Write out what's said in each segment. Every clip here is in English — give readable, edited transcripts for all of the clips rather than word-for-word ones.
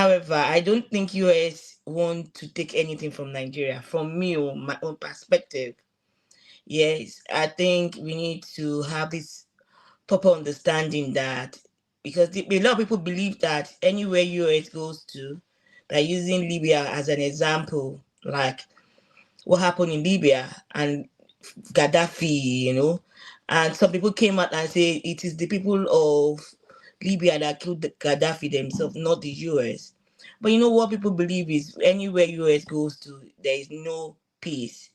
However, I don't think US want to take anything from Nigeria. From me, or my own perspective, yes, I think we need to have this proper understanding that, because a lot of people believe that anywhere US goes to, they're using Libya as an example, like what happened in Libya and Gaddafi, and some people came out and say it is the people of Libya that killed the Gaddafi themselves, not the US. But you know what people believe is anywhere US goes to, there is no peace.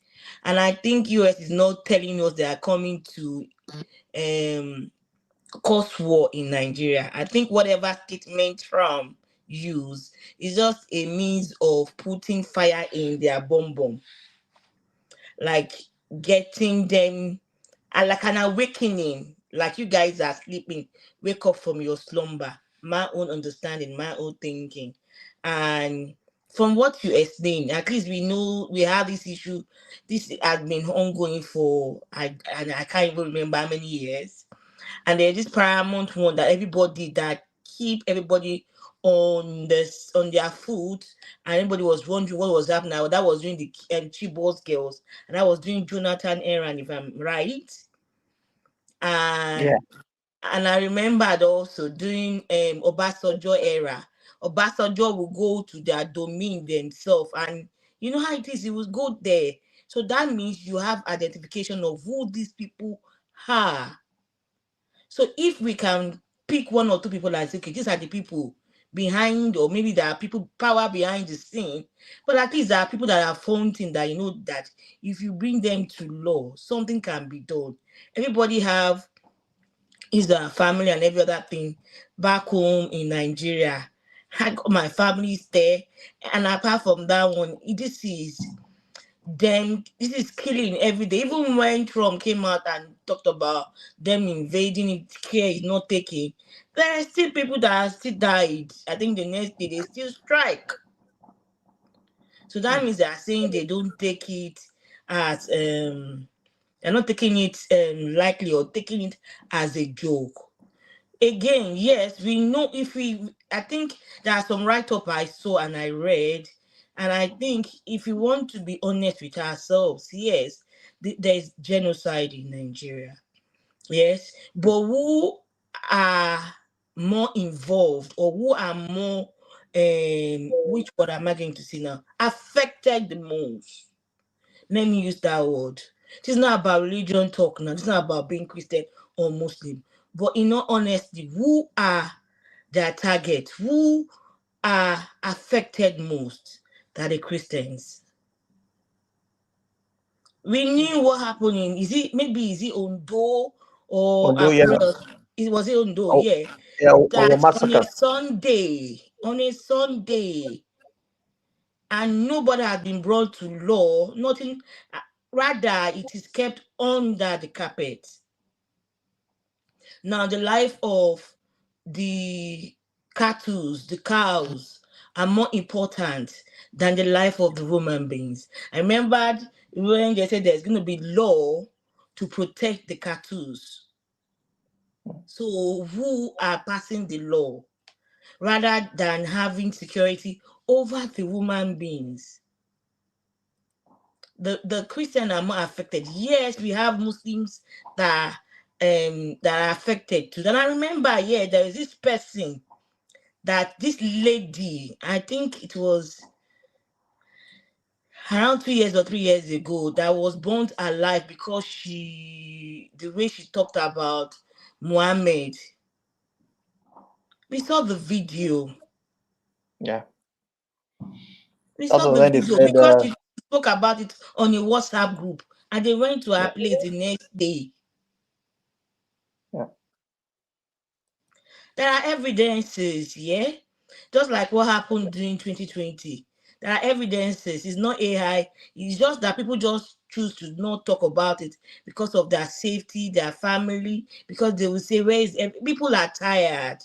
And I think US is not telling us they are coming to um cause war in Nigeria. I think whatever statement Trump use is just a means of putting fire in their bomb, like getting them, and like an awakening, like you guys are sleeping, wake up from your slumber. My own understanding, my own thinking. And from what you explain, at least we know we have this issue. This has been ongoing for and I can't even remember how many years. And there's this paramount one that everybody that keep everybody on this on their foot, and everybody was wondering what was happening. That was doing the Chibos girls, and I was doing Jonathan Aaron, if I'm right. Yeah. And I remembered also doing Obasanjo era. Obasanjo will go to their domain themselves, and you know how it is, he will go there. So that means you have identification of who these people are. So if we can pick one or two people and say, okay, these are the people behind, or maybe there are people power behind the scene, but at least there are people that are fronting that that if you bring them to law, something can be done. Everybody have his family and every other thing back home in Nigeria. I got my family's there, and apart from that one, this is killing every day. Even when Trump came out and talked about them invading, it care is not taking, there are still people that are still died. I think the next day they still strike. So that means they are saying they don't take it as they're not taking it lightly, or taking it as a joke. Again, yes, we know, I think there are some write-up I saw and I read, and I think if we want to be honest with ourselves, yes, there's genocide in Nigeria. Yes, but who are more involved, or who are more which word am I going to say now? Affected the most. Let me use that word. This is not about religion talk now. This is not about being Christian or Muslim. But in all honesty, who are their target? Who are affected most? That the Christians. We knew what happened in, is it Ondo or Although, yeah. It was Ondo, Oh, yeah. yeah, our That massacre. on a Sunday, and nobody has been brought to law, nothing, rather it is kept under the carpet. Now the life of the the cows are more important than the life of the human beings. I remembered when they said there's going to be law to protect the cattle. So who are passing the law rather than having security over the human beings? The Christian are more affected. Yes, we have Muslims that are affected too. And I remember, yeah, there is this person, that this lady, I think it was around 2 years or 3 years ago, that was burnt alive because the way she talked about Muhammad. We saw the video. Yeah. We That saw was the when they video said, because she spoke about it on a WhatsApp group, and they went to her yeah, place the next day. yeah, There are evidences, yeah? Just like what happened during 2020. There are evidences. It's not AI. It's just that people just choose to not talk about it because of their safety, their family, because they will say, people are tired.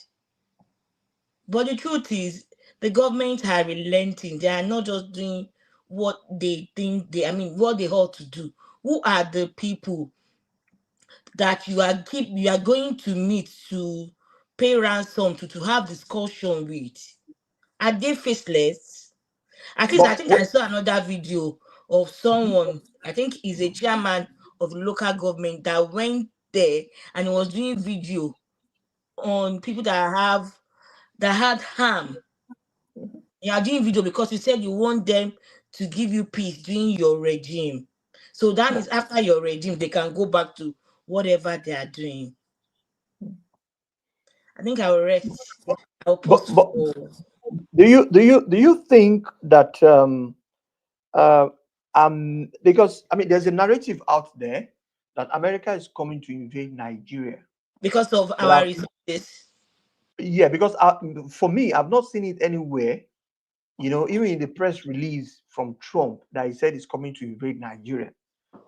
But the truth is, the government are relenting. They are not just doing what they think what they ought to do. Who are the people that you are going to meet to pay ransom to have discussion with? Are they faceless? At least I think I saw another video of someone, I think he's a chairman of the local government, that went there and was doing video on people that had harm. You are doing video because you said you want them to give you peace during your regime. So that means after your regime, they can go back to whatever they are doing. I think I will rest. I'll but post but for. do you think that uh because I mean there's a narrative out there that America is coming to invade Nigeria, Because of but our resources. yeah, because for me, I've not seen it anywhere. Even in the press release from Trump that he said he's coming to invade Nigeria,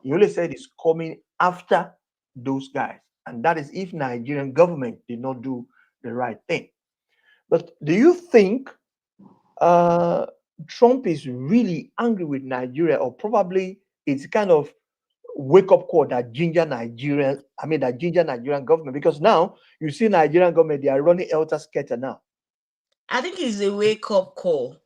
he only said he's coming after those guys, and that is if Nigerian government did not do the right thing. But do you think uh, Trump is really angry with Nigeria, or probably it's kind of wake up call that ginger Nigerian government, because now you see Nigerian government, they are running elter skelter now. I think it's a wake up call.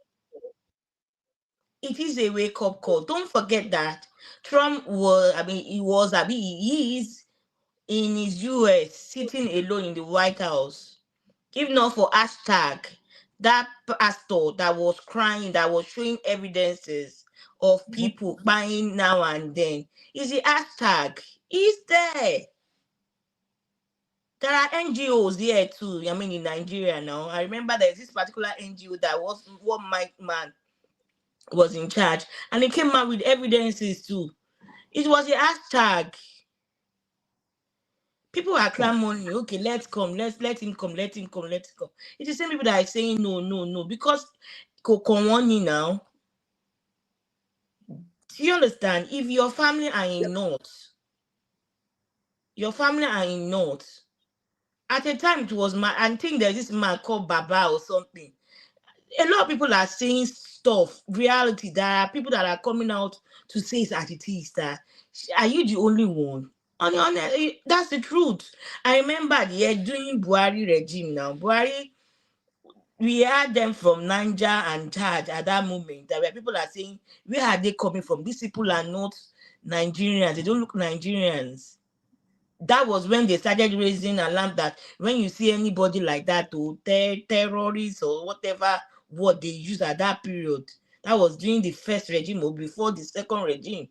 It is a wake up call. Don't forget that Trump was, he is in his US sitting alone in the White House. If not for hashtag, that pastor that was crying, that was showing evidences of Mhm, people buying now and then, is the hashtag. He's there. There are NGOs here too. I mean, in Nigeria now. I remember there's this particular NGO that was one man was in charge, and he came out with evidences too. It was a hashtag. People are mhm, clamoring, okay, let's come, let him come, let him come, let him come. It's the same people that are saying no, no, no, because Kokowani now. Do you understand? If your family are in North, your family are in North. At a time it was I think there's this man called Baba or something. A lot of people are saying stuff, reality. There are people that are coming out to say it as it is. That are you the only one? That's the truth. I remember during Buhari regime now. Buhari, we had them from Niger and Chad at that moment. There were people are saying, where are they coming from? These people are not Nigerians. They don't look Nigerians. That was when they started raising alarm that when you see anybody like that, or terrorists or whatever what they use at that period, that was during the first regime or before the second regime.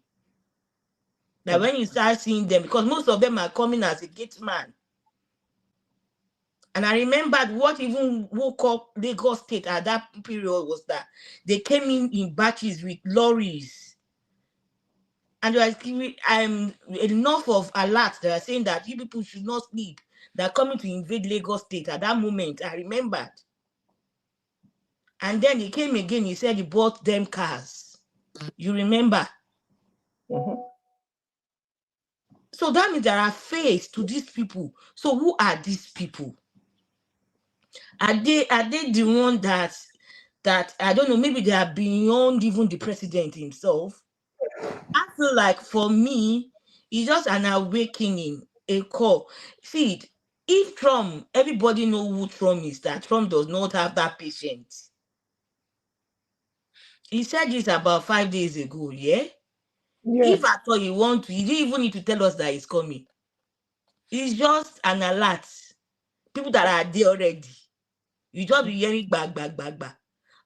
That mhm, when you start seeing them, because most of them are coming as a gate man. And I remembered what even woke up Lagos State at that period was that they came in batches with lorries. And they were giving enough of alerts. They are saying that you people should not sleep. They're coming to invade Lagos State at that moment. I remembered. And then he came again. He said he bought them cars. You remember? mhm. So that means there are face to these people. So who are these people? Are they the one that I don't know, maybe they are beyond even the president himself? I feel like for me, it's just an awakening, a call. See, if Trump, everybody know who Trump is, that Trump does not have that patience. He said this about 5 days ago, yeah? Yeah. If at all you want to, you don't even need to tell us that he's coming. It's just an alert. People that are there already. You just be hearing bag, bag, bag, bag.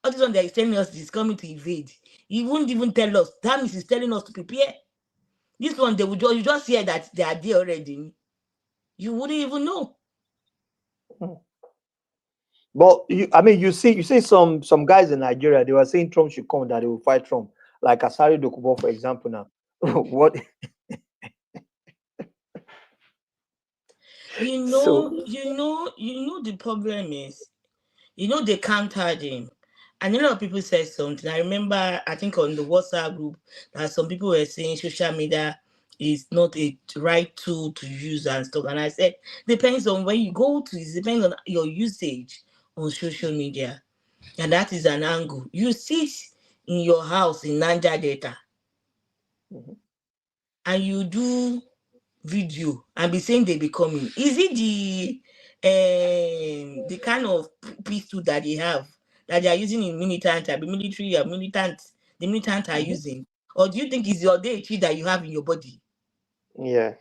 All this one that is telling us he's coming to invade. He won't even tell us. That means he's telling us to prepare. This one, they will just, you just hear that they are there already. You wouldn't even know. Mhm. But I mean, you see some guys in Nigeria, they were saying Trump should come, that they will fight Trump, like Asari Dokubo, for example. Now, what? So, The problem is, they countered him. And a lot of people said something. I remember, I think on the WhatsApp group, that some people were saying social media is not a right tool to use and stuff. And I said, depends on where you go to. It depends on your usage on social media. And that is an angle. You sit in your house in Niger Delta mhm, and you do video and be saying they be coming. Is it the kind of peace tool that they have that they are using in militant, the military or the militant are Mhm. using? Or do you think it's your deity that you have in your body? Yeah.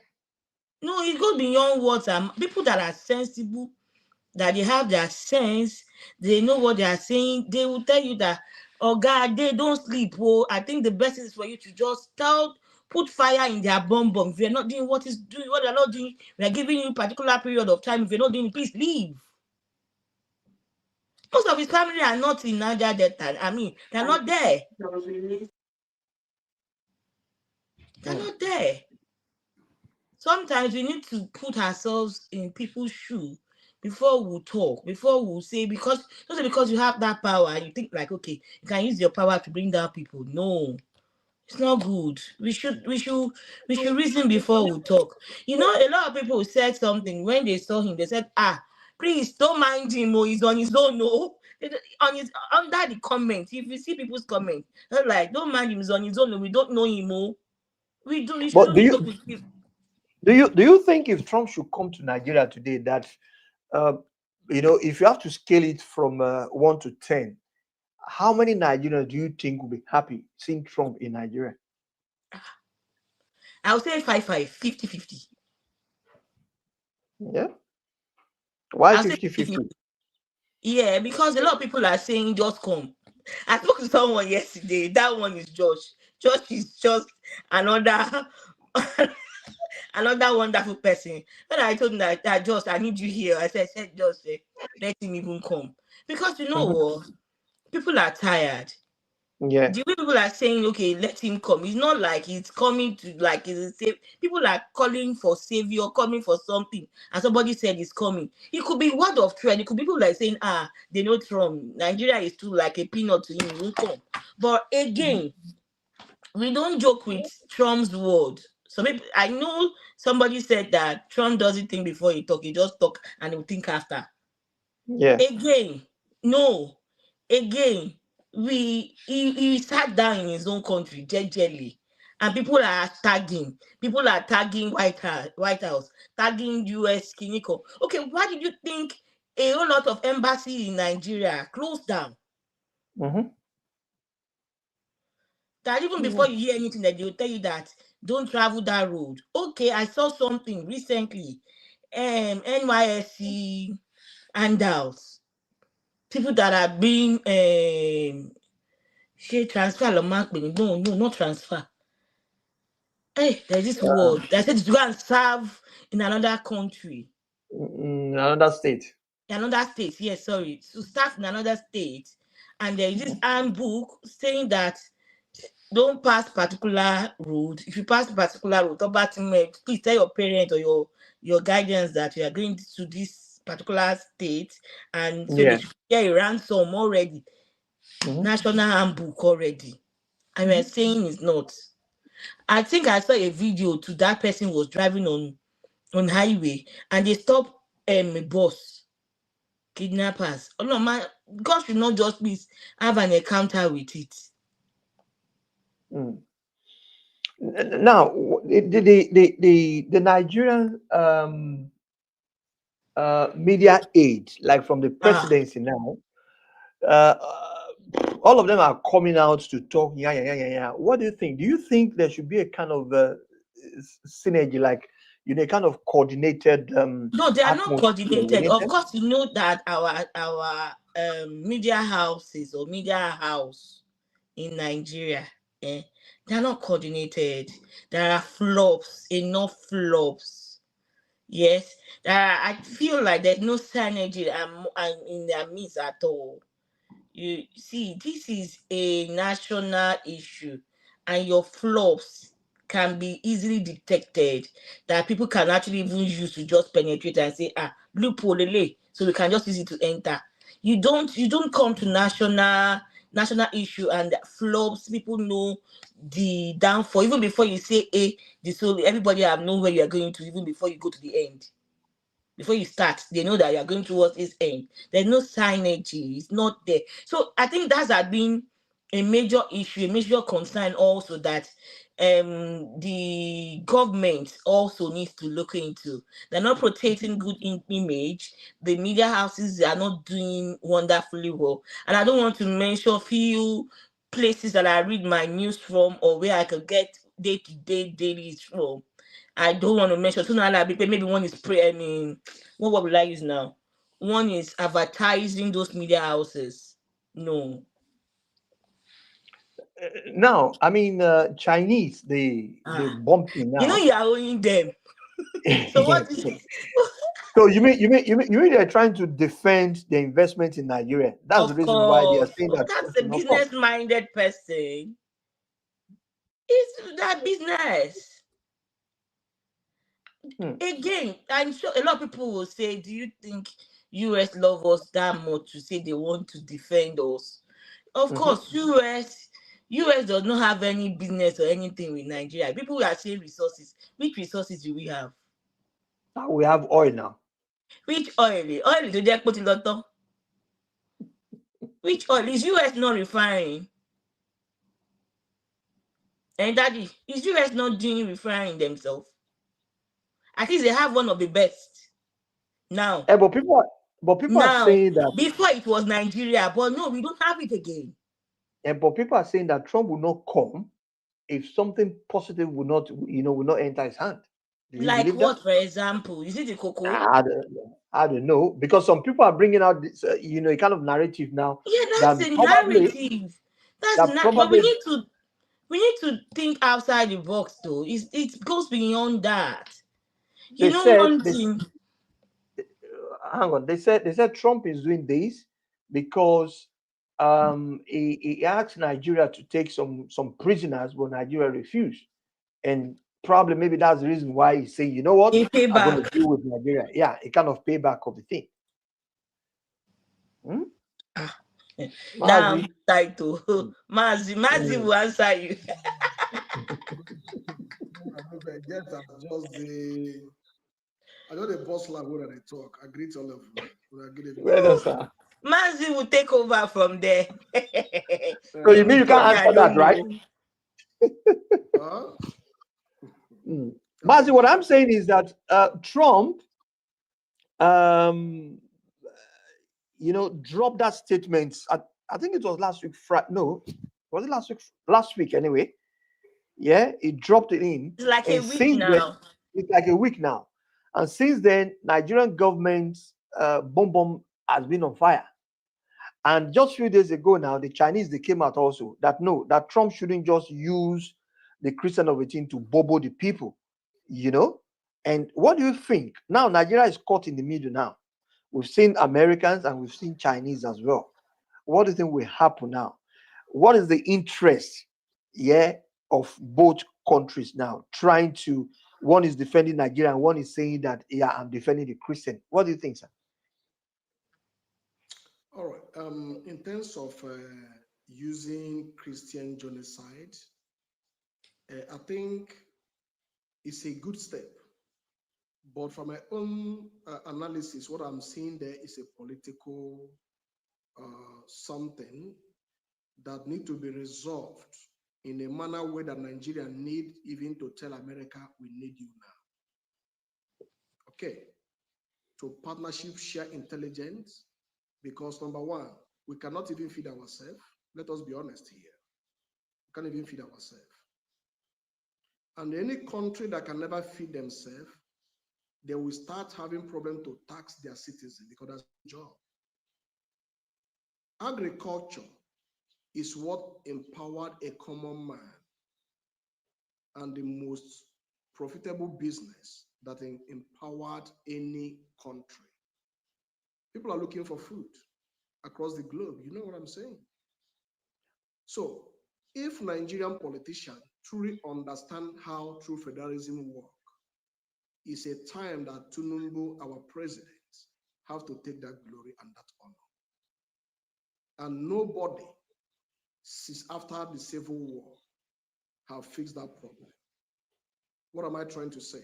No, it goes beyond words. People that are sensible, that they have their sense, they know what they are saying, they will tell you that, oh God, they don't sleep. Oh, I think the best is for you to just put fire in their bomb. If you're not doing what they're not doing, we are giving you a particular period of time. If you're not doing it, please leave. Most of his family are not in Niger Delta. I mean, they're not there. They're Mm. not there. Sometimes we need to put ourselves in people's shoe before we talk, before we say, because just because you have that power, you think like, okay, you can use your power to bring down people. No, it's not good. We should reason before we talk. A lot of people said something when they saw him. They said, please don't mind him. Oh, he's on his own. No, on his under the comment. If you see people's comment, they're like, don't mind him. He's on his own. Oh, we don't know him. Oh, we But shouldn't joke with him. do you think if Trump should come to Nigeria today, that uh, if you have to scale it from 1 to 10, how many Nigerians do you think will be happy seeing Trump in Nigeria? I'll say 5-5, 50-50. Yeah. Why I'll say 50-50? 50-50. Yeah, because a lot of people are saying just come. I spoke to someone yesterday. That one is Josh. Josh is just another another wonderful person. When I told him that Josh, I need you here, I said Josh, let him even come. Because you know Mhm. what? People are tired. Yeah. The way people are saying, okay, let him come. It's not like it's coming to like it's a save. People are calling for savior, coming for something, and somebody said it's coming. It could be word of trend. It could be people like saying, they know Trump. Nigeria is too like a peanut to him. He won't come. But again, we don't joke with Trump's word. So maybe I know somebody said that Trump doesn't think before he talk. He just talk and he'll think after. Yeah. Again, no. Again, he sat down in his own country jejely, and people are tagging. People are tagging White House, tagging US Kiniko. Okay, why did you think a whole lot of embassy in Nigeria closed down? Mm-hmm. That even Yeah. before you hear anything, that they'll tell you that don't travel that road. Okay, I saw something recently. NYSC handouts. People that are being ṣé transfer lọ máa ń pè ní no, not transfer. Hey, there's this word that said to go and serve in another country, Another state. another state. Yes, sorry, to start in another state, and there is this handbook saying that don't pass particular road. If you pass particular road, please tell your parents or your guardians that you are going to this particular state, and so they Yeah. should get a ransom already, Mm-hmm. national handbook already. And we're saying it's not. I think I saw a video to that person was driving on highway and they stopped a bus, kidnappers. Oh no, man, God should not just please have an encounter with it. Mm. Now, the Nigerian media aid, like from the Ah, presidency now, uh, all of them are coming out to talk. Yeah, yeah, yeah, yeah, yeah. What do you think? Do you think there should be a kind of synergy, like a kind of coordinated no, they are not atmosphere coordinated. within Of them? course, you know that our media houses or media house in Nigeria, they're not coordinated. There are flops, enough flops. Yes, I feel like there's no synergy in their midst at all. You see, this is a national issue, and your flops can be easily detected. That people can actually even use to just penetrate and say, loophole, lele, so we can just use it to enter. You don't come to national issue and flops. People know the downfall even before you say a. The so everybody have known where you are going to even before you go to the end. Before you start, they know that you are going towards this end. There's no synergy, it's not there. So I think that's been a major issue, a major concern also, that the government also needs to look into. They're not protecting good image. The media houses are not doing wonderfully well. And I don't want to mention few places that I read my news from, or where I could get day-to-day dailies from. I don't want to mention. So now maybe one is what will I use now? One is advertising those media houses. No. Now, I mean, Chinese, they Ah. bumping You know now. you are owning them. So what is So you mean they're trying to defend the investment in Nigeria? That's the of reason why they are course. saying that That's Trump a should not come. business-minded person. It's that business. Hmm, Again, I'm sure a lot of people will say, do you think US love us that much to say they want to defend us? Of mhm. course, US does not have any business or anything with Nigeria. People are saying resources. Which resources do we have? Now we have oil now. Which oil? Oil to just put in lot. Which oil? Is US not refining? And daddy, is US not doing refining themselves? At least they have one of the best. Now, Eh, but people are now, saying that, before it was Nigeria, but no, we don't have it again. but people are saying that Trump will not come if something positive will not enter his hand. Do you Like believe that? what, for example? Is it the cocoa? I don't know, because some people are bringing out this, a kind of narrative now Yeah, that that's a probably narrative. That's that not. But we probably need to think outside the box, though. It goes beyond that. You they know said one this. thing. Hang on, they said Trump is doing this because he asked Nigeria to take some prisoners, but Nigeria refused, and probably maybe that's the reason why he's saying, you know what, A I'm going to payback. deal with Nigeria. Yeah, a kind of payback of the thing. Hmm? Ah, now I'm Mazi. title. Mazi Mm. will answer you. I know I get as just the I know the boss like when they talk. I greet all of you. When I get it Well well. done, sir. Mazi will take over from there. So you In Uh, mean the you story can't I answer that, don't right? know. huh? Mm. I Mazi, beg what you. I'm saying is that Trump, um, dropped that statement. I think it was last week. No, was it last week? Last week, anyway. Yeah, he dropped it in, It's like a and week since then, now. it's like a week now, and since then, Nigerian government bomb has been on fire. And just a few days ago now, the Chinese they came out also that no, that Trump shouldn't just use the Christian of a thing to bobo the people, you know. And what do you think? Now Nigeria is caught in the middle now. We've seen Americans and we've seen Chinese as well. What do you think will happen now? What is the interest, yeah, of both countries now? Trying to one is defending Nigeria and one is saying that yeah, I'm defending the Christian. What do you think, sir? All right. In terms of using Christian genocide, I think it's a good step. But from my own analysis, what I'm seeing there is a political something that need to be resolved in a manner where that Nigeria need even to tell America we need you now. Okay. To partnership share intelligence, because number one, we cannot even feed ourselves. Let us be honest here. We can't even feed ourselves. And any country that can never feed themselves, they will start having problem to tax their citizens because that's the job. Agriculture is what empowered a common man and the most profitable business that empowered any country. People are looking for food across the globe. You know what I'm saying? So if Nigerian politicians truly understand how true federalism works, it's a time that Tunumbu, our president, have to take that glory and that honor. And nobody since after the Civil War have fixed that problem. What am I trying to say?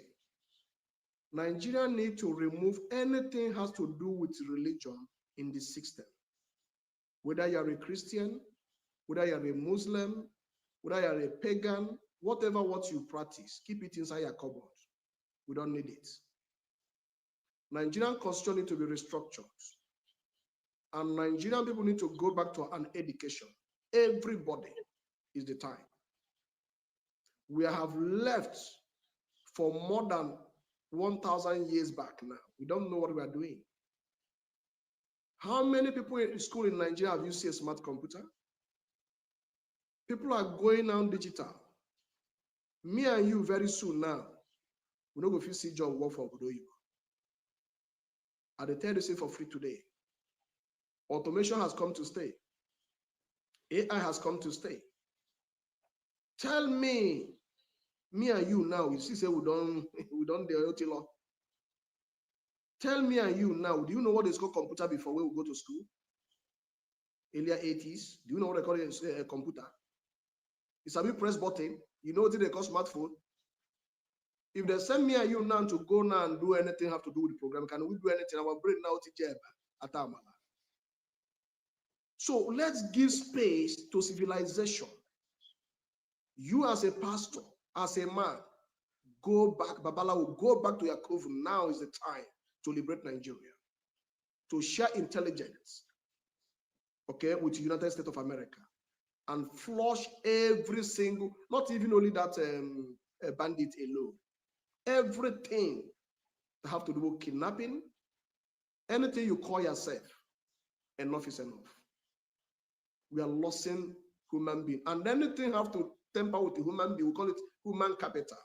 Nigeria need to remove anything has to do with religion in the system. Whether you're a Christian, whether you're a Muslim, whether you're a pagan, Whatever what you practice, keep it inside your cupboard. We don't need it. Nigerian constitution need to be restructured. And Nigerian people need to go back to an education. Everybody is the time. We have left for more than 1,000 years back now. We don't know what we are doing. How many people in school in Nigeria have you seen a smart computer? People are going on digital. Me and you very soon now, we don't go if you see job work for Obodo. At the tell you say for free today. Automation has come to stay. AI has come to stay. Tell me and you now, you see say we don't the IoT law. Tell me and you now, do you know what is called computer before when we go to school? Earlier 80s, do you know what they call it a computer? It's a big press button. You know what they call smartphone? If they send me and you now to go now and do anything have to do with the program, can we do anything? Our brain now at Amala. So let's give space to civilization. You as a pastor, as a man, go back, Babala will go back to your coven. Now is the time to liberate Nigeria, to share intelligence, okay, with the United States of America, and flush every single, not even only that bandit alone, everything that have to do with kidnapping, anything you call yourself, enough is enough. We are losing human being, and anything have to temper with the human being, we call it human capital.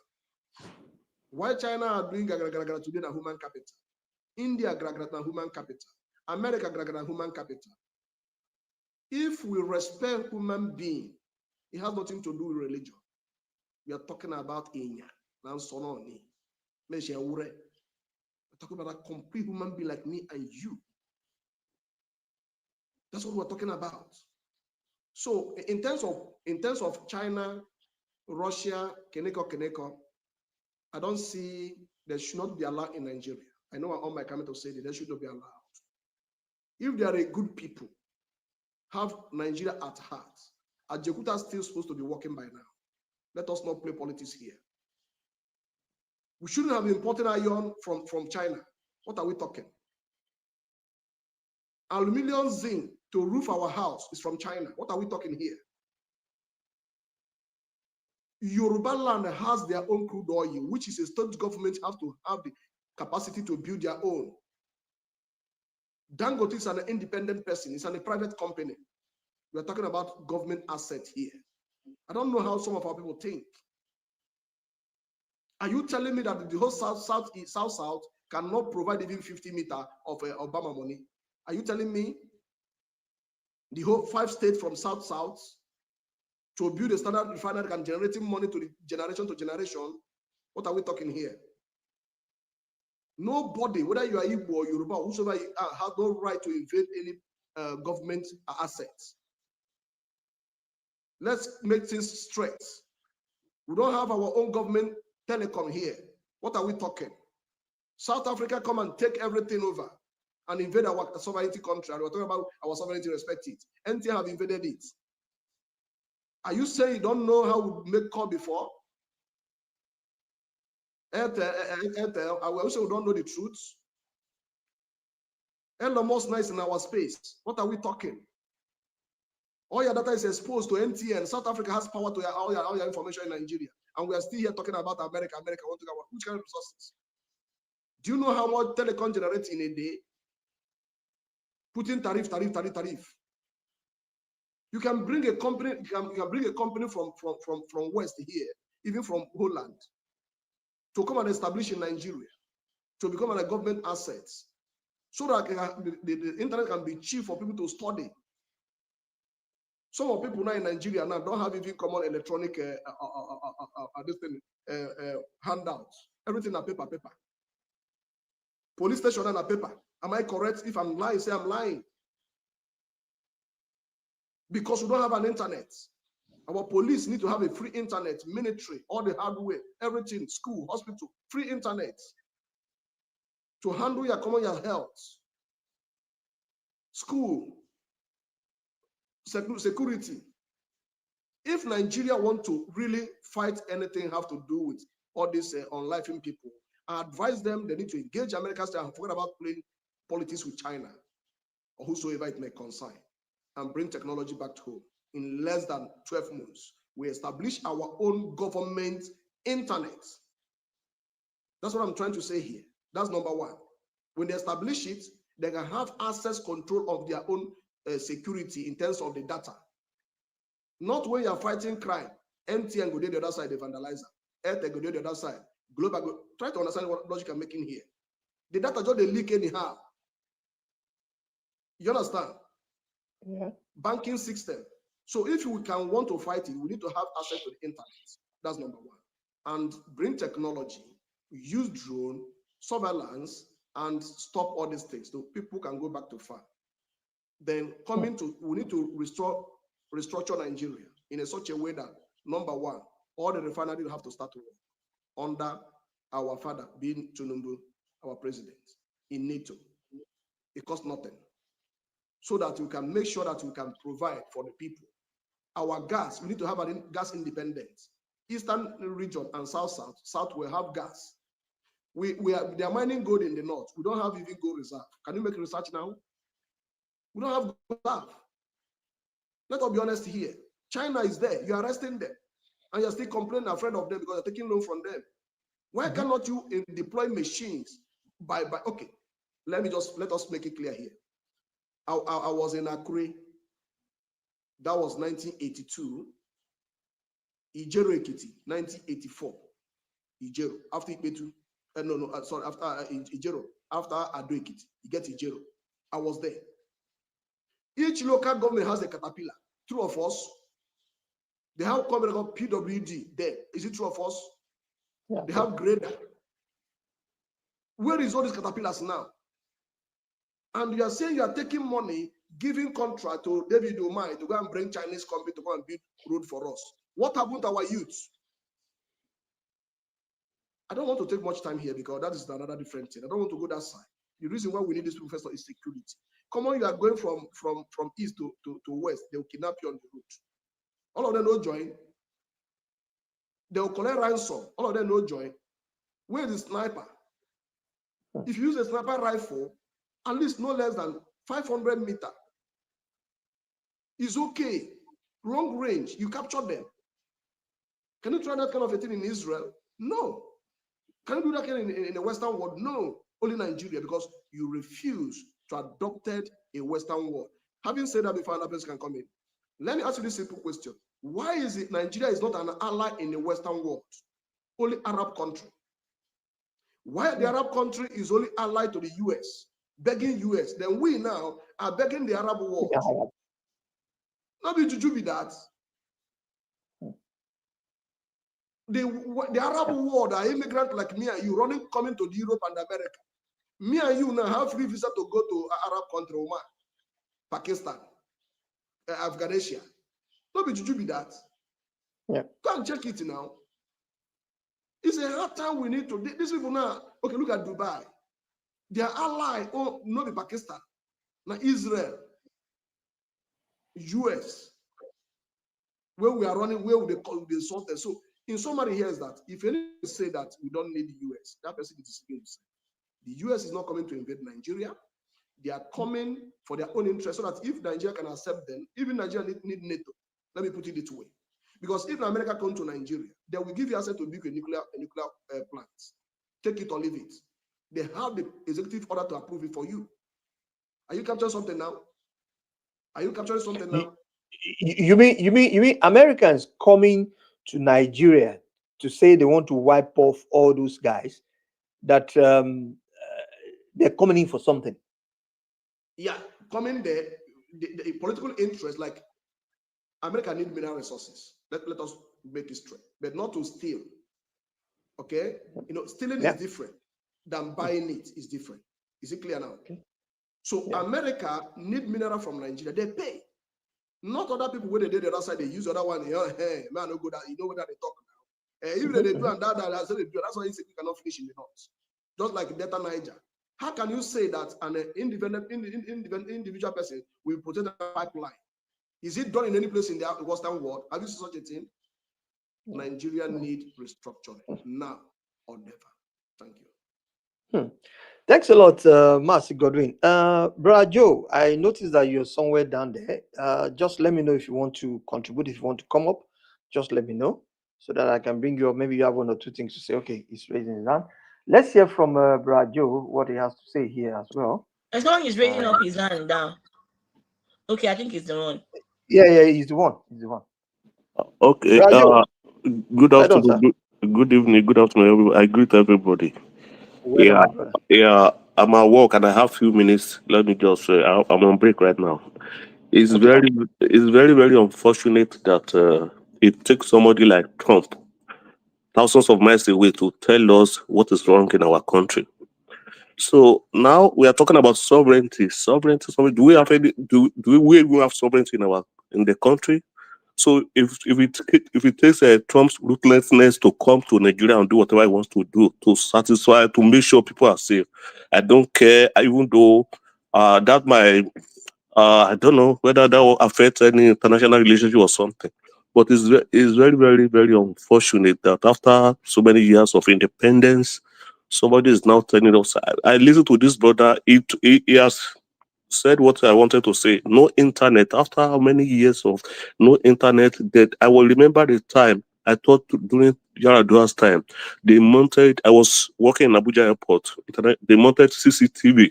Why China are doing today na human capital? India na human capital. America na human capital. If we respect human being, it has nothing to do with religion. We are talking about Inya. We're talking about a complete human being like me and you. That's what we're talking about. So in terms of China, Russia, Keneko, I don't see they should not be allowed in Nigeria. I know on my comment to say that they should not be allowed. If they are a good people, have Nigeria at heart, Ajekuta is still supposed to be working by now. Let us not play politics here. We shouldn't have imported iron from China. What are we talking? Aluminium zinc to roof our house is from China. What are we talking here? Yoruba land has their own crude oil, which is a state government have to have the capacity to build their own. Dangote is an independent person. It's a private company. We're talking about government asset here. I don't know how some of our people think. Are you telling me that the whole South cannot provide even 50 meters of Obama money? Are you telling me the whole 5 states from South to build a standard refinery and generating money to the generation to generation? What are we talking here? Nobody, whether you are Igbo or Yoruba, whosoever you are, has no right to invade any government assets. Let's make things straight. We don't have our own government telecom here. What are we talking? South Africa come and take everything over and invade our sovereignty country. And we're talking about our sovereignty, respect it. NT have invaded it. Are you saying you don't know how we make call before? Airtel, I will also don't know the truth. Elon Musk is in our space. What are we talking? All your data is exposed to NTN. South Africa has power to all your information in Nigeria. And we are still here talking about America. America want to go about which kind of resources? Do you know how much telecom generates in a day? Putting tariff. You can bring a company, you can bring a company from West here, even from Holland, to come and establish in Nigeria, to become a government asset, so that the internet can be cheap for people to study. Some of people now in Nigeria now don't have even common electronic handouts. Everything are paper. Police station and a paper. Am I correct? If I'm lying, say I'm lying. Because we don't have an internet. Our police need to have a free internet, military, all the hardware, everything, school, hospital, free internet to handle your common health, school, security. If Nigeria want to really fight anything have to do with all this unlifing people, I advise them they need to engage America and forget about playing politics with China or whosoever it may concern, and bring technology back to home. In less than 12 months, we establish our own government internet. That's what I'm trying to say here. That's number one. When they establish it, they can have access control of their own security in terms of the data. Not when you're fighting crime. MTN go the other side, the vandalizer. Airtel go the other side. Global go. Try to understand what logic I'm making here. The data just they leak anyhow. You understand? Yeah. Banking system. So if we can want to fight it, we need to have access to the internet. That's number one. And bring technology, use drone, surveillance, and stop all these things so people can go back to farm. Then we need to restructure Nigeria in such a way that, number one, all the refineries have to start to work under our father, being Tinubu, our president, in NATO. It costs nothing. So that we can make sure that we can provide for the people. Our gas, we need to have a gas independence. Eastern region and South will have gas. They are mining gold in the north. We don't have even gold reserve. Can you make research now? We don't have gold reserve. Let us be honest here. China is there. You are arresting them. And you're still complaining, afraid of them because you're taking loan from them. Why cannot you deploy machines okay, let us make it clear here. I was in Akure. That was 1982. Ijero Ekiti, 1984. Ijero. After Ipetu. Sorry, after Ijero. After Ado Ekiti. You get Ijero. I was there. Each local government has a caterpillar. True of us. They have company called PWD there. Is it true of us? Yeah. They have grader. Where is all these caterpillars now? And you are saying you are taking money, giving contract to David Umai to go and bring Chinese company to go and build road for us. What happened to our youth? I don't want to take much time here because that is another different thing. I don't want to go that side. The reason why we need this people first is security. Come on, you are going from east to west. They will kidnap you on the road. All of them no join. They will collect ransom. All of them no join. Where is the sniper? If you use a sniper rifle, at least no less than 500 meters. It's okay. Long range, you capture them. Can you try that kind of a thing in Israel? No. Can you do that kind in the Western world? No. Only Nigeria, because you refuse to adopt a Western world. Having said that, before another person can come in, let me ask you this simple question. Why is it Nigeria is not an ally in the Western world? Only Arab country. Why the Arab country is only allied to the US, begging US, then we now are begging the Arab world. Not be to be that. The Arab world are immigrants like me and you coming to Europe and America. Me and you now have free visa to go to Arab country, Oman, Pakistan, Afghanistan. Not be to be that. Yeah. Go and check it now. It's a hard time we need to. These people now, okay, look at Dubai. Their ally, not the Pakistan, now Israel, US, where we are running, where they call the sorted. So, in summary, here is that if anyone say that we don't need the US, that person is deceiving himself. The US is not coming to invade Nigeria. They are coming for their own interest, so that if Nigeria can accept them, even Nigeria need NATO. Let me put it this way. Because if America comes to Nigeria, they will give you access to build a nuclear plant. Take it or leave it. They have the executive order to approve it for you. Are you capturing something now? Are you capturing something now? You mean Americans coming to Nigeria to say they want to wipe off all those guys that they're coming in for something? Yeah, coming there, the political interest, like America needs mineral resources. Let us make it straight, but not to steal. Okay, stealing is different than buying it is different. Is it clear now? Okay. So America need mineral from Nigeria. They pay. Not other people where they did the other side. They use the other one. Hey, man, no good. You know what they talk now. Even if they do and that say they do. That's why you cannot finish in the north. Just like Delta Niger. How can you say that an individual person will protect a pipeline Is it done in any place in the Western world? Have you seen such a thing? Nigeria need restructuring now or never. Thank you. Thanks a lot, Marcy Godwin. Brother Joe, I noticed that you're somewhere down there. Just let me know if you want to contribute. If you want to come up, just let me know so that I can bring you up. Maybe you have one or two things to say. Okay, he's raising his hand. Let's hear from Brother Joe what he has to say here as well. And someone is raising up his hand down. Okay, I think it's the one. Yeah, he's the one. He's the one. Okay. Brother Joe, Good right on, sir. afternoon. Good evening. Good afternoon, everybody. I greet everybody. Well done, Yeah, my brother. yeah. I'm at work and I have few minutes. Let me just say I'm on break right now. It's Okay. very unfortunate that it takes somebody like Trump thousands of miles away to tell us what is wrong in our country. So now we are talking about sovereignty. Sovereignty. Do we have any? Do we even have sovereignty in the country? So if it takes Trump's ruthlessness to come to Nigeria and do whatever he wants to do to satisfy, to make sure people are safe, I don't care. Even though that might I don't know whether that will affect any international relationship or something. But it's very unfortunate that after so many years of independence, somebody is now telling us. I listened to this brother. He has said what I wanted to say. No internet. After how many years of no internet, that I will remember the time I thought during Yaradua's time, they mounted. I was working in Abuja Airport. They mounted CCTV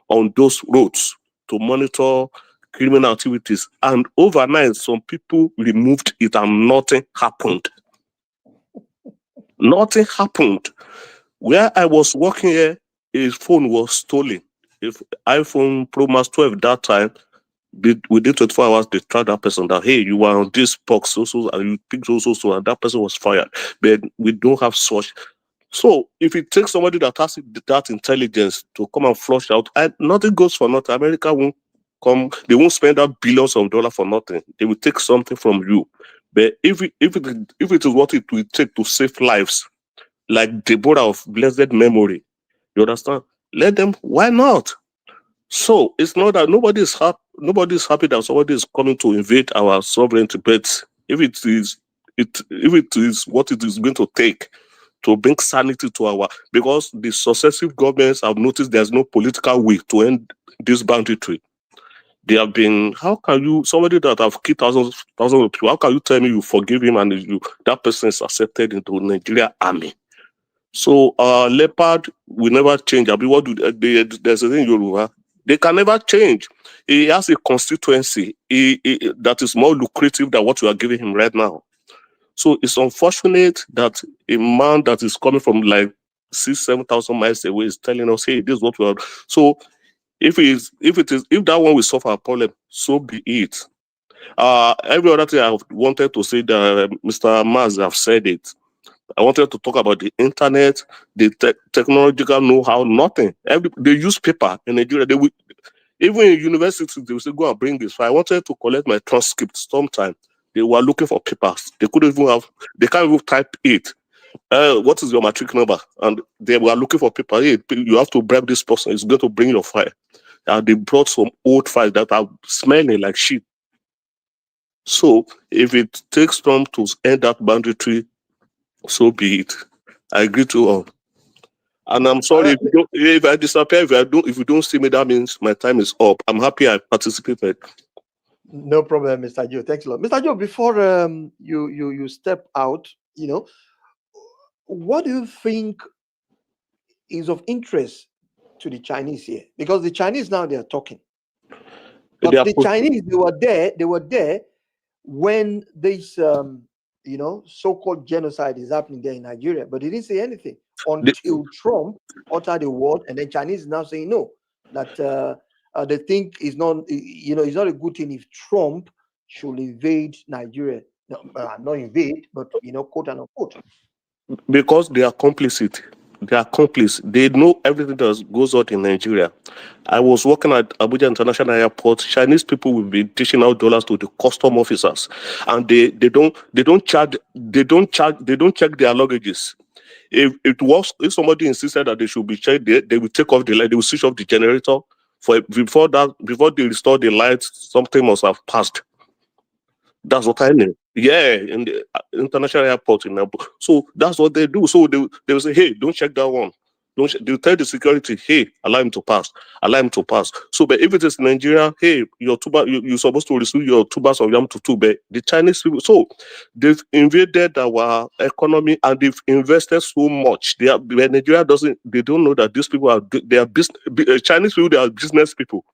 on those roads to monitor criminal activities. And overnight, some people removed it and nothing happened. Nothing happened. Where I was working here, his phone was stolen. If iPhone Pro Max 12 that time, within 24 hours, they tracked that person that, hey, you were on this box, and you picked so, and that person was fired. But we don't have such. So if it takes somebody that has that intelligence to come and flush out, nothing goes for nothing. America won't come, they won't spend that billions of dollars for nothing. They will take something from you. But if it is what it will take to save lives, like Deborah of blessed memory, you understand? Let them, why not? So it's not that nobody's happy that somebody is coming to invade our sovereignty, but if it is what it is going to take to bring sanity to because the successive governments have noticed there's no political will to end this banditry. They have been, how can you, somebody that have killed thousands of people, how can you tell me you forgive him and that person is accepted into Nigeria army? So leopard will never change. I mean, there's a thing in Yoruba. They can never change. He has a constituency that is more lucrative than what you are giving him right now. So it's unfortunate that a man that is coming from like 6,000-7,000 miles away is telling us, "Hey, this is what we are." So if that one will solve our problem, so be it. Every other thing I wanted to say that Mr. Maz have said it. I wanted to talk about the internet, the technological know-how. Nothing. They use paper in Nigeria. Even in universities, they will say, "Go and bring this." So I wanted to collect my transcript sometime. They were looking for papers. They can't even type it. What is your matric number? And they were looking for paper. Hey, you have to bribe this person. It's going to bring your file. And they brought some old files that are smelling like shit. So if it takes time to end that banditry, so be it. I agree to all. And I'm sorry if I disappear. If you don't see me, that means my time is up. I'm happy I participated. No problem, Mr. Joe. Thanks a lot, Mr. Joe. Before you step out, what do you think is of interest to the Chinese here? Because the Chinese now they are talking. But the Chinese they were there when this so-called genocide is happening there in Nigeria, but they didn't say anything until Trump uttered the word, and then Chinese now saying no, that they think it's not a good thing if Trump should invade Nigeria. No, not invade, but quote and unquote. Because they are complicit. They are complice. They know everything that goes on in Nigeria. I was working at Abuja International Airport. Chinese people will be dishing out dollars to the custom officers, and they don't check their luggages. If somebody insisted that they should be checked, they will take off the light. They will switch off the generator before they restore the light. Something must have passed. That's what I know. Yeah, in the international airport in Abu. So that's what they do. So they will say, hey, don't check that one. They'll tell the security, hey, allow him to pass. Allow him to pass. So, but if it is Nigeria, hey, your tuba, you're supposed to receive your tubers of yam to two. But the Chinese people, so they've invaded our economy and they've invested so much. When Nigeria doesn't, they don't know that these people they are business, Chinese people, they are business people.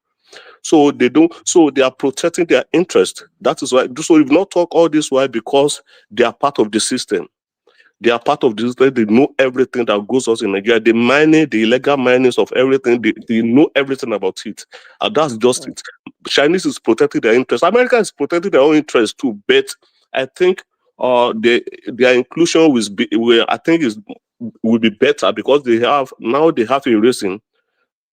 So they don't. So they are protecting their interest. That is why. So we've not talk all this why because they are part of the system. They are part of the system. They know everything that goes on in Nigeria. The mining, the illegal minings of everything. They know everything about it. And that's just it. Chinese is protecting their interest. America is protecting their own interest too. But I think their inclusion I think will be better because they have a reason.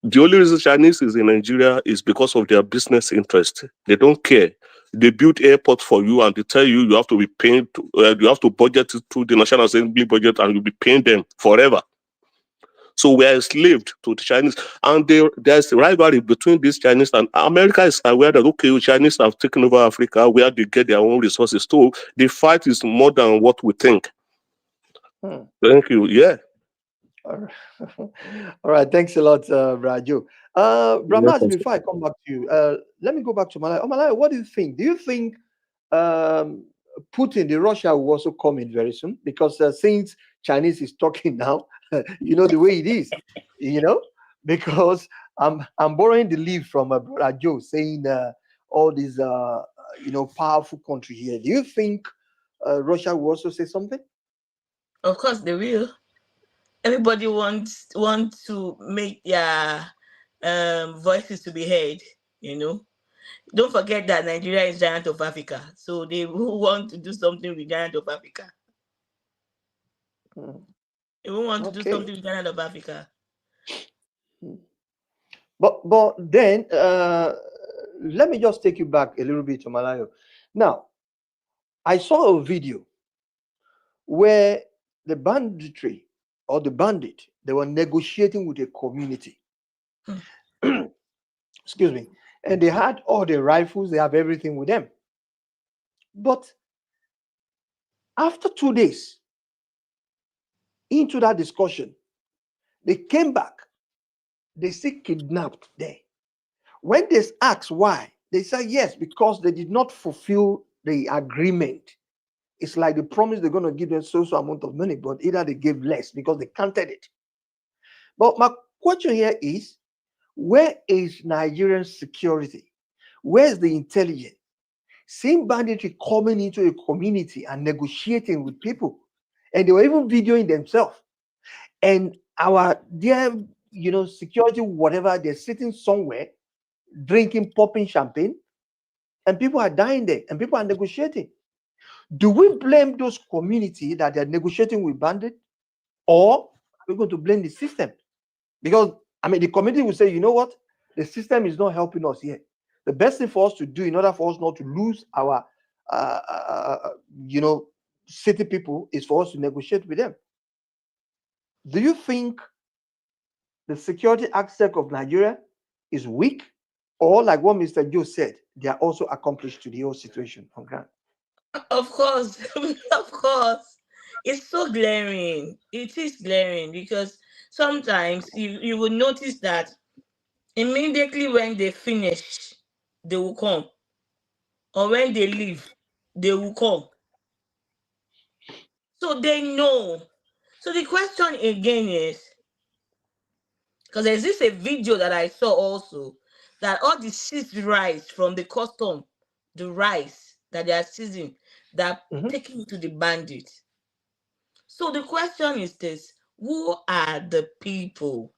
The only reason Chinese is in Nigeria is because of their business interest. They don't care. They build airport for you and they tell you you have to be paying, you have to budget it through the National Assembly budget and you'll be paying them forever. So we are enslaved to the Chinese. And there's a rivalry between these Chinese and America is aware that, okay, Chinese have taken over Africa where they get their own resources too. The fight is more than what we think. Thank you. Yeah. All right. All right. Thanks a lot, Raju. Brahmas, before I come back to you, let me go back to Malaya. Oh, Malaya, what do you think? Do you think Putin, the Russia, will also come in very soon? Because since Chinese is talking now, you know the way it is, because I'm borrowing the leaf from Raju saying all these powerful country here. Do you think Russia will also say something? Of course they will. Everybody wants to make their voices to be heard, Don't forget that Nigeria is giant of Africa. So they will want to do something with giant of Africa. They will want to do something with giant of Africa. But then let me just take you back a little bit to Malayo. Now, I saw a video where the banditry or the bandit, they were negotiating with a community. Excuse me. And they had all the rifles, they have everything with them. But after 2 days into that discussion, they came back. They still kidnapped there. When they asked why, they said yes, because they did not fulfill the agreement. It's like the promise they're going to give them so amount of money, but either they gave less because they counted it. But my question here is, where is Nigerian security? Where's the intelligence? Seeing banditry coming into a community and negotiating with people, and they were even videoing themselves. And our dear, security, whatever, they're sitting somewhere, drinking, popping champagne, and people are dying there, and people are negotiating. Do we blame those communities that they're negotiating with bandits, or are we going to blame the system? Because, the community will say, you know what? The system is not helping us here. The best thing for us to do in order for us not to lose our, city people is for us to negotiate with them. Do you think the security aspect of Nigeria is weak? Or like what Mr. Joe said, they are also accomplished to the whole situation on ground? Of course, of course. It's so glaring. It is glaring because sometimes you will notice that immediately when they finish, they will come. Or when they leave, they will come. So they know. So the question again is, because there's a video that I saw also, that all the seized rice from the custom, the rice that they are seizing, that taking to the bandits. So the question is this: who are the people?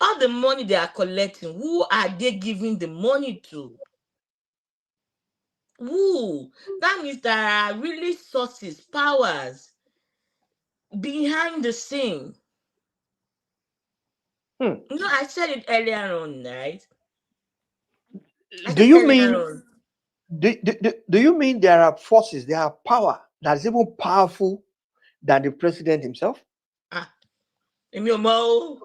All the money they are collecting, who are they giving the money to? Who? That means there are really sources, powers behind the scene. I said it earlier on, right? Do you mean do you mean there are forces, there are power that's even powerful than the president himself? No.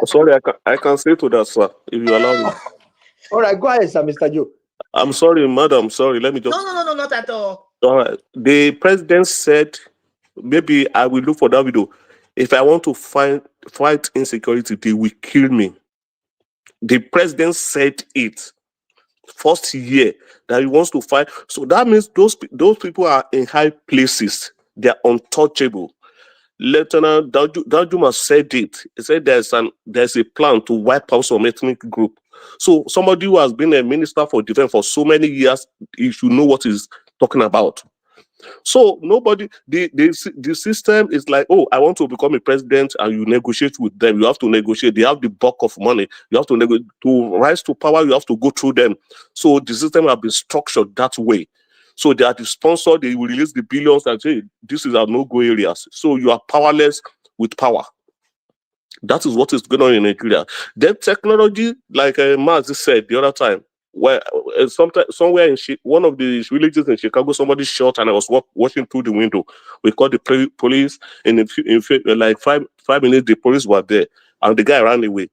Sorry, I can say to that, sir, if you allow me. All right, go ahead, sir, Mr. Joe. I'm sorry, madam. Sorry, let me No, just. no, no, no, not at all. All right. The president said, maybe I will look for that video. If I want to fight insecurity, they will kill me. The president said it first year that he wants to fight. So that means those people are in high places. They are untouchable. Lieutenant Danjuma said it. He said there's a plan to wipe out some ethnic group. So somebody who has been a minister for defense for so many years, he should know what he's talking about. So nobody, the system is like, oh, I want to become a president, and you negotiate with them. You have to negotiate. They have the bulk of money. You have to rise to power. You have to go through them. So the system has been structured that way. So they are the sponsor. They will release the billions and say, this is our no-go areas. So you are powerless with power. That is what is going on in Nigeria. Then technology, like Mazi said the other time, where somewhere in one of the villages in Chicago, somebody shot, and I was watching through the window. We called the police, and in like five minutes, the police were there, and the guy ran away.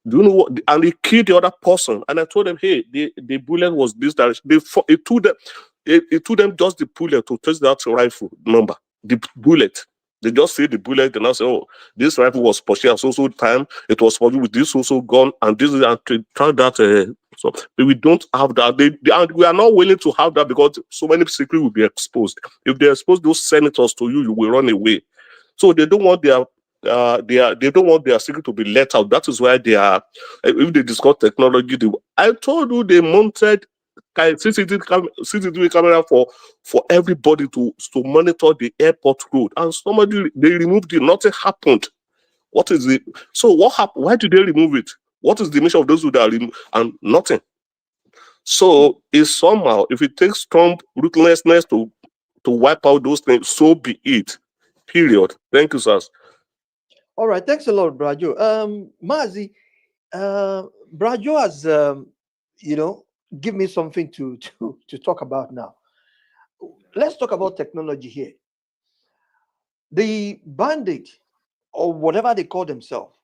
Do you know what? And he killed the other person. And I told them, hey, the bullet was this direction. It took them just the bullet to test that rifle number. The bullet. They just see the bullet and I say, oh, this rifle was purchased so time. It was for with this also gun, and this is try that. So we don't have that. And we are not willing to have that because so many secrets will be exposed. If they expose those senators to you, you will run away. So they don't want they don't want their secret to be let out. That is why they are. If they discuss technology, I told you they mounted CCTV camera for everybody to monitor the airport road, and they removed it. Nothing happened. What is it? So what happened? Why did they remove it? What is the mission of those who are removed? And nothing. So it's somehow, if it takes Trump ruthlessness to wipe out those things, so be it. Period. Thank you, sir. All right, thanks a lot, Brajo. Mazi, Brajo has give me something to talk about now. Let's talk about technology here. The bandit, or whatever they call themselves,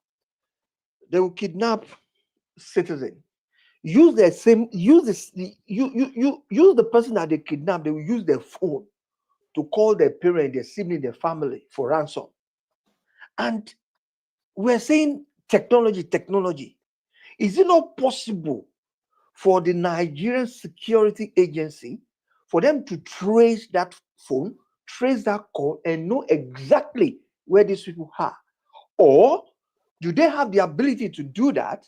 they will kidnap citizen. Use the person that they kidnap. They will use their phone to call their parent, their sibling, their family for ransom. And we're saying technology. Is it not possible for the Nigerian Security Agency for them to trace that phone, trace that call, and know exactly where these people are? Or do they have the ability to do that?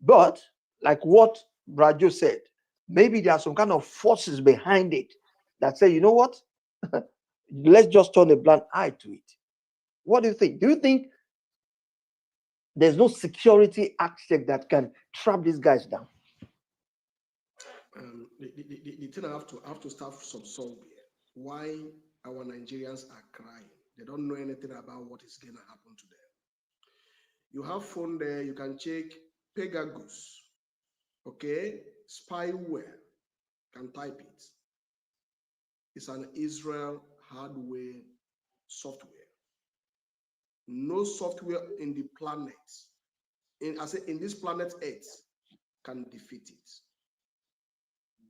But like what Brajo said, maybe there are some kind of forces behind it that say, you know what? Let's just turn a blind eye to it. What do you think? Do you think there's no security aspect that can trap these guys down? The thing I have to start from somewhere. Why our Nigerians are crying? They don't know anything about what is going to happen to them. You have phone there. You can check Pegasus. Okay, spyware. Can type it. It's an Israel hardware software. No software in the planet, in this planet Earth, can defeat it.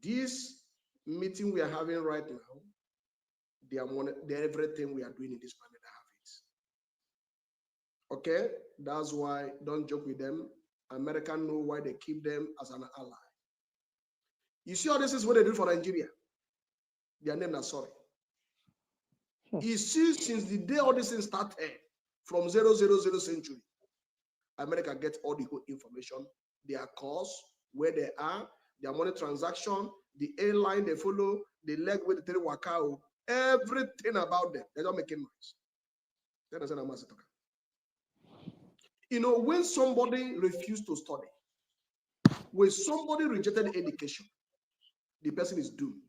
This meeting we are having right now, everything we are doing in this planet have it. Okay, that's why don't joke with them. Americans know why they keep them as an ally. You see all this is what they do for Nigeria. Their name is sorry. You see, since the day all this thing started, from 000 century, America gets all the whole information, their course, where they are, their money transaction, the airline they follow, the leg with the wakao, everything about them. They're not making noise. You know, when somebody refused to study, when somebody rejected education, the person is doomed.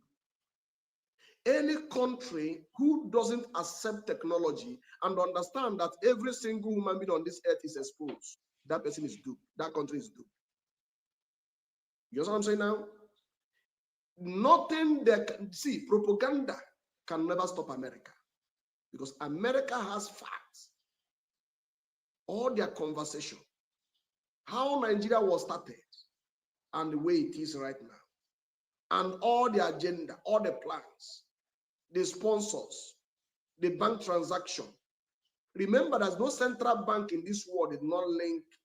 Any country who doesn't accept technology and understand that every single human being on this earth is exposed, that person is doomed. That country is doomed. You know what I'm saying now? Nothing see, propaganda can never stop America, because America has facts. All their conversation, how Nigeria was started and the way it is right now. and all the agenda, all the plans, the sponsors, the bank transaction. Remember, there's no central bank in this world that is not linked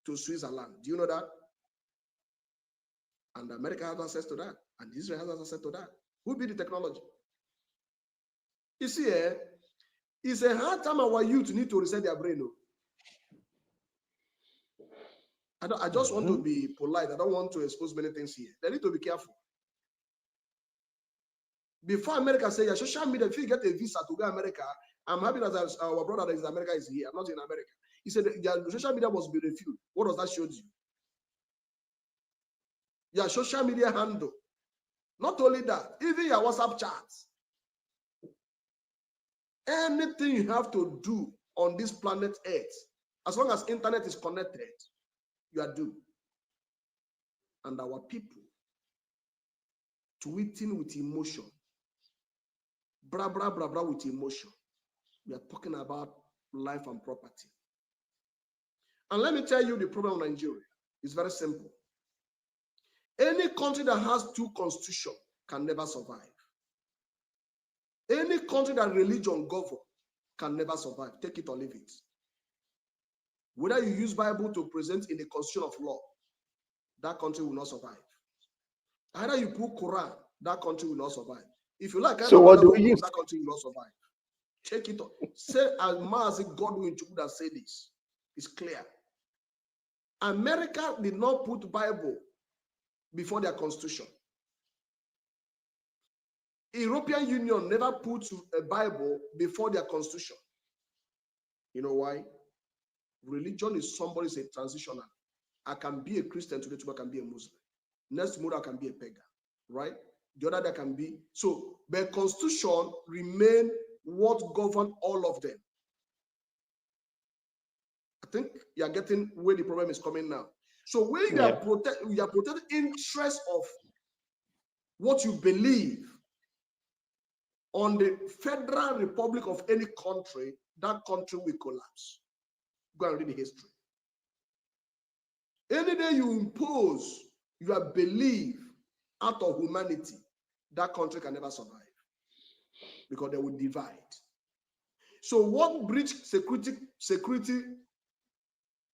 to Switzerland. Do you know that? And America has access to that, and Israel has access to that. Who built the technology? You see, it's a hard time our youth need to reset their brain. I just want to be polite. I don't want to expose many things here. They need to be careful. Before America say, yeah, social media, if you get a visa to go to America, I'm happy that our brother that is in America is here. I'm not in America. He said social media must be refused. What does that show you? Your social media handle. Not only that, even your WhatsApp chats. Anything you have to do on this planet Earth, as long as internet is connected, you are doomed. And our people tweeting with emotion, blah, blah, blah, blah with emotion. We are talking about life and property. And let me tell you the problem of Nigeria. It's very simple. Any country that has two constitutions can never survive. Any country that religion governs can never survive. Take it or leave it. Whether you use Bible to present in the constitution of law, that country will not survive. Either you put Quran, that country will not survive. If you like, so what do we use? That country will not survive. Check it out. Say as much as God will that say this. It's clear. America did not put Bible before their constitution. European Union never put a Bible before their constitution. You know why? Religion is somebody's a transitional. I can be a Christian today, tomorrow I can be a Muslim. Next tomorrow I can be a pagan, right? The other day can be. So the constitution remain what govern all of them. I think you are getting where the problem is coming now. So where you are protecting interest of what you believe on the federal republic of any country, that country will collapse. Go and read the history. Any day you impose your belief out of humanity, that country can never survive because they will divide. So what breach security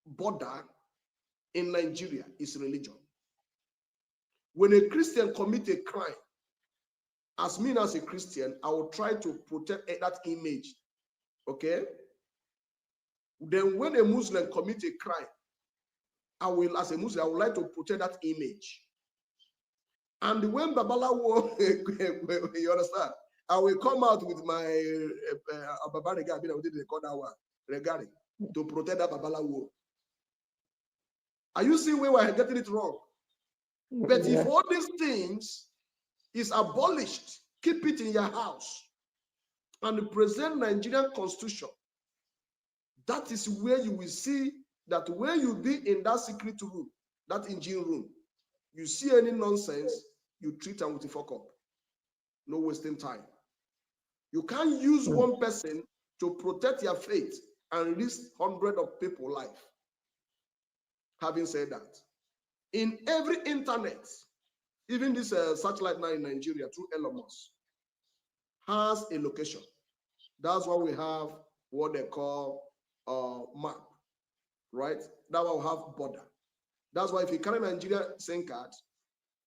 border in Nigeria is religion. When a Christian commits a crime, as me as a Christian, I will try to protect that image. Okay? Then when a Muslim commits a crime, I will, as a Muslim, I would like to protect that image. And when Babalawo, you understand, I will come out with my Baba Regari, regarding to protect that Babalawo. Are you seeing where we're getting it wrong? But if all these things is abolished, keep it in your house, and the present Nigerian constitution, that is where you will see that when you be in that secret room, that engine room, you see any nonsense, you treat them with a fuck up. No wasting time. You can't use one person to protect your faith and risk hundreds of people's life. Having said that, in every internet, even this satellite now in Nigeria through Elon Musk has a location. That's why we have what they call map, right? That will have border. That's why if you carry Nigeria SIM card,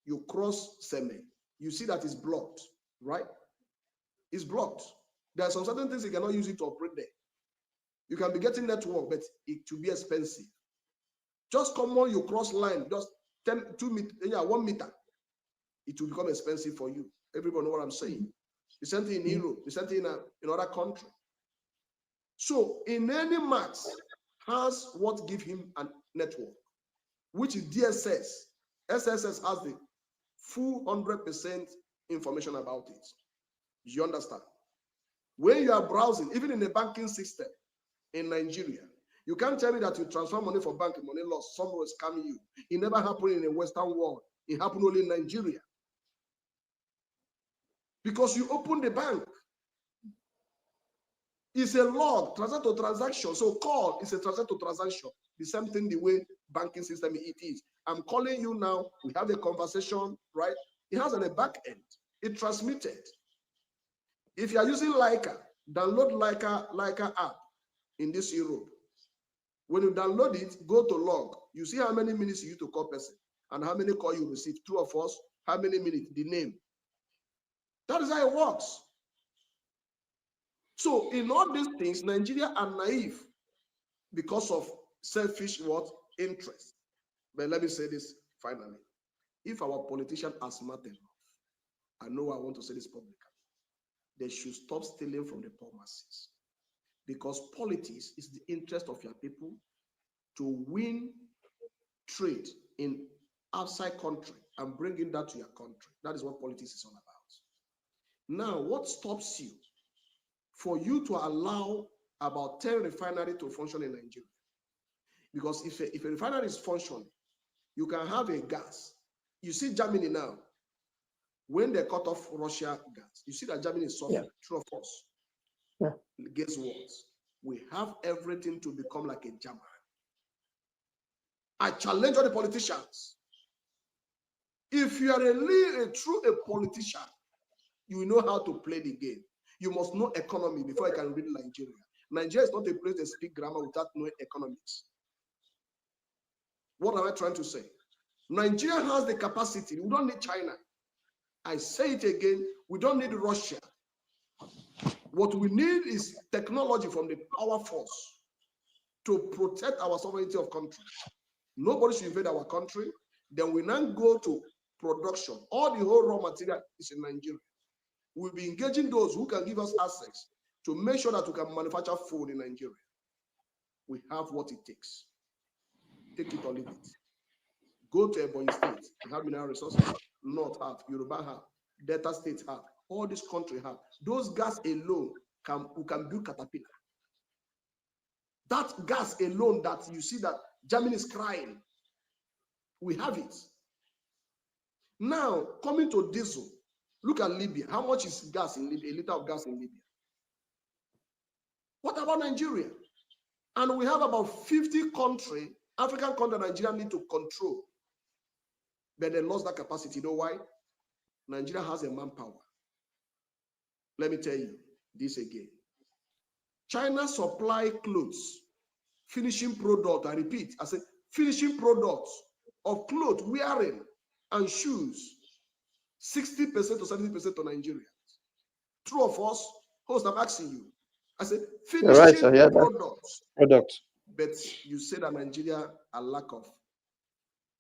you cross Seme, you see that it's blocked, right? It's blocked. There are some certain things you cannot use it to operate there. You can be getting network, but it will be expensive. Just come on, you cross line, just 2 meters, 1 meter. It will become expensive for you. Everybody know what I'm saying. The same thing in Europe, the same thing in another country. So in any max has what give him a network, which is DSS. SSS has the full 100% information about it. You understand? When you are browsing, even in the banking system in Nigeria, you can't tell me that you transfer money for bank, money lost, someone will scam you. It never happened in the Western world. It happened only in Nigeria. Because you open the bank. It's a log, transaction to transaction. So call is a transaction to transaction. The same thing the way banking system it is. I'm calling you now. We have a conversation, right? It has a back end. It transmitted. If you are using Leica, download Leica app in this Europe. When you download it, go to log. You see how many minutes you use to call person and how many call you receive. True or false? How many minutes? The name. That is how it works. So in all these things, Nigeria are naive because of selfish what? Interest. But let me say this finally. If our politicians are smart enough, I know I want to say this publicly, they should stop stealing from the poor masses. Because politics is the interest of your people to win trade in outside country and bringing that to your country. That is what politics is all about. Now, what stops you for you to allow about 10 refineries to function in Nigeria? Because if a refinery is functioning, you can have a gas. You see Germany now, when they cut off Russia gas, you see that Germany is suffering. Yeah. True or false? Yeah. Guess what? We have everything to become like a German. I challenge all the politicians. If you are a true politician, you know how to play the game. You must know economy before you can read Nigeria. Nigeria is not a place that speak grammar without knowing economics. What am I trying to say? Nigeria has the capacity. We don't need China. I say it again, we don't need Russia. What we need is technology from the power force to protect our sovereignty of country. Nobody should invade our country. Then we now go to production. All the whole raw material is in Nigeria. We'll be engaging those who can give us access to make sure that we can manufacture food in Nigeria. We have what it takes. Take it or leave it. Go to Ebonyi State, we have mineral resources. North have, Yoruba have, Delta State have, all this country have. Those gas alone we can build Caterpillar. That gas alone that you see that Germany is crying, we have it. Now, coming to diesel, look at Libya. How much is gas in Libya? A liter of gas in Libya. What about Nigeria? And we have about 50 countries, African countries, Nigeria need to control. But they lost that capacity. You know why? Nigeria has a manpower. Let me tell you this again. China supply clothes, finishing product. I repeat, I say finishing products of clothes, wearing, and shoes. 60% to 70% to Nigerians. True or false? Host, I'm asking you. I said finishing products. But you say that Nigeria a lack of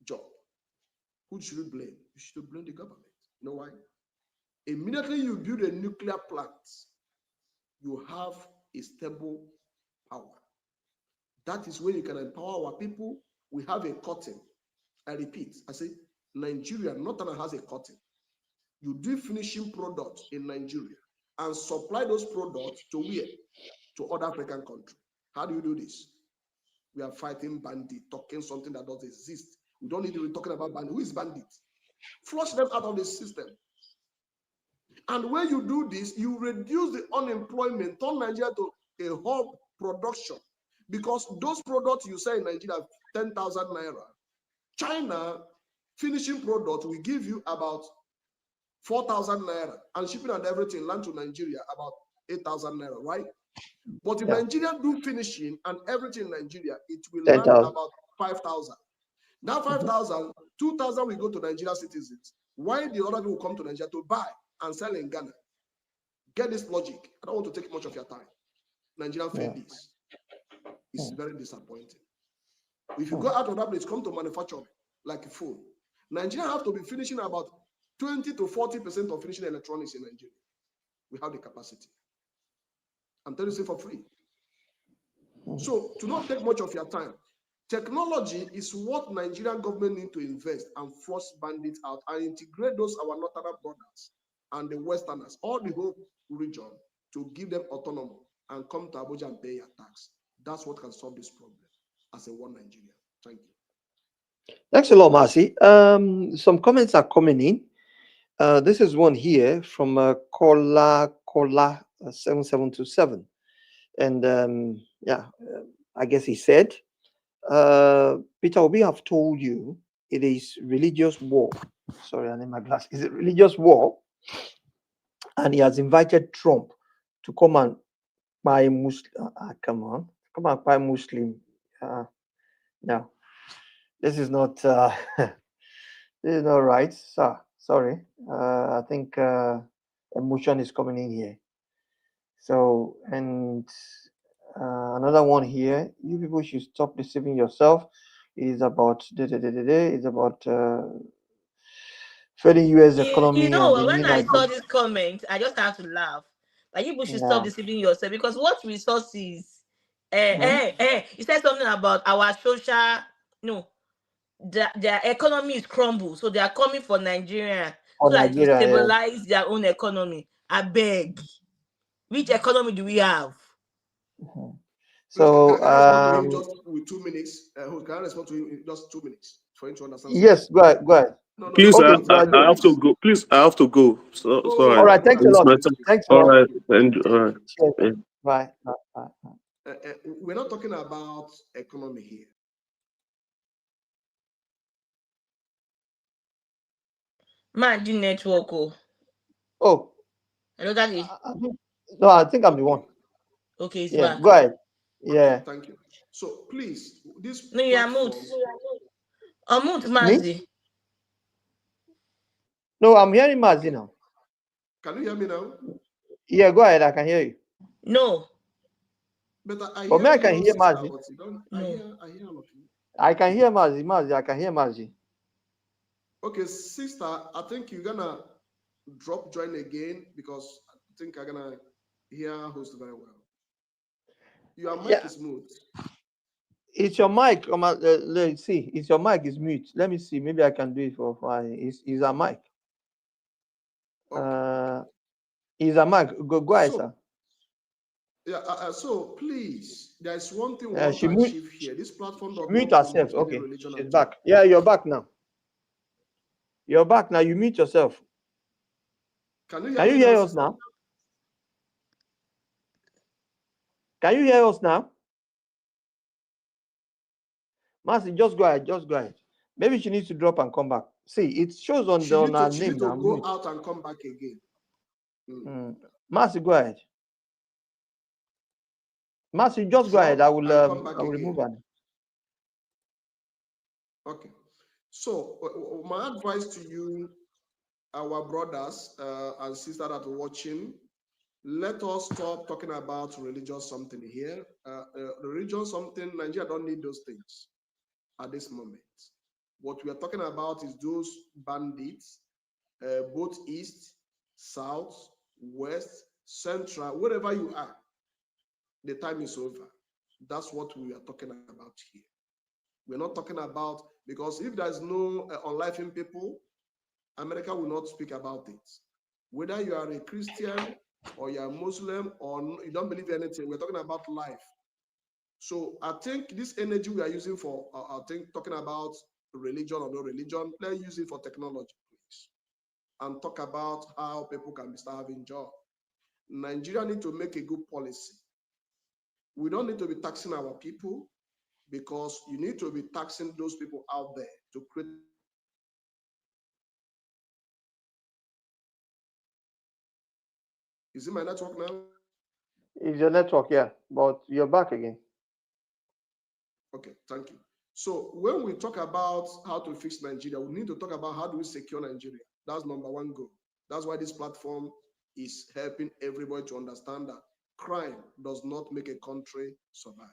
job. Who should you blame? You should blame the government. You know why? Immediately you build a nuclear plant, you have a stable power. That is when you can empower our people. We have a cotton. I repeat, I say Nigeria, Northern has a cotton. You do finishing products in Nigeria and supply those products to where? To other African countries. How do you do this? We are fighting bandit, talking something that doesn't exist. We don't need to be talking about bandit. Who is bandit? Flush them out of the system. And when you do this, you reduce the unemployment, turn Nigeria to a hub production. Because those products you sell in Nigeria, 10,000 naira. China, finishing product will give you about 4,000 naira. And shipping and everything land to Nigeria about 8,000 naira, right? But if Nigeria do finishing and everything in Nigeria, it will land about 5,000. Now 5,000, 2,000 will go to Nigerian citizens. Why the other people will come to Nigeria to buy and sell in Ghana? Get this logic. I don't want to take much of your time. Nigerian fail this. It's very disappointing. If you go out of that place, come to manufacturing like a phone. Nigeria have to be finishing about 20 to 40% of finishing electronics in Nigeria. We have the capacity. I'm telling you for free. So to not take much of your time, technology is what Nigerian government need to invest and flush bandits out and integrate those our northern brothers and the westerners, all the whole region, to give them autonomy and come to Abuja and pay your tax. That's what can solve this problem as a one Nigeria. Thank you. Thanks a lot, Marcy. Some comments are coming in. This is one here from Kola 7727. And I guess he said, Peter Obi have told you it is religious war sorry, I need my glass. Is a religious war, and he has invited Trump to come and buy Muslim. Come and buy Muslim. No, this is not. This is not right, sir. Sorry. I think emotion is coming in here. So, and another one here. You people should stop deceiving yourself. It is about it's about further U.S. You economy and know, the when new I saw Nigeria. this comment, I just have to laugh. Like, you should stop Yeah. deceiving yourself, because what resources? Hmm? You said something about our social. No, their economy is crumble, so they are coming for Nigeria For so that it will Nigeria, yeah. stabilize their own economy. I beg. Which economy do we have? Mhm. Please, So, can I respond to him just with 2 minutes? Can I respond to him in just 2 minutes for him to understand something? yes, go ahead, go ahead. No, no, Please, no, Okay, not go 2 ahead. I have to minutes. go. Please, I have to go. So All sorry. right, Oh, thanks a no, It's lot. my thank time. you. Thanks a All lot. Thank right. you. And all Thank right. you. Cheers. Yeah. Bye. Bye. Bye. Bye. We're not talking about economy here. Man, do network. Oh, Oh, hello, daddy. no, I think I'm the one. Okay. Okay, it's Yeah, back. go ahead. Okay, Yeah. thank you. So please, this No, you are mute. platform, Mute, Me? Mazi. No, I'm hearing Mazi okay. now. Can you hear me now? Yeah, go ahead. I can hear you. No, But I But me, hear I can you, hear sister, Mazi. but you don't. no. I hear all of you. I can hear Mazi. Mazi, I can hear Mazi. Okay, sister, I think you're gonna drop join again because I think I'm gonna hear host very well. Your mic Yeah, is mute. it's your mic. Let's see. It's your mic is mute. Let me see. Maybe I can do it for Is a mic. Okay, okay. Uh, is a mic. Go ahead, So sir. yeah, so please, there's one thing we want She to mute. achieve here. This platform does Mute not herself. promote any Okay, religion she's at all. back. Yeah, you're back now. You're back now. You mute yourself. Can you hear Can you me now, hear us sister? now? Can you hear us now? Mercy, just go ahead. Just go ahead. Maybe she needs to drop and come back. See, it shows on She on need her to she name need to now. go Mute. out and come back again. Mercy, go ahead. Mercy, just go Drop ahead. I and come back will remove again. her. Okay. So my advice to you, our brothers and sisters that are watching, let us stop talking about religious something here. Religion something, Nigeria don't need those things at this moment. What we are talking about is those bandits, both east, south, west, central, wherever you are, the time is over. That's what we are talking about here. We're not talking about, because if there's no unlifing people, America will not speak about it. Whether you are a Christian or you're a Muslim or you don't believe anything, we're talking about life. So I think this energy we are using for, I think, talking about religion or no religion, let's use it for technology, please, and talk about how people can start having job. Nigeria need to make a good policy. We don't need to be taxing our people, because you need to be taxing those people out there to create. Is it my network now? It's your network, yeah. But you're back again. Okay, thank you. So when we talk about how to fix Nigeria, we need to talk about how do we secure Nigeria. That's number one goal. That's why this platform is helping everybody to understand that crime does not make a country survive.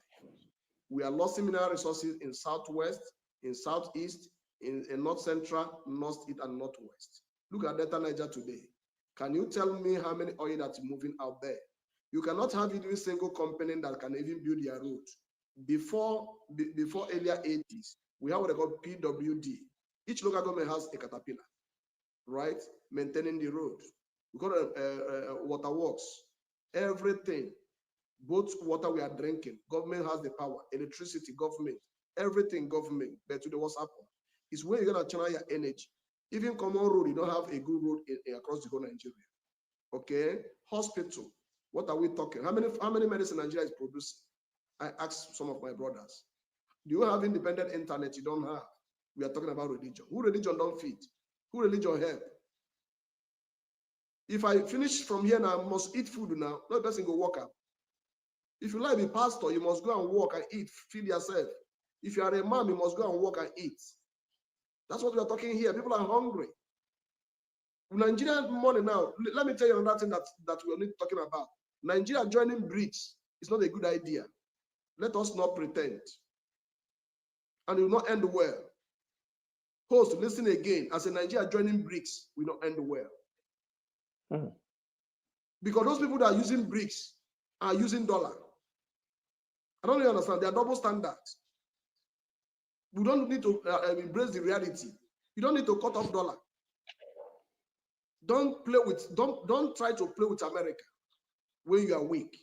We are losing mineral resources in southwest, in southeast, in north central, northeast, and northwest. Look at Delta Niger today. Can you tell me how many oil that's moving out there? You cannot have even single company that can even build their road. Before earlier 80s, we have what they call PWD. Each local government has a caterpillar, right? Maintaining the road. We call it water works. Everything, both water we are drinking, government has the power, electricity, government, everything government. But to the what's happened is where you're gonna channel your energy. Even common road, you don't have a good road across the whole Nigeria. Okay, hospital. What are we talking? How many medicine Nigeria is producing? I asked some of my brothers. Do you have independent internet? You don't have. We are talking about religion. Who religion don't feed? Who religion help? If I finish from here now, I must eat food now. No person go work out. If you like be pastor, you must go and work and eat, feed yourself. If you are a mom, you must go and work and eat. That's what we are talking here. People are hungry. Nigerian money now, let me tell you another thing that we're only talking about. Nigeria joining BRICS is not a good idea. Let us not pretend. And it will not end well. Host, listen again. As a Nigeria joining BRICS will not end well. Because those people that are using BRICS are using dollar. I don't really understand. They are double standards. We don't need to embrace the reality. You don't need to cut off dollar. Don't try to play with America when you are weak.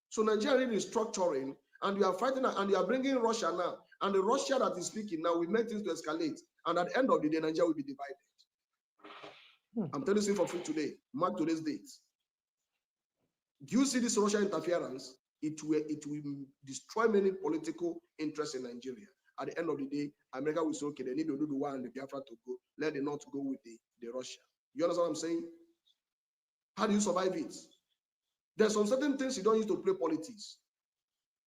So Nigeria is structuring, and you are fighting, and you are bringing Russia now. And the Russia that is speaking now will make things to escalate. And at the end of the day, Nigeria will be divided. I'm telling you for free today. Mark today's date. Do you see this Russian interference? It will destroy many political interests in Nigeria. At the end of the day, America will say, okay, they need to do the one and the Biafra to go. Let the North go with the Russia. You understand what I'm saying? How do you survive it? There's some certain things you don't need to play politics.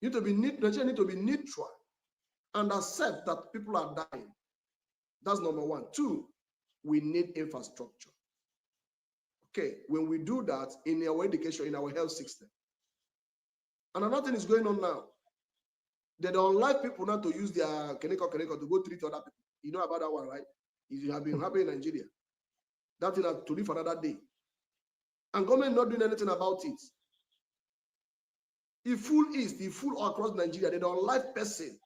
You need to be Nigeria need to be neutral and accept that people are dying. That's number one. Two, we need infrastructure. Okay, when we do that in our education, in our health system. And another thing is going on now. They don't like people not to use their Keneko to go treat other people. You know about that one, right? It has been happening in Nigeria. That thing has to live another day. And government not doing anything about it. If full east, if full all across Nigeria, they don't like person.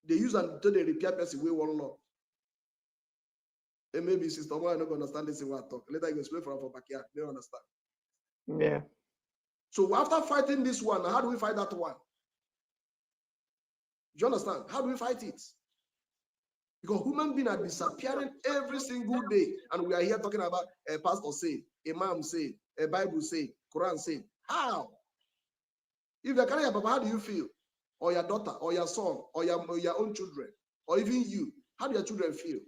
They use until they repair person with one law. And maybe Sister Moore, I'm not going to understand this in what I talk. Later, you explain for backyard. They don't understand. Yeah. So after fighting this one, how do we fight that one? Do you understand? How do we fight it? Because human beings are disappearing every single day. And we are here talking about a pastor say, imam say, a Bible say, Quran say. How? If they carry your papa, how do you feel? Or your daughter, or your son, or your own children, or even you? How do your children feel?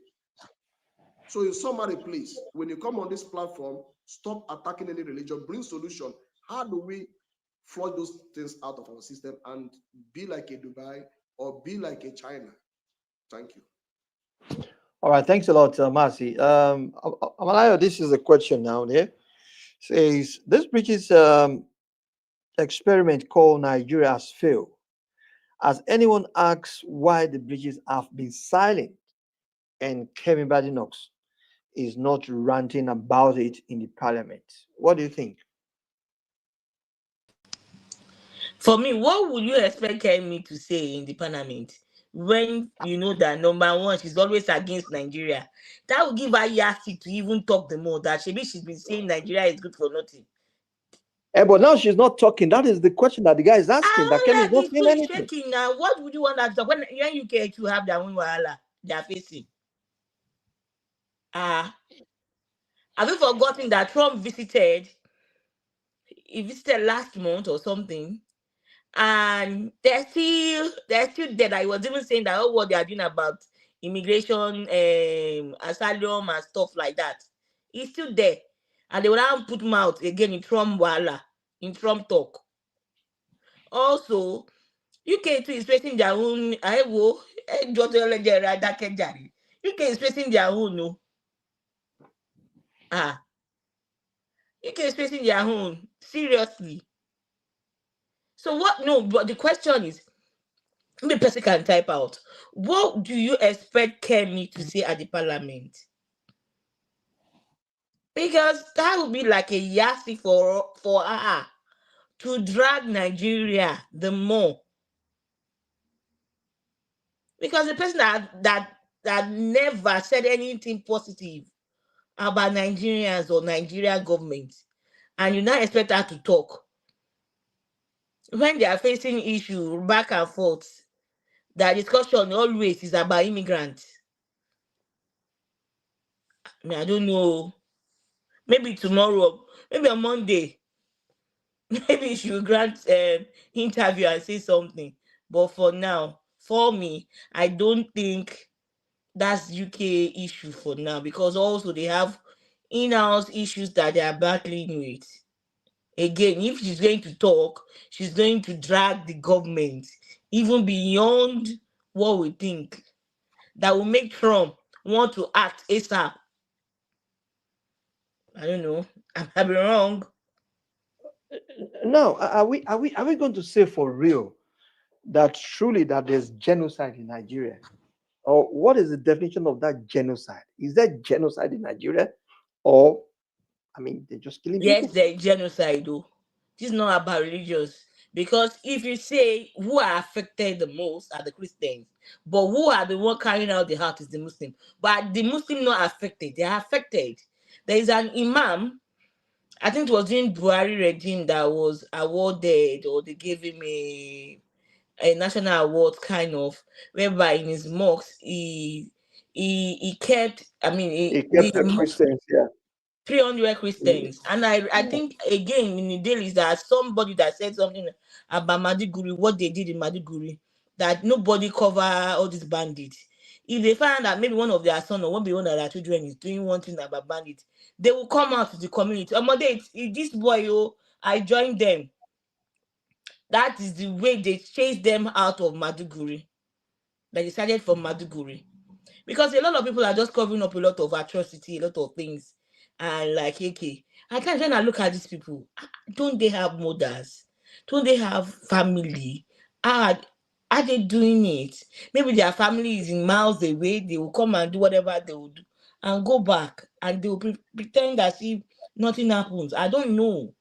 So in summary, please, when you come on this platform, stop attacking any religion, bring solution. How do we flush those things out of our system and be like a Dubai or be like a China? Thank you. All right, thanks a lot, Marcy. Amalayo, this is a question now there. Says this British experiment called Nigeria has failed. Has anyone asked why the British have been silent and Kevin Badenox is not ranting about it in the parliament? What do you think? For me, what would you expect Kemi to say in the parliament when you know that number one, she's always against Nigeria? That would give her yardstick to even talk the more that maybe she's been saying Nigeria is good for nothing. But now she's not talking. That is the question that the guy is asking. That Kemi is not saying anything. Shaking now. What would you want her to talk when UK to have their own wahala they are facing? Have you forgotten that Trump visited? He visited last month or something. And they're still there. I was even saying that what they are doing about immigration, asylum and stuff like that. It's still there. And they will now put him out again in Trump wala, in Trump talk. Also, UK too is facing their own. UK is facing their own, no. UK is facing their own. Seriously. So what? No, but the question is, the person can type out. What do you expect Kemi to say at the parliament? Because that would be like a yardstick for her to drag Nigeria the more. Because the person that never said anything positive about Nigerians or Nigerian government, and you now expect her to talk when they are facing issue back and forth. The discussion always is about immigrants. I mean, I don't know. Maybe tomorrow, maybe on Monday, maybe she will grant interview and say something. But for now, for me, I don't think that's UK issue for now, because also they have in-house issues that they are battling with. Again, if she's going to talk, she's going to drag the government even beyond what we think, that will make Trump want to act ASAP. I don't know. I might be wrong. Now, are we going to say for real that truly that there's genocide in Nigeria? Or what is the definition of that genocide? Is there genocide in Nigeria? Or, I mean, they're just killing Yes, people? there is genocide though. This is not about religious. Because if you say who are affected the most are the Christians, but who are the one carrying out the heart is the Muslim. But the Muslim not affected, they are affected. There is an imam, I think it was in Buhari regime, that was awarded, or they gave him a national award kind of, whereby in his mosque he kept, I mean It the kept the Christians, yeah. 300 Mm. Christians. And I think again in the daily is that somebody that said something about Madiguri, what they did in Madiguri, that nobody cover all these bandits. If they find that maybe one of their son or one of their children is doing one thing about bandits, they will come out to the community. This boy, oh, I joined them. That is the way they chase them out of Maduguri. They decided from Maduguri. Because a lot of people are just covering up a lot of atrocity, a lot of things. And like, okay, at times when I look at these people, don't they have mothers? Don't they have family? Are, are they doing it? Maybe their family is in miles away. They will come and do whatever they will do and go back, and they will pretend as if nothing happens. I don't know.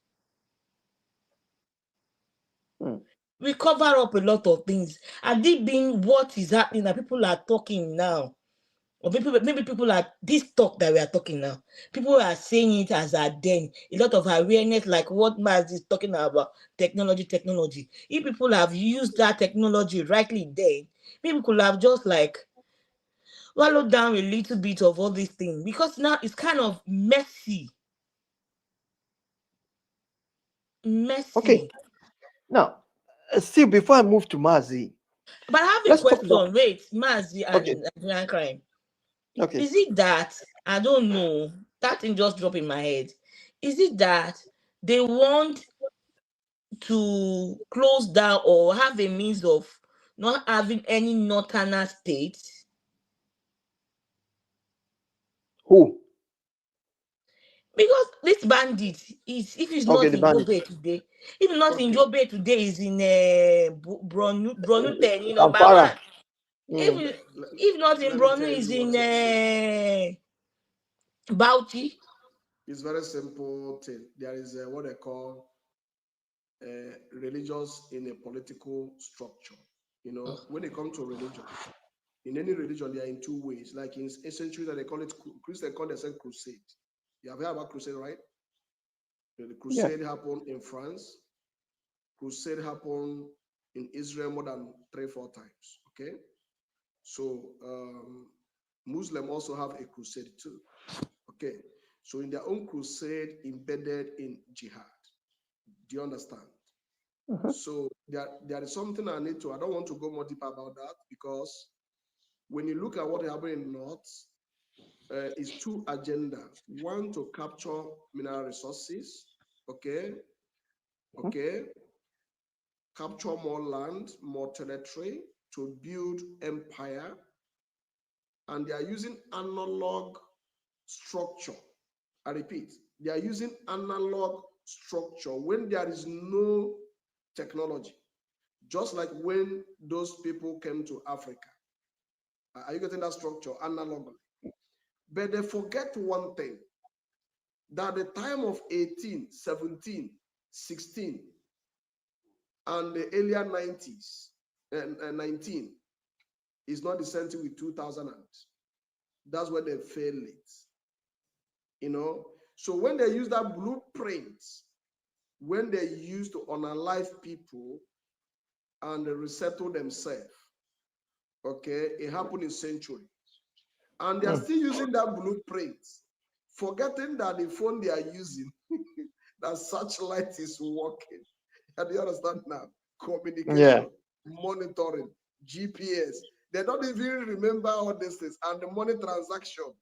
Mm. We cover up a lot of things. And it being what is happening that people are talking now, or maybe people are this talk that we are talking now, people are saying it as a then a lot of awareness, like what Maz is talking about, technology. If people have used that technology rightly, then people could have just like swallowed down a little bit of all these things, because now it's kind of messy. Okay. Messy. Now, still, before I move to Mazi, But I have a let's talk about. question. Wait, Mazi Okay. and Nigerian crime. Okay. Is it that, I don't know, that thing just dropped in my head. Is it that they want to close down or have a means of not having any northerner states? Who? Because this bandit is, if it's Okay, not the in bandit. Jobe today, if not in Okay. Jobe today, is in Bronu 10, number Kampala. one. Mm. If not in Let me Bronu, tell is you in what you're saying. Bauchi. It's very simple thing. There is what they call religious in a political structure. You know, when it comes to religion, in any religion, they are in two ways. Like in ancient Judaism, they call it Christian call themselves crusade. You have heard about crusade, right? The Yeah. crusade happened in France. Crusade happened in Israel more than 3-4 times. Okay, so Muslim also have a crusade too. Okay, so in their own crusade embedded in jihad. Do you understand? Mhm. So there is something I don't want to go more deeper about that, because when you look at what happened in North, it's two agenda. One, to capture mineral resources, okay, okay, capture more land, more territory to build empire, and they are using analog structure. I repeat, they are using analog structure when there is no technology. Just like when those people came to Africa. Are you getting that structure analogically? But they forget one thing, that the time of 18, 17, 16, and the earlier 90s and 19 is not the same thing with 2000. That's where they fail it. You know? So when they use that blueprint, when they used to unalive people and resettle themselves, okay, it happened in century. And they are still using that blueprint, forgetting that the phone they are using, that satellite is working. Do you understand now? Yeah. Communication, monitoring, GPS. They don't even remember all these things. And the money transaction.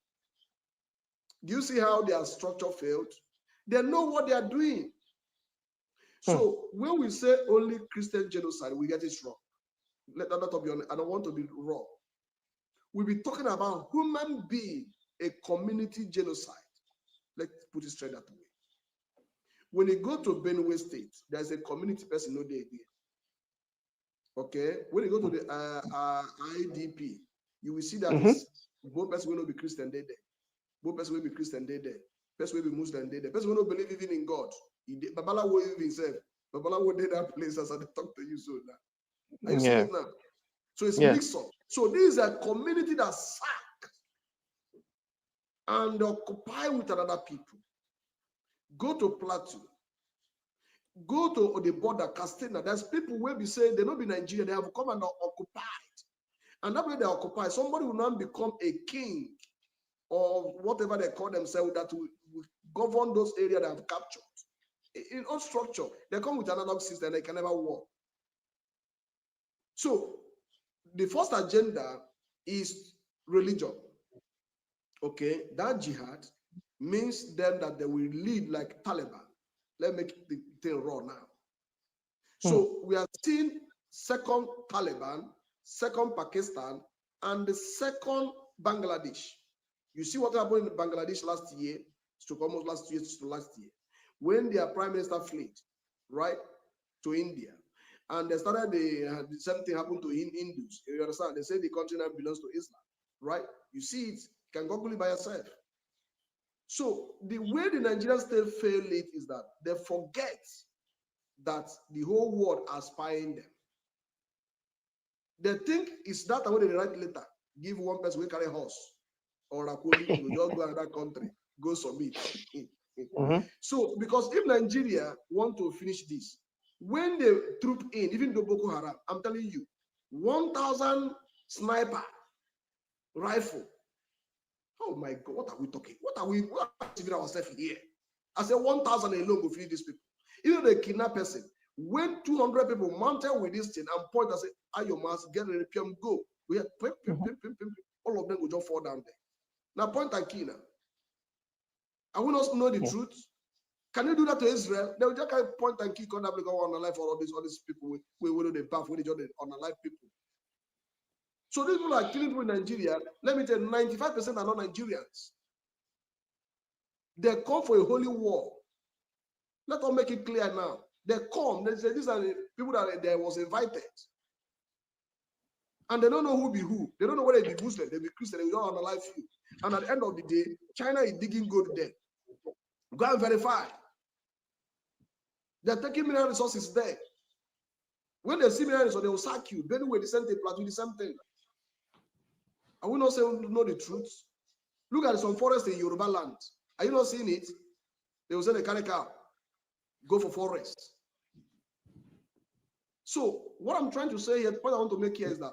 Do you see how their structure failed? They know what they are doing. So when we say only Christian genocide, we get it wrong. Let that not be honest. I don't want to be wrong. We'll be talking about human being, a community genocide. Let's put it straight that way. When you go to Benue State, there's a community person no day again. Okay? When you go to the IDP, you will see that both person will not be Christian, they there. Both person will be Christian, they there. Person will be Muslim, they there. Person will not believe even in God. Babala will even himself. Babala will did that place as I talk to you so now. Are you seeing it now? So it's mixed up. So this is a community that sack and occupy with another people. Go to Plateau. Go to the border, Castena. There's people where we say they don't be Nigerian, they have come and occupied. And that way they occupy. Somebody will not become a king or whatever they call themselves that will govern those areas that have captured. In all structure, they come with an analog system, they can never work. So the first agenda is religion. Okay, that jihad means then that they will lead like Taliban. Let's make the thing raw now. So we are seeing second Taliban, second Pakistan, and the second Bangladesh. You see what happened in Bangladesh last year, to almost last year, when their prime minister fled, right, to India. And they started the same thing happened to Hindus. You understand? They say the country now belongs to Islam, right? You see it, you can Google it by yourself. So the way the Nigerian state failed it is that they forget that the whole world are spying them. They think it's that way they write letter, give one person who carry a horse or a police, you just go another country, go submit. So because if Nigeria want to finish this, when they troop in, even though Boko Haram, I'm telling you, 1,000 sniper rifle. Oh my God, what are we talking? What are we giving ourselves here? I said 1,000 alone will finish these people. Even the kidnap person, when 200 people mounted with this thing and point and say, "Ayo mas, get ready, PM, go." We have all of them will just fall down there. Now point and key now. I will not know the truth. Can you do that to Israel? They will just point and key on Africa on the life for all these people. We will do the path with each other on the life people. So these people are killing people in Nigeria. Let me tell you, 95% are not Nigerians. They come for a holy war. Let us make it clear now. They come. They say these are the people that they was invited. And they don't know who be who. They don't know whether they be Muslim, they be Christian, they don't analyze you. And at the end of the day, China is digging gold there. Go and verify. They're taking mineral resources there. When they see mineral resources, they will sack you. Benue, the same thing, Plateau, the same thing. I will not say we know the truth. Look at some forest in Yoruba land. Are you not seeing it? They will say they carry cow. Go for forest. So what I'm trying to say here, the point I want to make here is that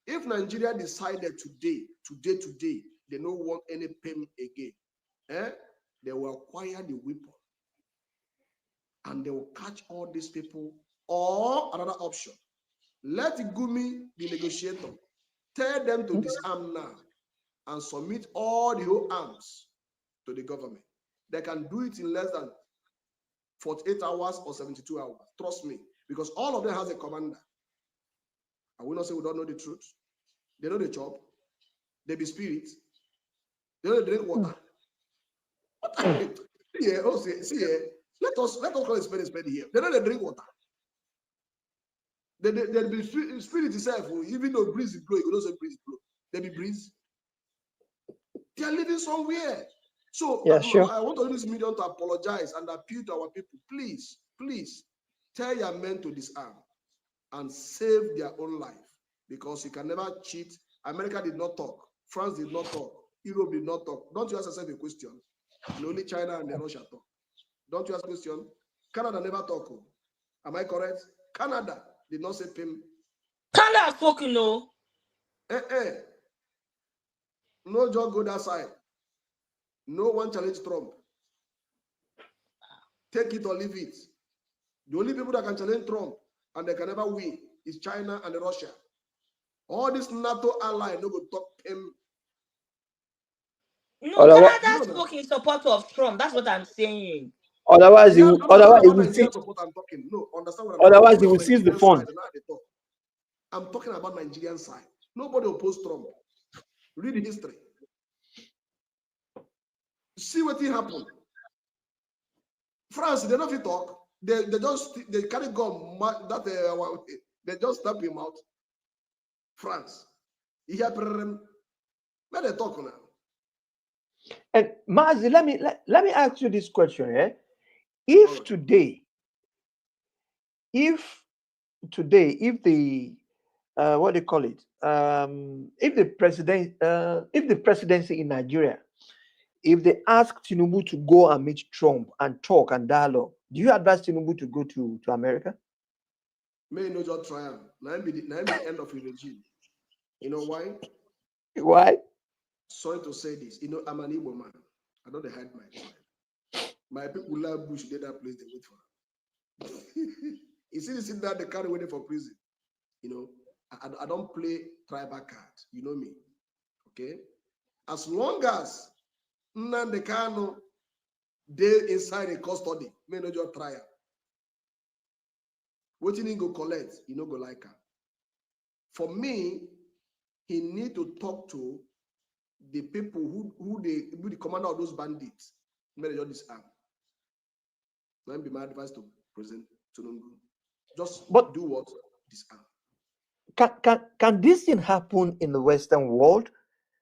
if Nigeria decided today, they don't want any pain again, they will acquire the weapon and they will catch all these people. Or another option, let Gumi, the negotiator, tell them to disarm now and submit all the whole arms to the government. They can do it in less than 48 hours or 72 hours. Trust me, because all of them has a commander. I will not say we don't know the truth. They know the job. They be spirits. They don't drink water. See here. Let us call it spade here. They don't drink water. They be spirit itself. Even though breeze is blowing, you don't say breeze blow. They be breeze. They are living somewhere. So yeah, sure. I want to use this medium to apologize and appeal to our people. Please, tell your men to disarm and save their own life, because you can never cheat. America did not talk. France did not talk. Europe did not talk. Don't you ask yourself a question? Only China and Russia talk. Don't you ask a question? Canada never talk. Am I correct? Canada did not say PIM. Canada spoken, no. No job go that side. No one challenge Trump. Take it or leave it. The only people that can challenge Trump and they can never win is China and Russia. All this NATO ally no go talk him. No, Otherwise, Canada spoke in support of Trump. That's what I'm saying. otherwise, Me, I'm not talking otherwise, he about will Nigerian seize, support. I'm talking. No, understand what I'm otherwise, talking. he Only will on seize the Nigerian side, fund. now they talk. I'm talking about Nigerian side. Nobody opposed Trump. Read the history. See what happened. France, they don't fit talk. They carry gun that they just stamp him out. France. He hear may they talk now. And Mazi, let me ask you this question. If Alright. today, if if the what do you call it? If the presidency in Nigeria, if they ask Tinubu to go and meet Trump and talk and dialogue, do you advise Tinubu to go to America? May no just try him. Now be the end of the regime. You know why? Why? Sorry to say this. You know, I'm an Igbo man. I don't hide my tribe. My people love Bush, they that place they wait for him. You see, they sit there, they carry waiting for prison. You know, I don't play tribal cards. You know me. Okay? As long as Nnamdi Kanu they inside a custody, may not just try. What he go collect, you know, go like her. For me, he need to talk to the people who the commander of those bandits. May they just disarm. That be my advice to President Tinubu. Just do what? Disarm. Can this thing happen in the Western world?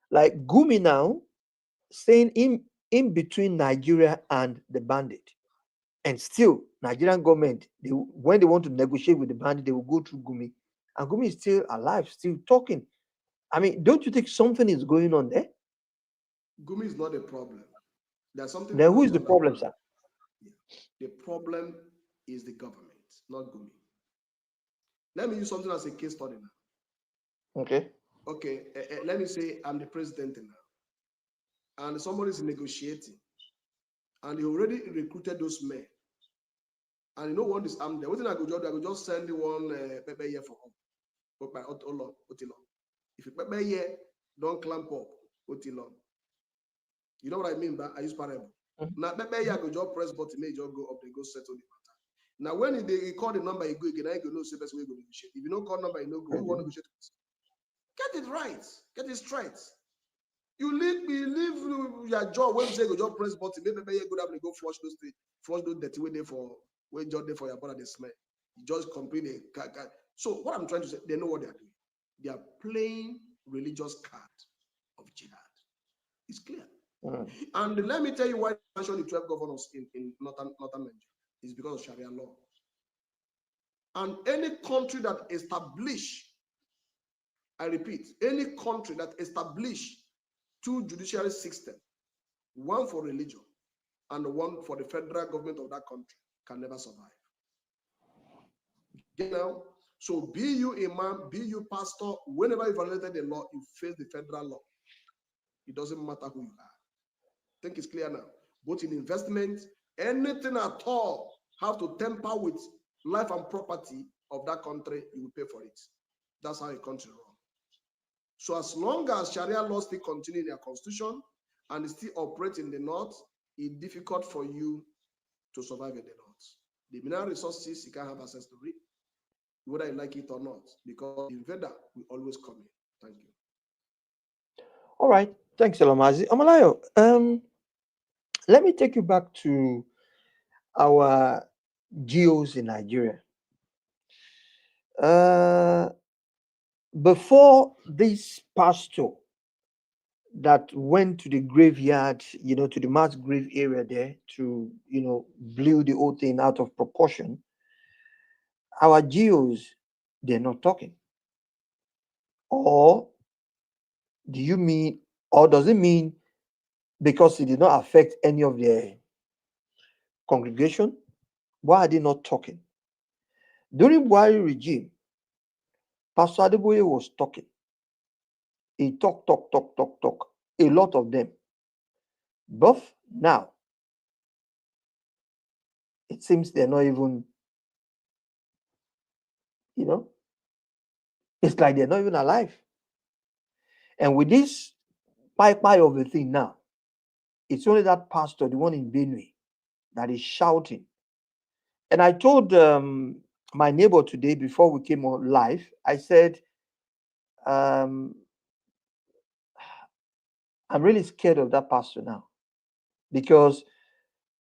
Like Gumi now staying in between Nigeria and the bandit. And still, Nigerian government, when they want to negotiate with the bandit, they will go through Gumi. And Gumi is still alive, still talking. I mean, don't you think something is going on there? Gumi is not a problem. There's something Then people who don't is the problem, understand. sir? Yeah. The problem is the government, not Gumi. Let me use something as a case study now. Okay. Okay, let me say I'm the president now, and somebody is negotiating, and he already recruited those men, and you know what is I'm there. What thing I go just send the one Pepe here for home. But by Otilo. If you Pepe here, don't clamp up Otilo. You know what I mean? But I use parable. Now Pepe here go just press button, may just go up, they go settle the matter. Now when they call the number, you go again, I go no say best way go negotiate. If you don't call number, you know go. Who want to negotiate with? Get it right, get it straight. You leave your job when you say go just press button, maybe you go down and go flush those dirty way there for when you're there for your brother they smell. You just complete the so what I'm trying to say, they know what they are doing. They are playing religious card of jihad. It's clear. And let me tell you why I mentioned the 12 governors in northern Nigeria. It's because of Sharia law. And any country that establish, I repeat, any country that establish two judiciary systems, one for religion and one for the federal government of that country, can never survive. You know, so be you imam, be you pastor, whenever you violated the law, you face the federal law. It doesn't matter who you are. I think it's clear now. Both in investment, anything at all have to tamper with life and property of that country, you will pay for it. That's how a country runs. So as long as Sharia laws still continue in their constitution and still operate in the north, it's difficult for you to survive in the north. The mineral resources, you can't have access to it, whether you like it or not, because the invader will always come in. Thank you. All right. Thanks, Elomazi. Amalayo, let me take you back to our geos in Nigeria. Before this pastor that went to the graveyard, to the mass grave area there to, blew the whole thing out of proportion, our geos, they're not talking. Or do you mean, or does it mean because it did not affect any of their congregation? Why are they not talking? During Buhari regime, Pastor Adeboye was talking. He talk. A lot of them. But now, it seems they're not even, It's like they're not even alive. And with this pie of a thing now, it's only that pastor, the one in Benue, that is shouting. And I told my neighbor today before we came on live, I said, um, I'm really scared of that pastor now, because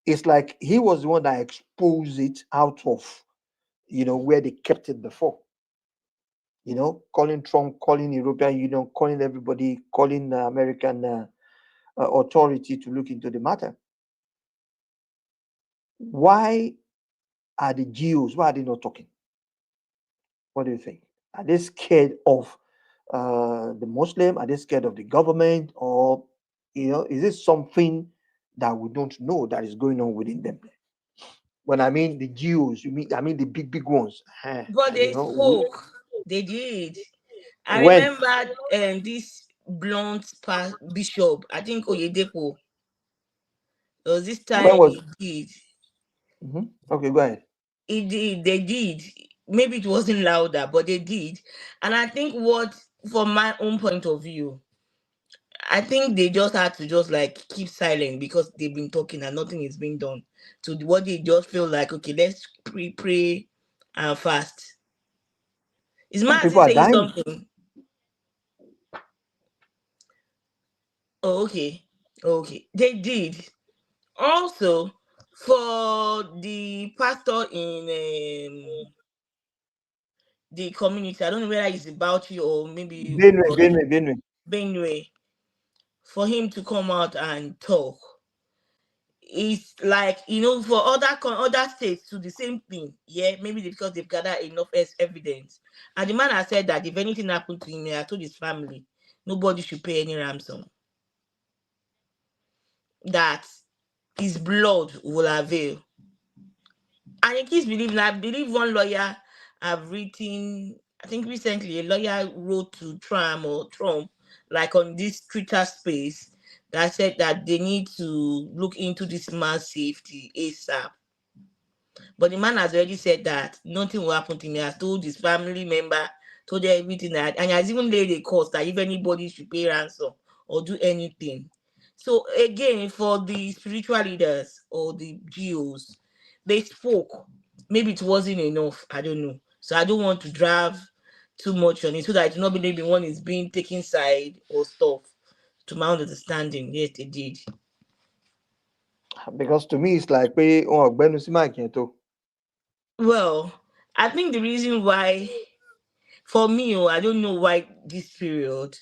it's like he was the one that exposed it out of, where they kept it before. Calling Trump, calling European Union, calling everybody, calling the American authority to look into the matter. Why are the Jews, why are they not talking? What do you think? Are they scared of the Muslim? Are they scared of the government? Or, is it something that we don't know that is going on within them? When I mean the Jews, I mean the big ones. But they You know, spoke. They did. I when remember this blunt bishop, I think Oyedepo. There was this when time was he did. okay? Go ahead. He did. They did. Maybe it wasn't louder, but they did. And I think from my own point of view, I think they just had to just like keep silent because they've been talking and nothing is being done. So what they just feel like, okay, let's pray and fast. Is Some Mazi people are saying dying something? Oh, okay. Okay. They did. Also, for the pastor in the community, I don't know whether it's about you or maybe Benue. Benue, for him to come out and talk. It's like, for other states to the same thing. Yeah, maybe because they've gathered enough evidence. And the man has said that if anything happened to him, he has told his family nobody should pay any ransom. That his blood will avail. And he keeps believing. I believe one lawyer have written, I think recently, a lawyer wrote to Trump, like on this Twitter space, that said that they need to look into this man's safety ASAP. But the man has already said that nothing will happen to me. He has told his family member, told them everything that, and he has even laid a cost that if anybody should pay ransom or do anything. So again, for the spiritual leaders or the GOs, they spoke. Maybe it wasn't enough. I don't know. So I don't want to drive too much on it so that it not be maybe one is being taken side or stuff. To my understanding, yes, they did. because to me it's like pé wọn ò gbẹ́nu sí mic yẹn tó. Well, I think the reason why, for me, I don't know why this period,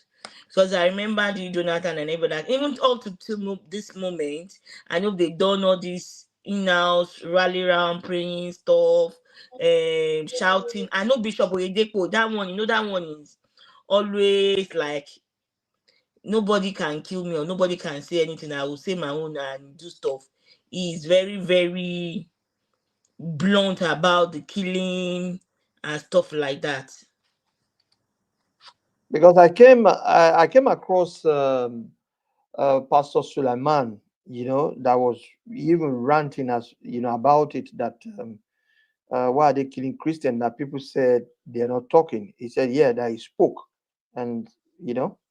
because I remember the Jonathan and everybody, even up to this moment, I know they've done all this in-house rally around praying stuff, shouting. I know Bishop Oyedepo, that one, that one is always like, nobody can kill me or nobody can say anything. I will say my own and do stuff. He's very, very blunt about the killing and stuff like that. Because I came across Pastor Suleiman, that was even ranting about it, that why are they killing Christians? That people said they're not talking. He said, yeah, that he spoke, and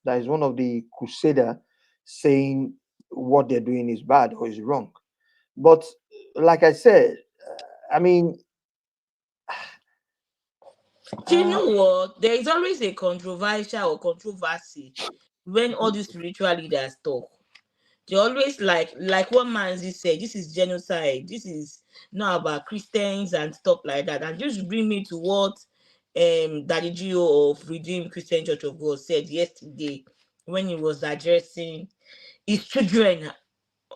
that is one of the crusader saying what they're doing is bad or is wrong. But like I said, I mean, Do you know what? There is always a controversial or controversy when all these spiritual leaders talk. They always like what Manzi said, this is genocide. This is not about Christians and stuff like that. And just bring me to what Daddy Gio of Redeemed Christian Church of God said yesterday when he was addressing his children,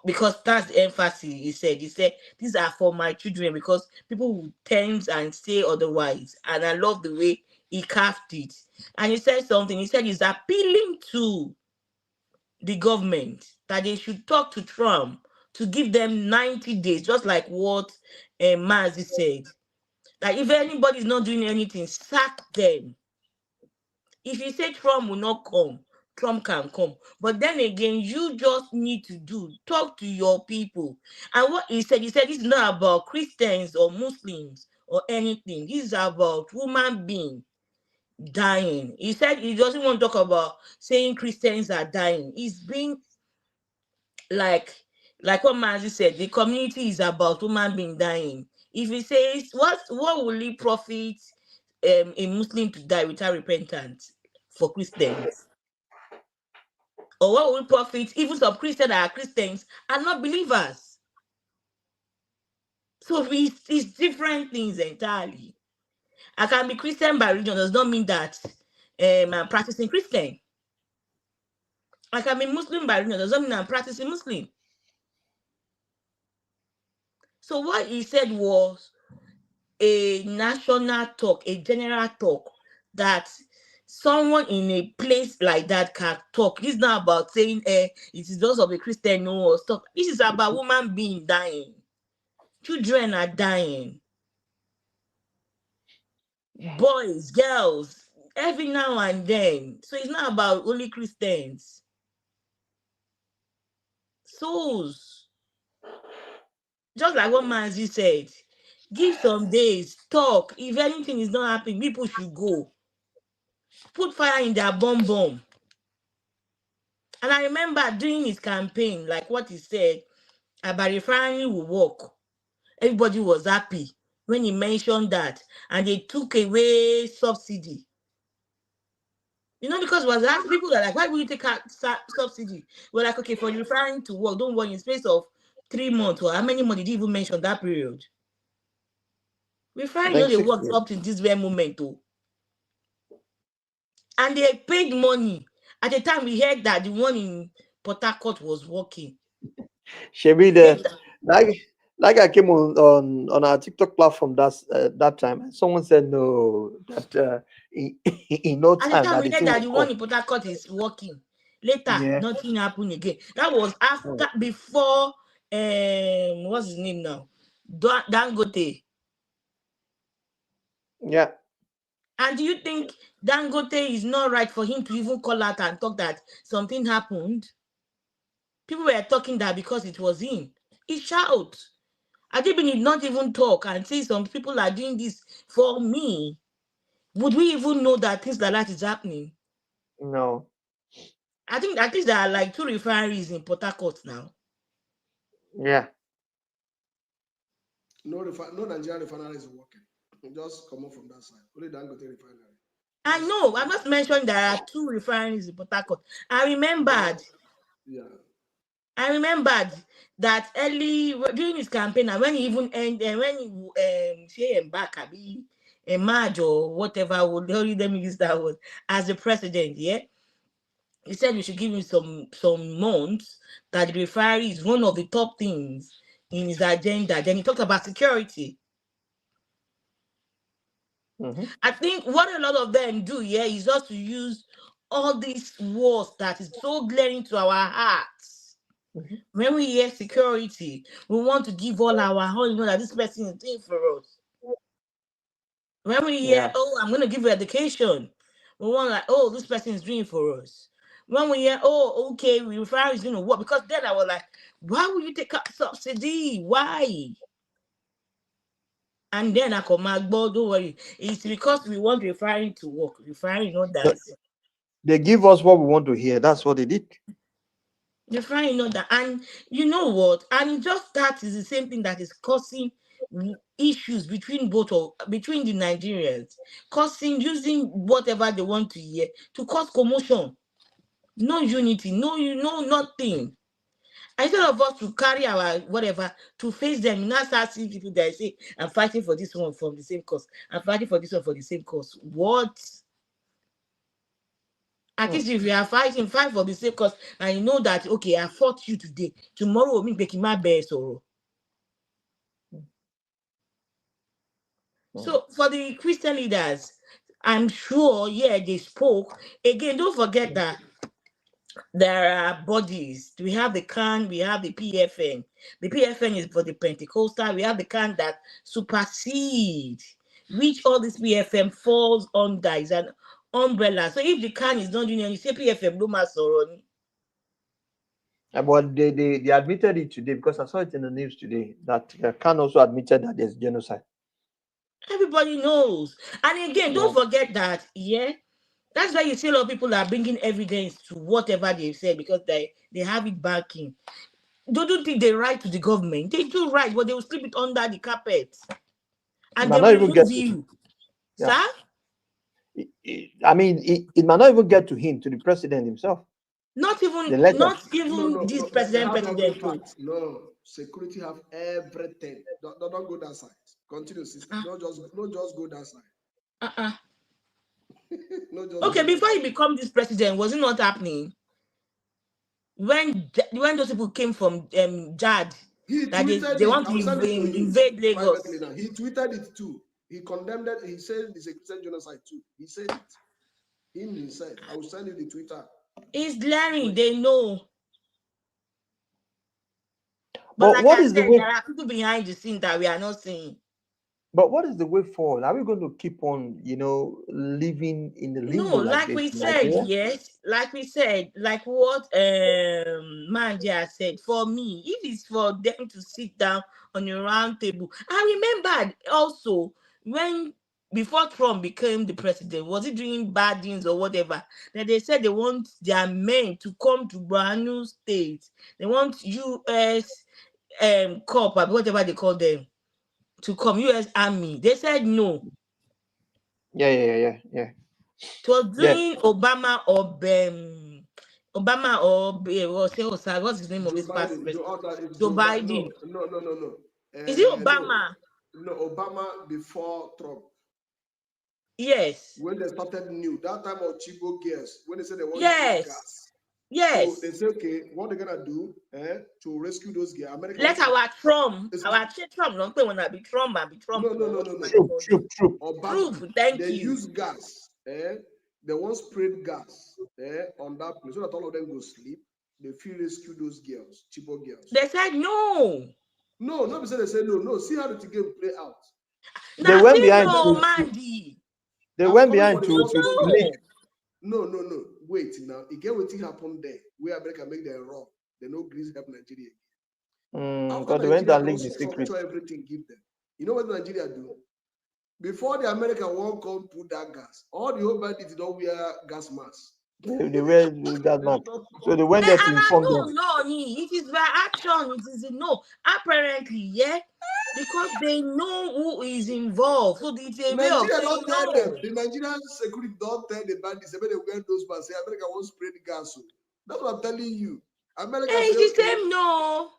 because that's the emphasis. He said these are for my children, because people will tend and say otherwise. And I love the way he carved it. And he said something. He said he's appealing to the government that they should talk to Trump to give them 90 days, just like what Mazi said, that if anybody is not doing anything, sack them. If you say Trump will not come, Trump can come. But then again, you just need to talk to your people. And what he said this is not about Christians or Muslims or anything. This is about human being. dying. He said he doesn't want to talk about saying Christians are dying. He's being like what Mazi said, the community is about human being dying. If he says what will it profit a Muslim to die without repentance for Christians? Or what will it profit even some Christians that are Christians are not believers? So it's different things entirely. I can be Christian by religion does not mean that I'm practicing Christian. I can be Muslim by religion does not mean I'm practicing Muslim. So what he said was a national talk, a general talk that someone in a place like that can talk. It's not about saying it is those of a Christian no or stuff. This is about woman being dying. Children are dying. Boys, girls, every now and then. So it's not about only Christians. Souls. Just like what Manzi said. Give some days, talk. If anything is not happening, people should go. Put fire in their bomb. And I remember during his campaign, like what he said, about refinery will work. Everybody was happy when he mentioned that. And they took away subsidy. You know, because was asking people that like, why will you take out subsidy? We're like, okay, for the refinery to work, don't worry, in space of 3 months, or how many months did he even mention that period? Refinery, you know, Like they 6 worked years. up to this very moment, too. And they paid money. At the time, we heard that the one in Port Harcourt was working. Shebi like I came on our TikTok platform that time. Someone said no, that in no At the time time, that we the heard thing that will the one come. in Port Harcourt is working. Later, Yeah. nothing happened again. That was Oh, after, before, what's his name now? Dangote. yeah. And do you think Dangote is not right for him to even call out and talk that something happened? People were talking that because it was him. He shout. Adibini not even talk and say some people are doing this for me. Would we even know that things like that is happening? No. I think at least there are like 2 refineries in Port Harcourt now. Yeah. No Nigerian refinery is working. Just come up from that side. Only Dangote refinery. I Just know. I must mention there are 2 refineries in Port Harcourt. I remembered yeah. that early during his campaign, and when he even when he say back, a March or whatever, would let me use that word, as the president, yeah. He said we should give him some months that the refinery is one of the top things in his agenda. Then he talked about security. Mm-hmm. I think what a lot of them do, yeah, is just to use all these words that is so glaring to our hearts. Mm-hmm. When we hear security, we want to give all our all, you know, that this person is doing for us. When we hear, Yeah. oh, I'm going to give you education, we want like, oh, this person is doing for us. When we hear, oh, okay, we refer is going to work, because then I was like, why would you take out subsidy? Why? And then I come back, don't worry. It's because we want refining to work. Refining, not But dancing. they give us what we want to hear. That's what they did. Refining, not that. And you know what? And just that is the same thing that is causing issues between between the Nigerians, causing using whatever they want to hear to cause commotion. No unity, no nothing. Instead of us to carry our whatever to face them, you now start seeing people that say, I'm fighting for this one from the same cause. I'm fighting for this one for the same cause. What? At least if you are fighting, fight for the same cause, and you know that okay, I fought you today. Tomorrow will make my best or so for the Christian leaders, I'm sure, yeah, they spoke. Again, don't forget that there are bodies. We have the CAN, we have the PFN. The PFN is for the Pentecostal. We have the CAN that supersede, which all this PFM falls under, is an umbrella. So if the CAN is not doing anything, say PFM no matter. But they admitted it today because I saw it in the news today that Khan also admitted that there's genocide. Everybody knows. And again, don't Yeah. forget that, yeah. That's why you see a lot of people are bringing evidence to whatever they've said because they have it backing. Don't think they write to the government. They do write, but they will slip it under the carpet. It And might they not will even get remove to him. you. Yeah. Sir? I mean, it might not even get to him, to the president himself. Not even The letter. this They president have every too. part. No, security have everything. Don't go that side. Continue, sister. Don't just go that side. Uh-uh. Not just Okay, go that before he side. become this president, was it not happening? When those people came from Jad, He that tweeted they it. want I to will send it to you invade privately Lagos. now. He tweeted it too. He condemned it. He said it's a Christian genocide too. He said it. Him himself. I will send you the Twitter. It's glaring, Wait. they know. But But like what I is the said, way? there are people behind the scene that we are not seeing. But what is the way forward? Are we going to keep on, living in the No, limbo like like this we in said, Nigeria? yes, like we said, like what Mandia said. For me, if it's for them to sit down on a round table, I remembered also when before Trump became the president, was he doing bad things or whatever? That they said they want their men to come to brand new states. They want US corp or whatever they call them to come, US Army. They said no. Yeah. It was Yeah. during Obama or what's his name of Joe his past Biden. president? It's Joe Joe Biden. Biden. No. Is it No. Obama? No, Obama before Trump. Yes. When they started new, that time of Chibo gas, when they said they want to use Yes. gas. Yes. So they say, okay, what they're gonna do to rescue those gas? America. Let our Trump, don't pay when I be Trump, No. True. Obama. Troop, thank They you. use gas. They want sprayed gas on that place so that all of them go sleep. They feel rescue those girls, Chibo girls. They said no. No, not because they say no. No, see how the game play out. They Now went see behind no, Mandy. they I'm went coming behind for the to first No. one. make. No. Wait now. Again, what thing happened there? Where America make them wrong. They no Greece help Nigeria. After Because they went Nigeria and don't leaked the secret. structure everything, give them. You know what Nigeria do? Before the American won't come put that gas, all the whole bandits don't wear gas masks. They wear that man. So they went there to And I inform them. know, it is by action, it is a no. Apparently, yeah. Because they know who is involved. So it's a way of Nigeria saying don't tell no. them. The Nigerian security don't tell the bandits. They wear those masks. Say America won't spray the gas. So that's what I'm telling you. America Hey, say it's the okay. same no.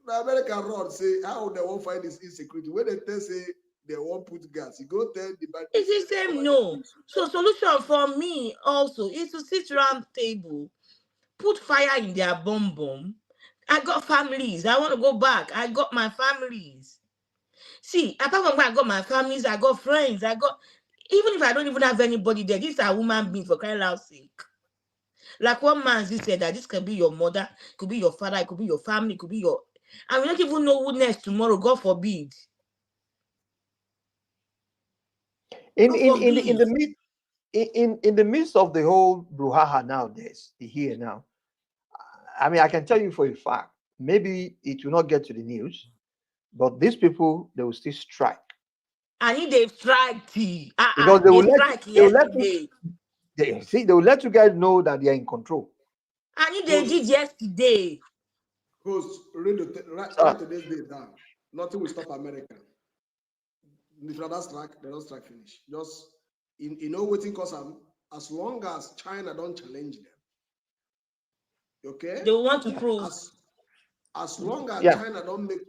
The American run say how they won't find this insecurity. When they tell say they won't put gas, you go tell the bandits. It's the same no. So solution for me also is to sit around the table, put fire in their bum. I got families. I want to go back. I got my families. See, apart from where I got my families, I got friends. Even if I don't even have anybody there, these are human beings for crying out sake. Like one man said that this can be your mother, could be your father, it could be your family, it could be your. And we don't even know who next tomorrow. God forbid. In God in in forbid. in the mid in the midst of the whole brouhaha nowadays, here now. I mean, I can tell you for a fact, maybe it will not get to the news, but these people they will still strike I need a strike. because they They will let strike they will let you yesterday. they will let you guys know that they are in control. I need they did yesterday. Host, right today's date down. Nothing will stop America. If not that strike, they don't strike finish. Just waiting cause as long as China don't challenge them. Okay? They want to prove. As long as Yeah. China don't make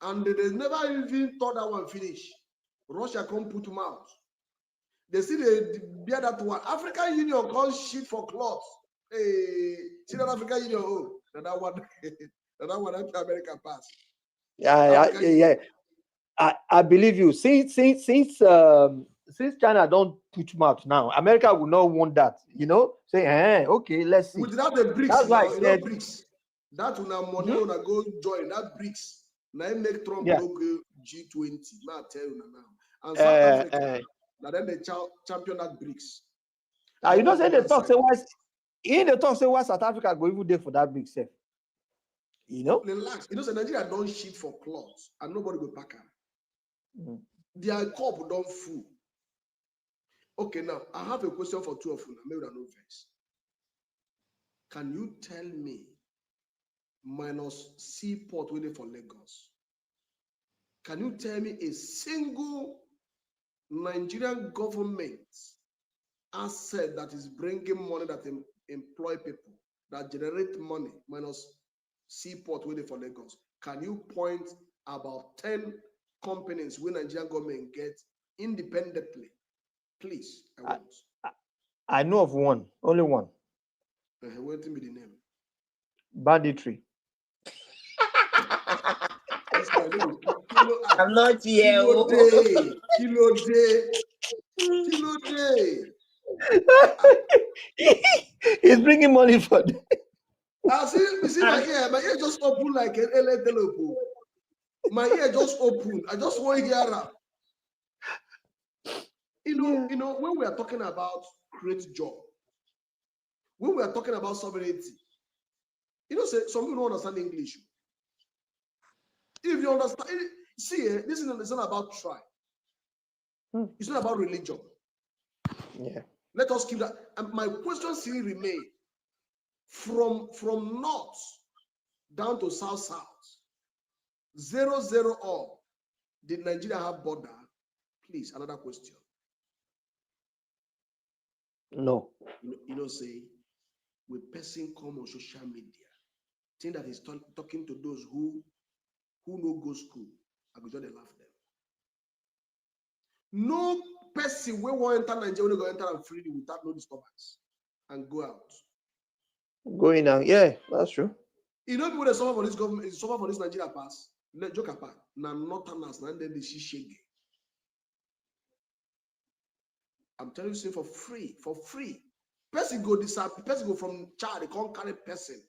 and they never even thought that one finish. Russia can't put them out. They see they bear that one. African Union can't shit for cloth. Hey, see that African Union, that one America pass. Yeah. I believe you. Since China don't put mouth now, America will not want that. Say, okay, let's see. Without the BRICS, That's why now, I said, BRICS. That will money when I go join that BRICS. Now I make Trump yeah. no go G20. I tell you now. And South Africa, now then they champion that BRICS. You know, say they talk say why in the talk say why South Africa go even there for that big self. You know? Relax. You know, so Nigeria don't shit for clothes and nobody will pack them. Their cup don't full. Okay, now I have a question for two of you. Maybe I know first. Can you tell me minus seaport waiting for Lagos? Can you tell me a single Nigerian government asset that is bringing money, that employ people, that generate money minus seaport waiting for Lagos? Can you point about 10 companies where Nigerian government gets independently? Please, I want. I know of one, only one. What will be the name? Banditry. I'm not here. Kilo day. He's bringing money for them. I see my ear just open like an envelope. My ear just open. I just want to hear that. You know, when we are talking about create job, when we are talking about sovereignty, you know, some people don't understand English. If you understand, see, this is not about tribe. It's not about religion. Yeah. Let us keep that. And my question still remain. From north down to south, 0-0 all. Did Nigeria have border? Please, another question. No. You know, say, when person come on social media, think that he's talking to those who no go school, I go just laugh them. No person will want to enter Nigeria, go enter and freely without no disturbance and go out. Going out, yeah, that's true. You know, people that suffer for this government, suffer for this Nigeria pass. Let joke apart. Now, northerners, and then they shege. I'm telling you, say for free. Person go disappear. Person go from Chad. They can't carry person.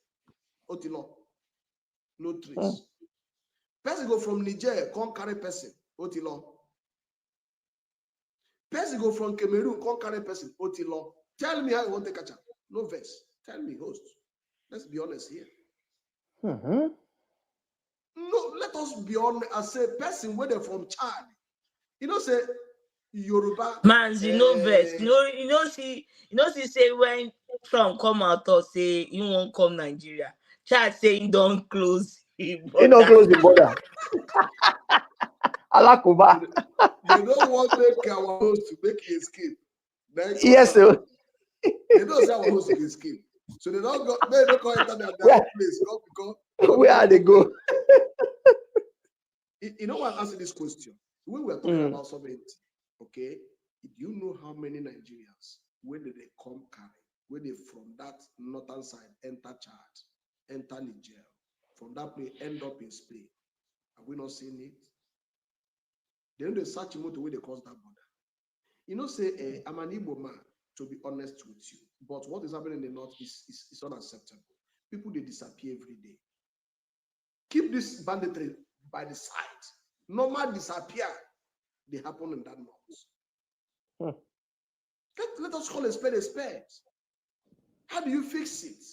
Otilo, no trace. Person go from Niger. Can't carry person. Otilo. Person go from Cameroon. Can't carry person. Otilo. Tell me how you want to catch up. No verse. Tell me, host. Let's be honest here. No, let us be honest. I say person where they're from Chad. You know, say Yoruba. Man, you know verse. You know, see, say when Trump come out or say you won't come Nigeria, Chad saying don't close the border. You don't close the border. Alakoba. You don't want to make our host to make escape. Yes, sir. They don't say our host to escape. So they don't go, they don't go enter their place. Where are they go? You know why I'm asking this question? When we are talking about sovereignty, okay, do you know how many Nigerians, where did they come carry? Where they from that northern side enter Chad, enter Niger, from that place end up in Spain? Have we not seen it? Then they search motor where they cross that border. You know, say I'm an Igbo man, to be honest with you. But what is happening in the north is unacceptable. People they disappear every day. Keep this banditry by the side. Normal disappear, they happen in that north. Let us call a spade a spade. How do you fix it?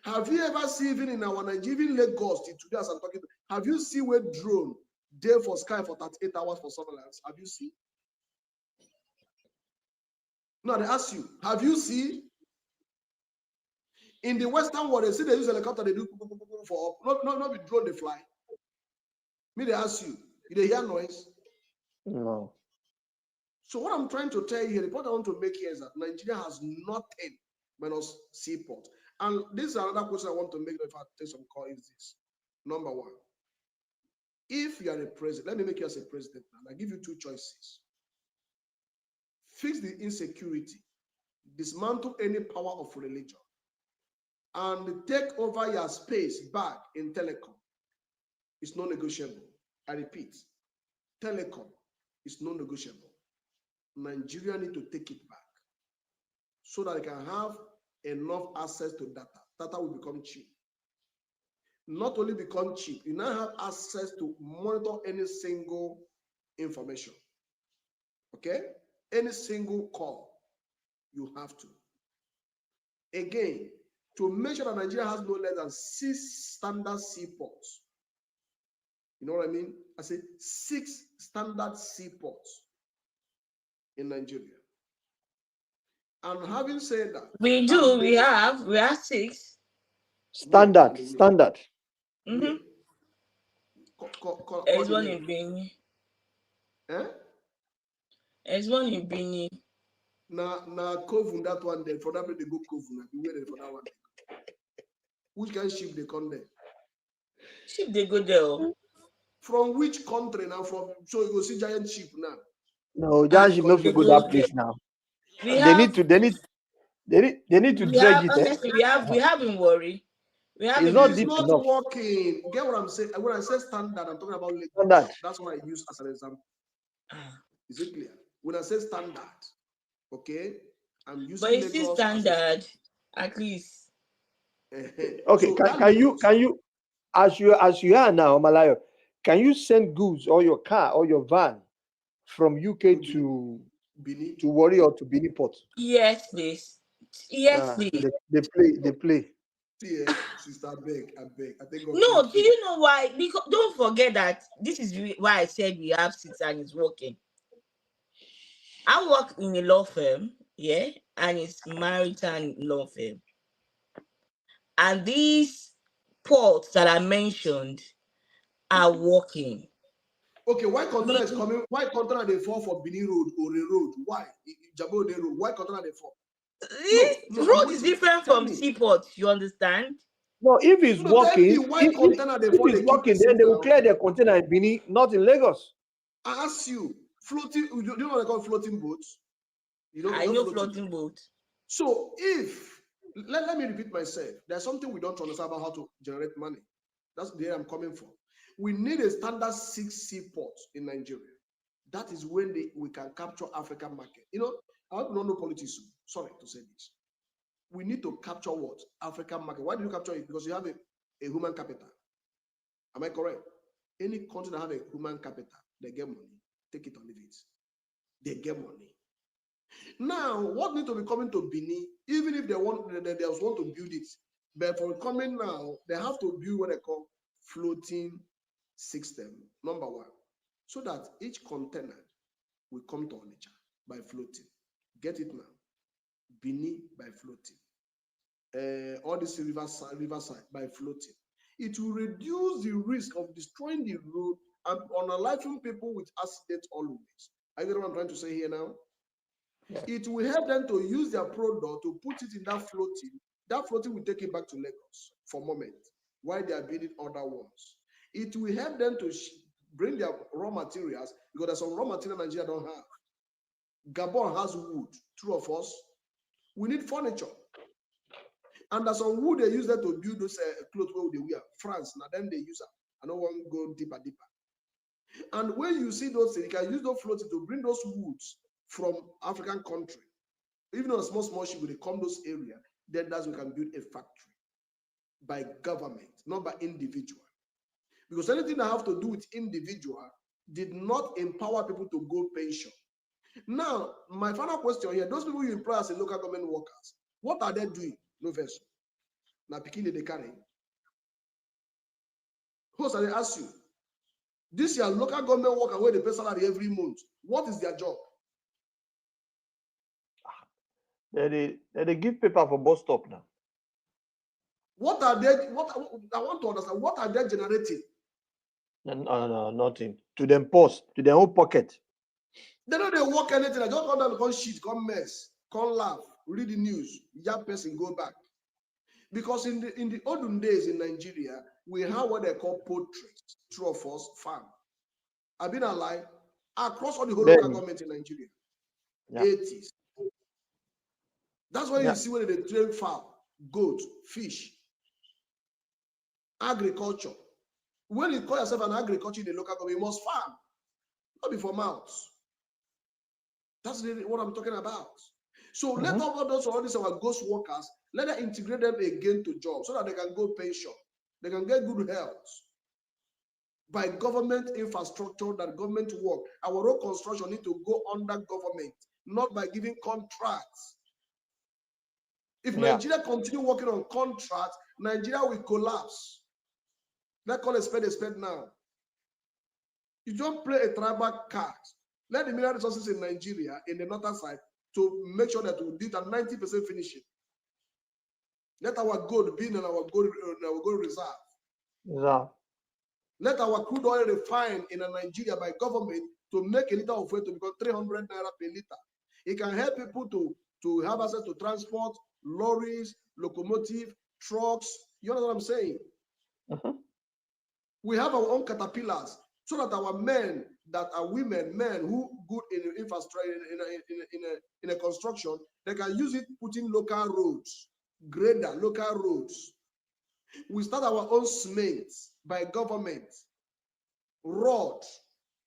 Have you ever seen, even in our Nigerian Lagos, today as I'm talking, have you seen where drone day for sky for 38 hours for surveillance? Have you seen? No, they ask you, have you seen? In the Western world, they say they use helicopter, they do for not with drone, they fly. Me, they ask you, they hear noise? No. So what I'm trying to tell you here, the point I want to make here is that Nigeria has nothing minus seaport. And this is another question I want to make if I take some call is this. Number one, if you are a president, let me make you as a president now. I give you two choices. Fix the insecurity, dismantle any power of religion, and take over your space back in telecom. It's non-negotiable. I repeat, telecom is non-negotiable. Nigeria need to take it back so that it can have enough access to data. Data will become cheap. Not only become cheap, you now have access to monitor any single information. Okay? Any single call, you have to. Again, to make sure that Nigeria has no less than 6 standard seaports. You know what I mean? I said 6 standard seaports in Nigeria. And having said that, We do. We have 6. Standard. Mm-hmm. There's one in Benin. There's one in Benin. Now, Kovun, that one there. For that, they go Kovun. Be waiting for that one. Which kind of ship they come there? Ship they go there. From which country now? From so you go see giant ship now. No, giant ship no fit go that place now. They need to dredge it. Honestly, we have in worry. It's not deep not enough. working. Get what I'm saying? When I say standard, I'm talking about Lagos. Standard. That's what I use as an example. Is it clear? When I say standard, okay, I'm using. But it's still standard, at least. Okay, so can you, as you are now, Malayo, can you send goods or your car or your van from UK to Benin, to Warri or to Benin Port? Yes, please. Yes, please. They play. See, sister, I beg. I think. No, do you know why? Because don't forget that this is why I said we have 6 and it's working. I work in a law firm, yeah, and it's maritime law firm. And these ports that I mentioned are working. Okay, why container is coming? Why container they fall for Benin Road or a road? Why Jabo Road? Why container they fall? Road is different from seaports. You understand? No, if it's working, if it's working, then they will clear their container in Benin, not in Lagos. I ask you, floating. You know what they call floating boats? I know floating boats. So if let me repeat myself, there's something we don't understand about how to generate money. That's where I'm coming from. We need a standard 6 seaports in Nigeria. That is when we can capture African market. You know, I don't know politics. Sorry to say this. We need to capture what? African market. Why do you capture it? Because you have a human capital. Am I correct? Any country that have a human capital, they get money. Take it or leave it. They get money. Now, what needs to be coming to Benin, even if they want to build it, but for coming now, they have to build what they call floating system, number 1, so that each container will come to Onitsha by floating. Get it now. Benin by floating. All this riverside by floating. It will reduce the risk of destroying the road and unaliving people with accidents always. Are you getting what I'm trying to say here now? Yeah. It will help them to use their product to put it in that floating. That floating will take it back to Lagos for a moment while they are building other ones. It will help them to bring their raw materials, because there's some raw material Nigeria don't have. Gabon has wood, true of us. We need furniture. And there's some wood they use that to build those clothes where they wear. France, now then they use it. I don't want to go deeper. And when you see those things, you can use those floating to bring those woods from African country. Even on a small ship, when they come those areas, then that's when we can build a factory by government, not by individual. Because anything that have to do with individual did not empower people to go pension. Now, my final question here, those people you employ as a local government workers, what are they doing? No verse. Now, picking they carry. Host, I ask you, this year local government worker where they pay salary every month, what is their job? They give paper for bus stop now. What are they? I want to understand. What are they generating? No, nothing. To them post, to their own pocket. They don't work anything. I just come down, come shit, come mess, come laugh, read the news, young person go back. Because in the olden days in Nigeria, we have what they call poultry, true of us, farm. I've been alive across all the whole local government in Nigeria. Yeah. 80s. That's why you see when they train fowl, goat, fish, agriculture. When you call yourself an agriculture in the local government, you must farm, not be for mouths. That's really what I'm talking about. So let all these our ghost workers, let them integrate them again to jobs so that they can go pension, they can get good health by government infrastructure, that government work. Our road construction need to go under government, not by giving contracts. If Nigeria continue working on contracts, Nigeria will collapse. Let's call a spade now. You don't play a tribal card. Let the mineral resources in Nigeria, in the northern side, to make sure that we did a 90% finishing. Let our gold be in our gold reserve. Yeah. Let our crude oil refined in Nigeria by government to make a liter of oil to become 300 naira per liter. It can help people to have access to transport, lorries, locomotive, trucks. You know what I'm saying? We have our own caterpillars so that our men that are women, men who good in infrastructure, in a construction, they can use it, put in local roads, grader, local roads. We start our own cement by government, rod,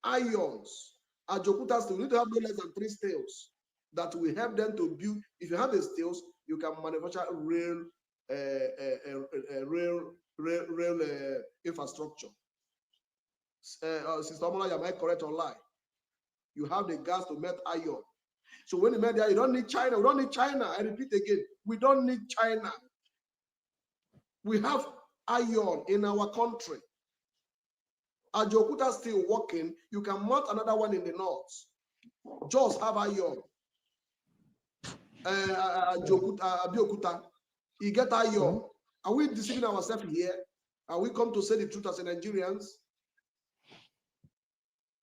irons, ajokuta steel. We need to have no less than 3 steels that will help them to build. If you have the steels, you can manufacture rail infrastructure. Sister Omola, am I correct or lie? You have the gas to melt iron. So when you melt the iron, you don't need China. We don't need China. I repeat again, we don't need China. We have iron in our country. Ajokuta still working. You can mount another one in the north. Just have iron. Ajokuta, you get iron. Are we deceiving ourselves here? Are we come to say the truth as Nigerians?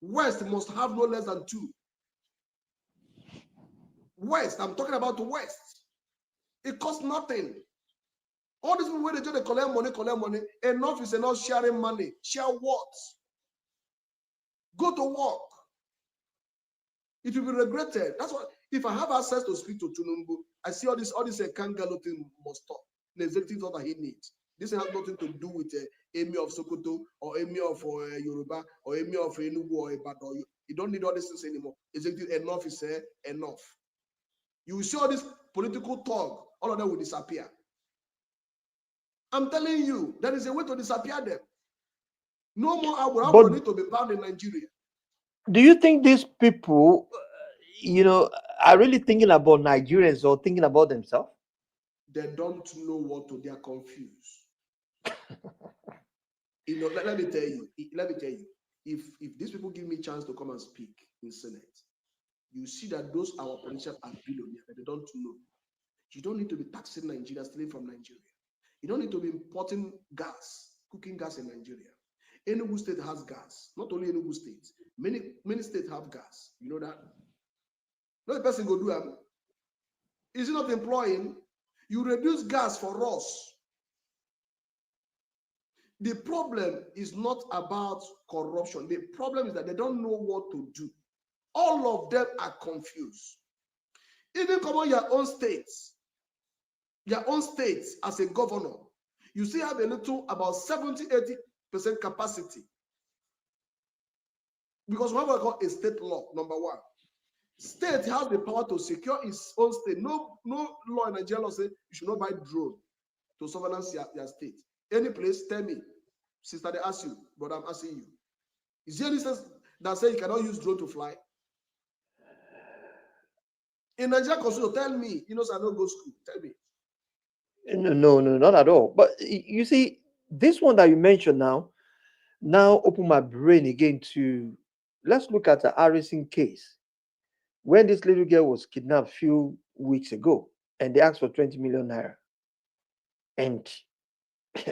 West must have no less than 2. West, I'm talking about the West. It costs nothing. All these people where they try to collect money. Enough is enough sharing money. Share what? Go to work. It will be regretted. That's what. If I have access to speak to Tunumbu, I see all this Kangalo thing must stop. The executive thought that he needs. This has nothing to do with Emir of Sokoto or Emir of Yoruba or Emir of Enugu or Ibadan. You don't need all these things anymore. Executive, enough is enough. You will see all this political talk, all of them will disappear. I'm telling you, there is a way to disappear them. No more Abraham need to be banned in Nigeria. Do you think these people, are really thinking about Nigerians or thinking about themselves? They don't know what to. They are confused. Let me tell you. If these people give me a chance to come and speak in Senate, you see that those our politicians are billionaires, but they don't know. You don't need to be taxing Nigeria, stealing from Nigeria. You don't need to be importing gas, cooking gas in Nigeria. Enugu State has gas. Not only Enugu State. Many states have gas. You know that? No person go do them. Is it not employing? You reduce gas for us. The problem is not about corruption. The problem is that they don't know what to do. All of them are confused. Even come on your own states. Your own states as a governor, you still have a little about 70-80% capacity. Because we have what we call a state law, number 1. State has the power to secure its own state. No law in Nigeria law says you should not buy drone to surveillance your state. Any place, tell me. Sister, they ask you, but I'm asking you. Is there any sense that say you cannot use drone to fly? In Nigeria Constitution, tell me, I don't go to school. Tell me. No, not at all. But you see, this one that you mentioned now open my brain again to, let's look at the Harrison case. When this little girl was kidnapped a few weeks ago, and they asked for 20 million naira. And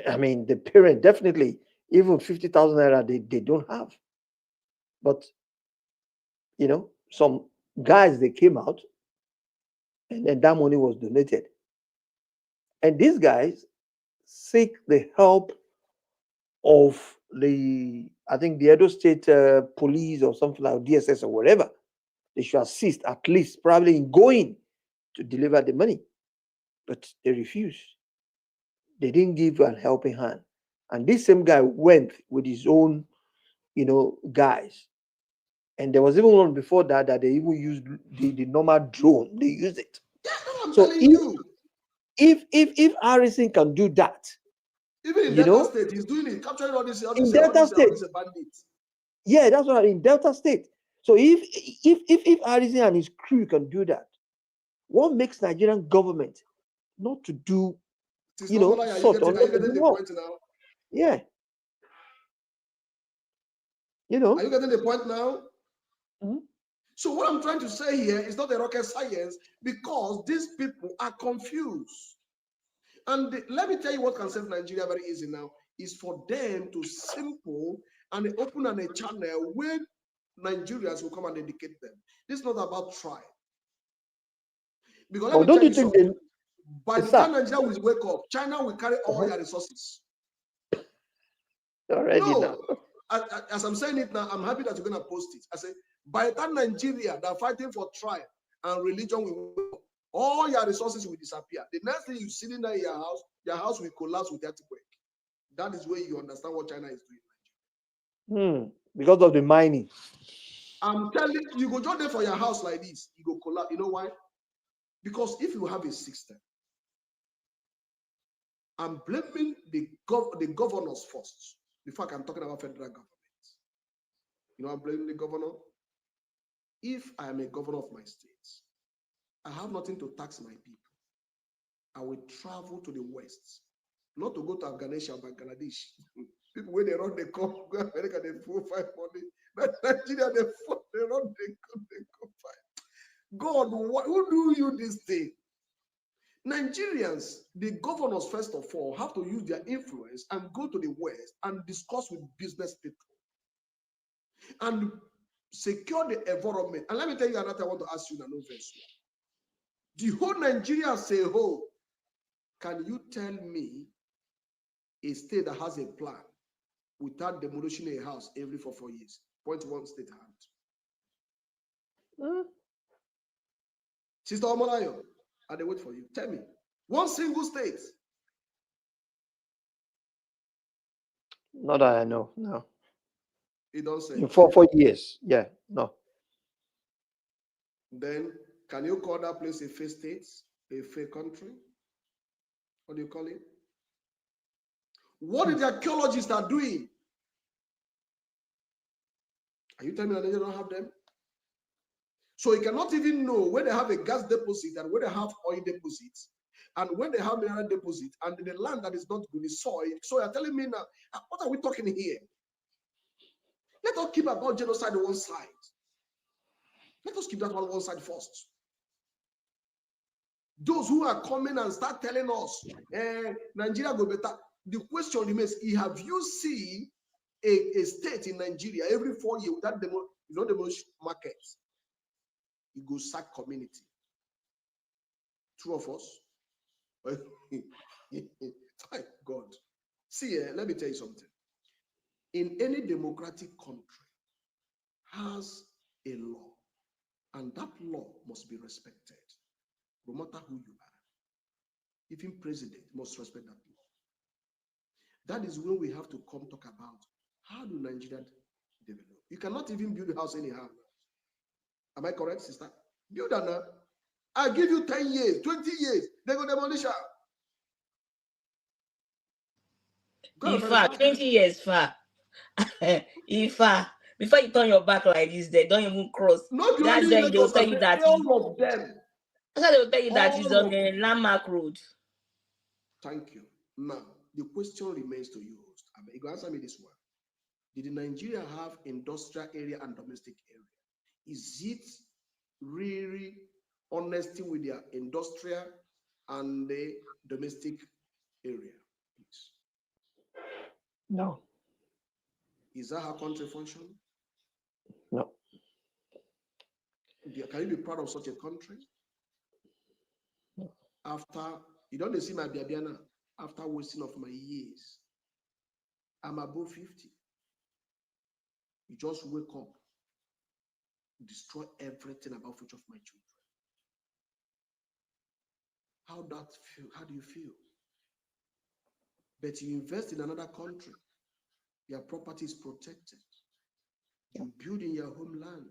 I mean, the parent definitely, even 50,000 naira, they don't have. But, some guys, they came out, and then that money was donated. And these guys seek the help of I think the Edo State police or something like DSS or whatever. They should assist at least probably in going to deliver the money. But they refused. They didn't give a helping hand. And this same guy went with his own, guys. And there was even one before that they even used the normal drone. They used it. Yeah, I'm so telling you. If Harrison can do that, even in Delta State, he's doing it, capturing all these bandits. Yeah, that's what in Delta State. So if Harrison and his crew can do that, what makes Nigerian government not to do, Sister Omola, are you sort getting, or are you not to getting do the wrong. point now? Yeah. Are you getting the point now? Mhm. So what I'm trying to say here is not a rocket science, because these people are confused. And let me tell you what can save Nigeria very easy now is for them to simple and open a channel where Nigerians will come and educate them. This is not about tribe. Because let me don't tell you you think something. By the sir, time Nigeria will wake up, China will carry all your resources. already No, now? as I'm saying it now, I'm happy that you're going to post it. I say, by the time Nigeria, they're fighting for tribe and religion will wake up, all your resources will disappear. The next thing you see in your house will collapse with earthquake. That is where you understand what China is doing. Because of the mining. I'm telling you, go just there for your house like this, you go collapse. You know why? Because if you have a system, I'm blaming the governors first. Before I'm talking about federal government. You know, I'm blaming the governor. If I am a governor of my state, I have nothing to tax my people. I will travel to the west, not to go to Afghanistan or Bangladesh. People when they run the come, go America, they full fight money. But Nigeria, they run the come fight. God, who do you this thing? Nigerians, the governors, first of all, have to use their influence and go to the west and discuss with business people and secure the environment. And let me tell you another thing I want to ask you in another verse. The whole Nigeria say, oh, can you tell me a state that has a plan without demolishing a house every 4 years? Point one state hand. Sister Omolayo, I they wait for you. Tell me, one single state. Not that I know, no. You don't say. In 4 years, yeah, no. Then, can you call that place a fair state, a fair country? What do you call it? What did the archaeologists are doing? Are you telling me that they don't have them? So you cannot even know when they have a gas deposit and when they have oil deposits and when they have mineral deposit and the land that is not good is soil. So you're telling me now, what are we talking here? Let us keep about genocide on one side. Let us keep that on one side first. Those who are coming and start telling us, Nigeria go better. The question remains, have you seen a state in Nigeria every 4 years without demolish markets? You go sack community. True of us? Thank God. See, let me tell you something. In any democratic country has a law, and that law must be respected, no matter who you are. Even president must respect that law. That is when we have to come talk about how do Nigeria develop. You cannot even build a house anyhow. Am I correct, sister? Build that. I give you 10 years, 20 years, they go demolish her. In fact, 20 years far. In fact, before you turn your back like this, they don't even cross. Not That's only when they will Lagos, tell you that all of them. that's why they will tell you that it's on All the landmark road. Thank you. Now, the question remains to you, host. You can answer me this one. Did Nigeria have industrial area and domestic area? Is it really honesty with their industrial and the domestic area? Please. No. Is that how country function? No. Can you be proud of such a country? No. After, you don't see my Biabiana, after wasting of my years, I'm above 50. You just wake up, destroy everything about future of my children. How do you feel? But you invest in another country, your property is protected. You build in your homeland,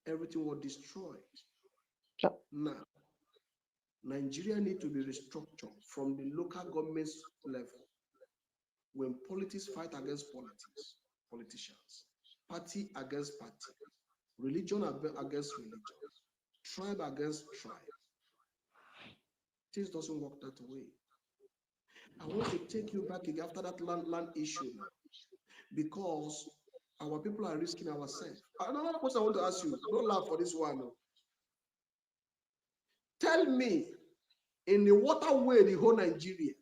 everything was destroyed. Yeah. Now, Nigeria needs to be restructured from the local government level. When politics fight against politicians, party against party, religion against religion, tribe against tribe. Things doesn't work that way. I want to take you back again after that land issue now, because our people are risking ourselves. Another question I want to ask you, don't laugh for this one. No. Tell me, in the waterway, the whole Nigeria,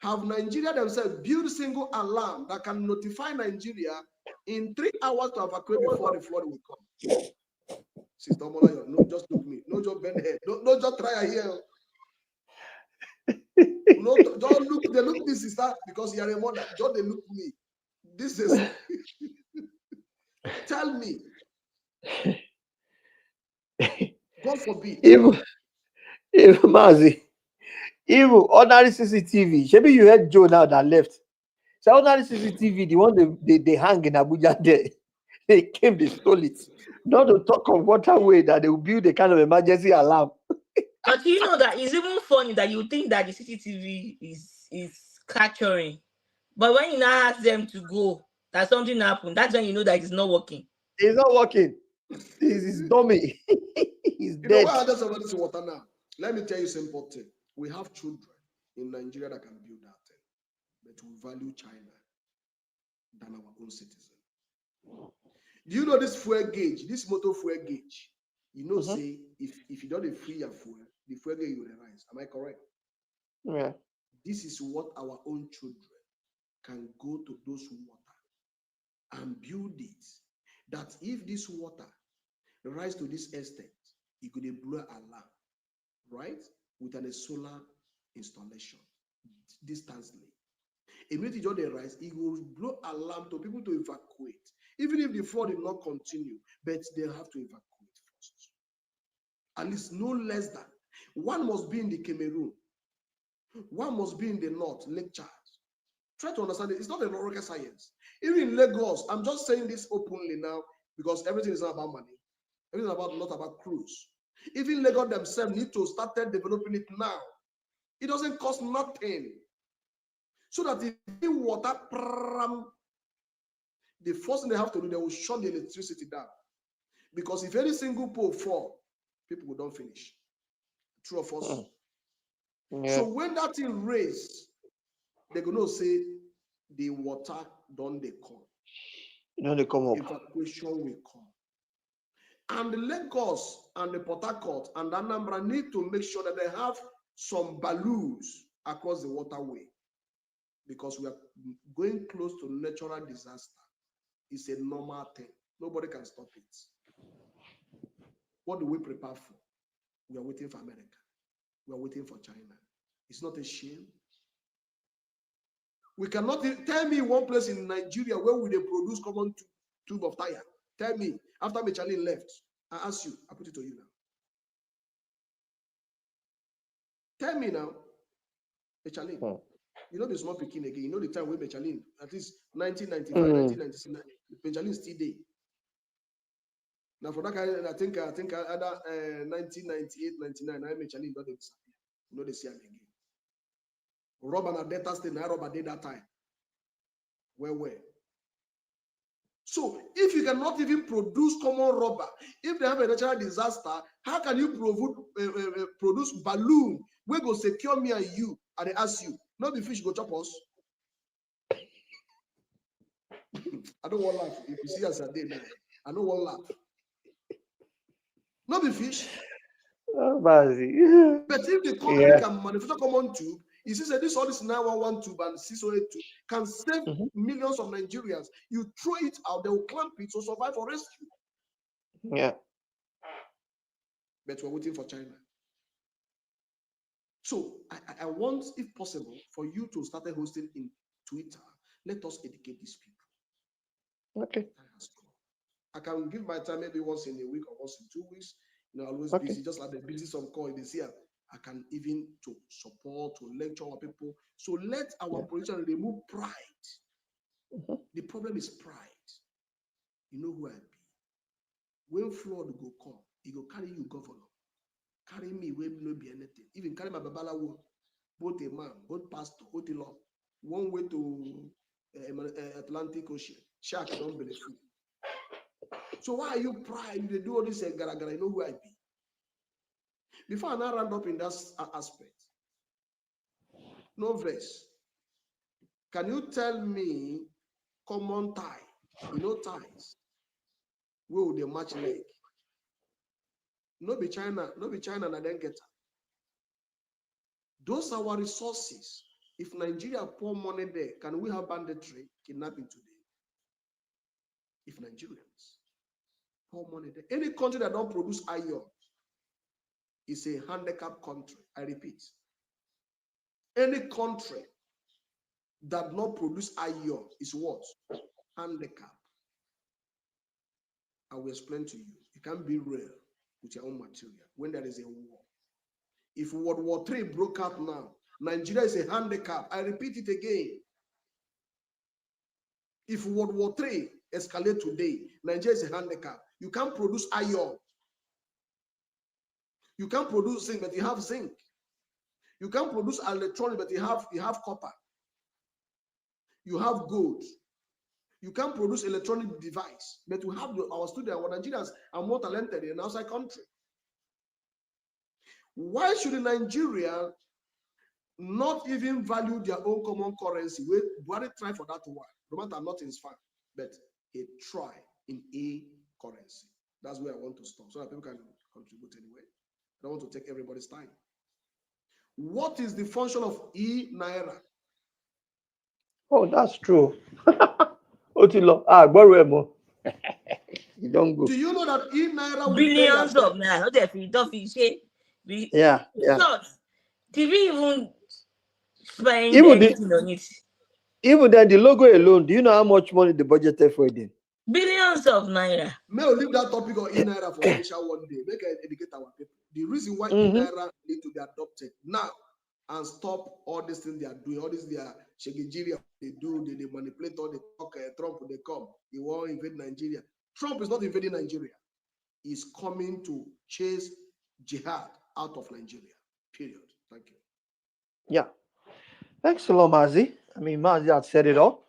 have Nigeria themselves built single alarm that can notify Nigeria in 3 hours to evacuate before the flood will come? Sister Mola, no, just look me. No, just bend head. No, just try here. No, don't look. They look me, sister, because you are a mother. Just they look me. This is. Tell me. God forbid. Even Mazi, even ordinary CCTV. Maybe you heard Joe now that left. So ordinary CCTV, the one they hang in Abuja there. They came, they stole it. Not to talk of waterway that they will build a kind of emergency alarm. But you know that it's even funny that you think that the CCTV is capturing, but when you now ask them to go, that something happened. That's when you know that it's not working. It's not working. He's dummy. He's You know dead. why others about this water now? Let me tell you a simple thing. We have children in Nigeria that can build that thing, but we value China than our own citizen. Do you know this fuel gauge, this motor fuel gauge? You know, say if you don't free your fuel, the fuel gauge will rise. Am I correct? Yeah. This is what our own children can go to those water and build it. That if this water rise to this extent, it could blow alarm, right? With a solar installation distantly. Immediately when they rise, it will blow alarm to people to evacuate. Even if the flood did not continue, but they have to evacuate first. At least no less than. One must be in the Cameroon. One must be in the north, Lake Chad. Try to understand it. It's not a rocket science. Even in Lagos, I'm just saying this openly now because everything is not about money. Everything is not about cruise. Even Lagos themselves need to start developing it now. It doesn't cost nothing. So that if the water, the first thing they have to do, they will shut the electricity down. Because if any single pole fall, people will don't finish. True or false? Yeah. So when that thing raise, they're going to say the water don't they come. They come up. Evacuation will come. And the Lagos and the Port Harcourt and Anambra need to make sure that they have some balloons across the waterway. Because we are going close to natural disaster. It's a normal thing. Nobody can stop it. What do we prepare for? We are waiting for America. We are waiting for China. It's not a shame. We cannot tell me one place in Nigeria where we they produce common tube of tire. Tell me, after Michelin left, I ask you, I put it to you now. Tell me now, Michelin. You know the small picking again. You know the time where Michelin, at least 1995, 1999, Michelin still there. Now for that kind, I think other 1998, 99, I Michelin don't disappear. You know they see them again. Rubber and data state, now rubber did that time. Where? So if you cannot even produce common rubber, if they have a natural disaster, how can you produce balloon where go secure me and you and they ask you? Not the fish go chop us. I don't want to laugh. If you see us a day now, I don't want to laugh. Not the fish. Oh, but if the company can manufacture common tube, you see that all this 911 tube and 608 tube can save millions of Nigerians. You throw it out, they will clamp it to survive or rescue. Yeah. But we're waiting for China. So I want, if possible, for you to start hosting in Twitter. Let us educate these people. Okay. I can give my time maybe once in a week or once in 2 weeks. You know, always busy, just like the busy some call this year. I can even to support, to lecture our people. So let our politicians remove pride. The problem is pride. You know who I be. When flood go come, he go carry you, governor. Carry me, will not be anything. Even carry my babalawo, both a man, both pastor, both a law. One way to Atlantic Ocean. Shark don't believe food. So why are you pride? You do all this gara. You know who I be. Before I now round up in that aspect, No verse. Can you tell me common tie? You know ties. Where would they match leg? No be China, and then get. Those are our resources. If Nigeria pour money there, can we have banditry, kidnapping today? If Nigerians pour money there, any country that don't produce iron is a handicapped country. I repeat, any country that not produce iron is what? Handicap. I will explain to you. You can't be real with your own material when there is a war. If World War III broke out now, Nigeria is a handicap. I repeat it again. If World War III escalate today, Nigeria is a handicap. You can't produce iron. You can't produce zinc, but you have zinc. You can't produce electronics, but you have copper. You have gold. You can't produce electronic device, but we have our students, our Nigerians are more talented in outside country. Why should Nigeria not even value their own common currency? Buhari try for that one. No matter not in fun, but he try in a currency. That's where I want to stop, so that people can contribute anyway. I don't want to take everybody's time. What is the function of naira? Oh, that's true. Otilo, borrow more. You don't go. Do you know that naira will pay Billions your of debt? naira. Not if you don't say. Yeah. Not. Did we even spend Even anything on it? even then, the logo alone, do you know how much money the budgeted for it? Billions of naira. May I leave that topic on naira for special one day. Make I educate our people. The reason why naira need to be adopted now and stop all these things they are doing, all this their Nigeria they do, they manipulate all the talk. Trump they come, he won't invade Nigeria. Trump is not invading Nigeria. He's coming to chase jihad out of Nigeria. Period. Thank you. Yeah. Thanks a lot, Mazi. I mean, Mazi had said it all.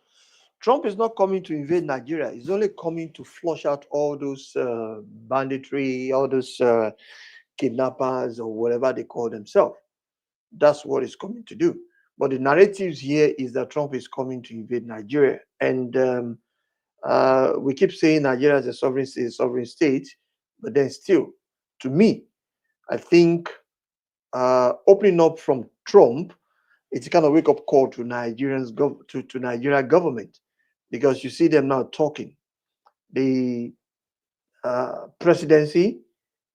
Trump is not coming to invade Nigeria. He's only coming to flush out all those banditry, all those kidnappers, or whatever they call themselves. That's what he's coming to do. But the narratives here is that Trump is coming to invade Nigeria. And we keep saying Nigeria is a sovereign state, but then still, to me, I think opening up from Trump, it's a kind of wake-up call to Nigerians to Nigeria government, because you see them now talking. The presidency,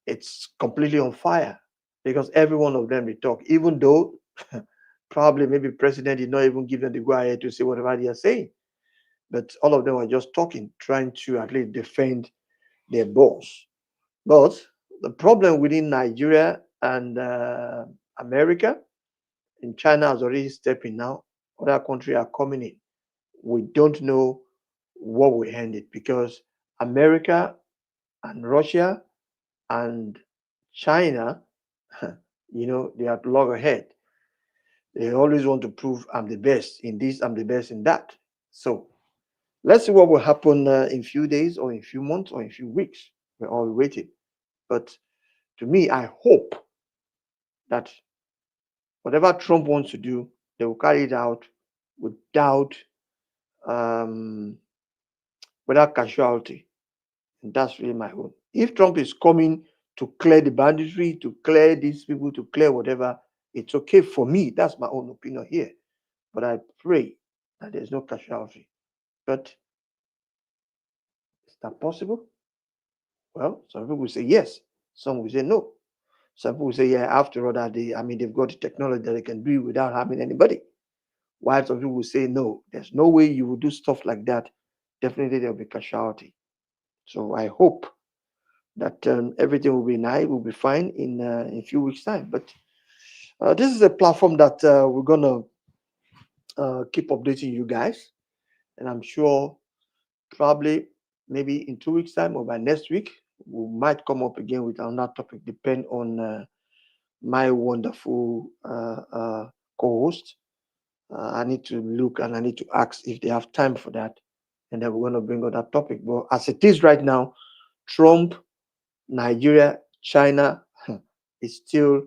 it's completely on fire because every one of them they talk, even though probably maybe president did not even give them the go ahead to say whatever they are saying, but all of them are just talking, trying to at least defend their boss. But the problem within Nigeria and America and China has already stepped in now. Other countries are coming in. We don't know what will end it, because America and Russia and China, they are loggerhead. They always want to prove I'm the best in this, I'm the best in that. So let's see what will happen in few days or in few months or in few weeks. We're all waiting. But to me, I hope that whatever Trump wants to do, they will carry it out without um, without casualty. And that's really my hope. If Trump is coming to clear the banditry, to clear these people, to clear whatever, it's okay for me. That's my own opinion here. But I pray that there's no casualty. But is that possible? Well, some people will say yes. Some will say no. Some people will say, yeah, after all that, they've got the technology that they can do it without harming anybody. While some people will say, no, there's no way you will do stuff like that. Definitely there'll be casualty. So I hope that everything will be nice, will be fine in a few weeks' time. But this is a platform that we're gonna keep updating you guys, and I'm sure probably maybe in 2 weeks' time or by next week we might come up again with another topic, depend on my wonderful co-host. I need to look and I need to ask if they have time for that, and then we're going to bring on that topic. But as it is right now, Trump, Nigeria, China is still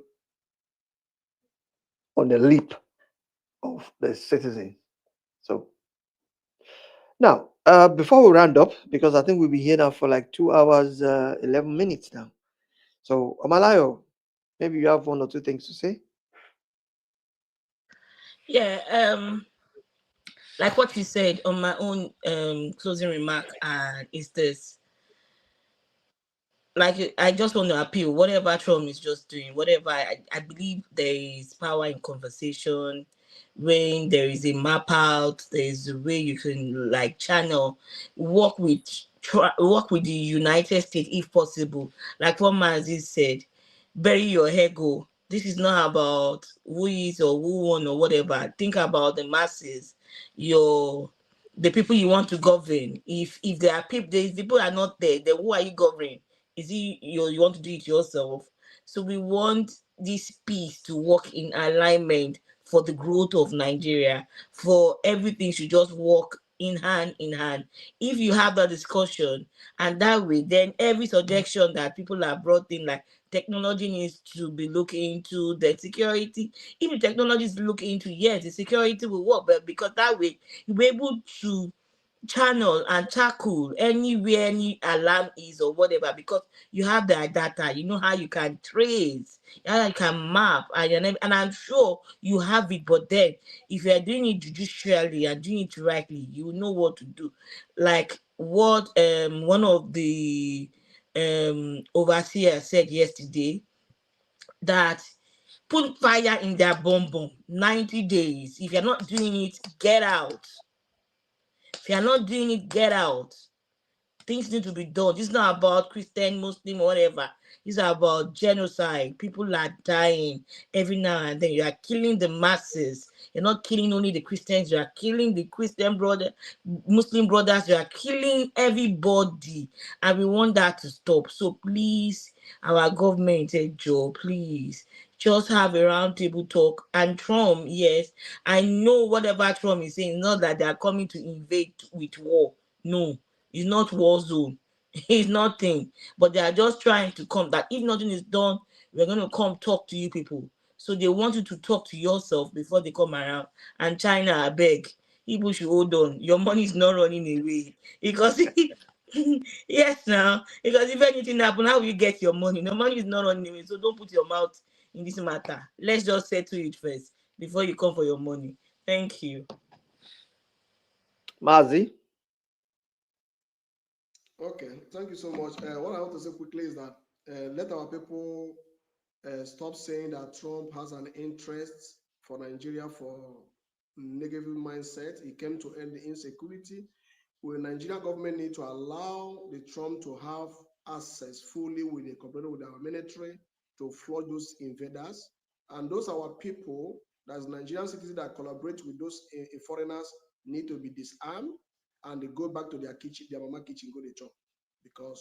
on the leap. of the citizen. So now, before we round up, because I think we'll be here now for like 2 hours, 11 minutes now. So, Omalayo, maybe you have one or two things to say. Yeah, like what you said on my own closing remark, is this, like, I just want to appeal whatever Trump is just doing, whatever. I believe there is power in conversation. When there is a map out, there is a way you can like channel, work with, work with the United States if possible. Like what Mazi said, bury your ego. This is not about who is or who won or whatever. Think about the masses, your the people you want to govern. If there are people, the people are not there, then who are you governing? Is it you want to do it yourself? So we want this peace to work in alignment for the growth of Nigeria, for everything should just work in hand in hand. If you have that discussion and that way, then every suggestion that people have brought in, like technology needs to be looking into the security. If the technology is looking into, yes, the security will work, but because that way you'll be able to channel and tackle anywhere any alarm is or whatever, because you have the data, you know how you can trace, how you can map, and I'm sure you have it. But then if you're doing it judicially and doing it rightly, you know what to do. Like what one of the overseers said yesterday, that put fire in their bomb bomb 90 days. If you're not doing it, get out. If you're not doing it, get out. Things need to be done. This is not about Christian, Muslim, whatever. It's about genocide. People are dying every now and then. You are killing the masses. You're not killing only the Christians. You are killing the Christian brother, Muslim brothers. You are killing everybody, and we want that to stop. So please, our government, Joe, please just have a roundtable talk. And Trump, yes, I know whatever Trump is saying, not that they are coming to invade with war. No, it's not war zone. It's nothing. But they are just trying to come, that if nothing is done, we're going to come talk to you people. So they want you to talk to yourself before they come around. And China, I beg, people should hold on. Your money is not running away. Because yes, now, because if anything happen, how will you get your money? No, money is not running away. So don't put your mouth in this matter. Let's just settle it first before you come for your money. Thank you. Mazi. Okay, thank you so much. What I want to say quickly is that let our people stop saying that Trump has an interest for Nigeria for negative mindset. He came to end the insecurity. Will Nigerian government need to allow the Trump to have access fully with the cooperation with our military to flood those invaders? And those are our people, that's Nigerian citizens that collaborate with those foreigners, need to be disarmed and they go back to their kitchen, their mama kitchen, go to chop, because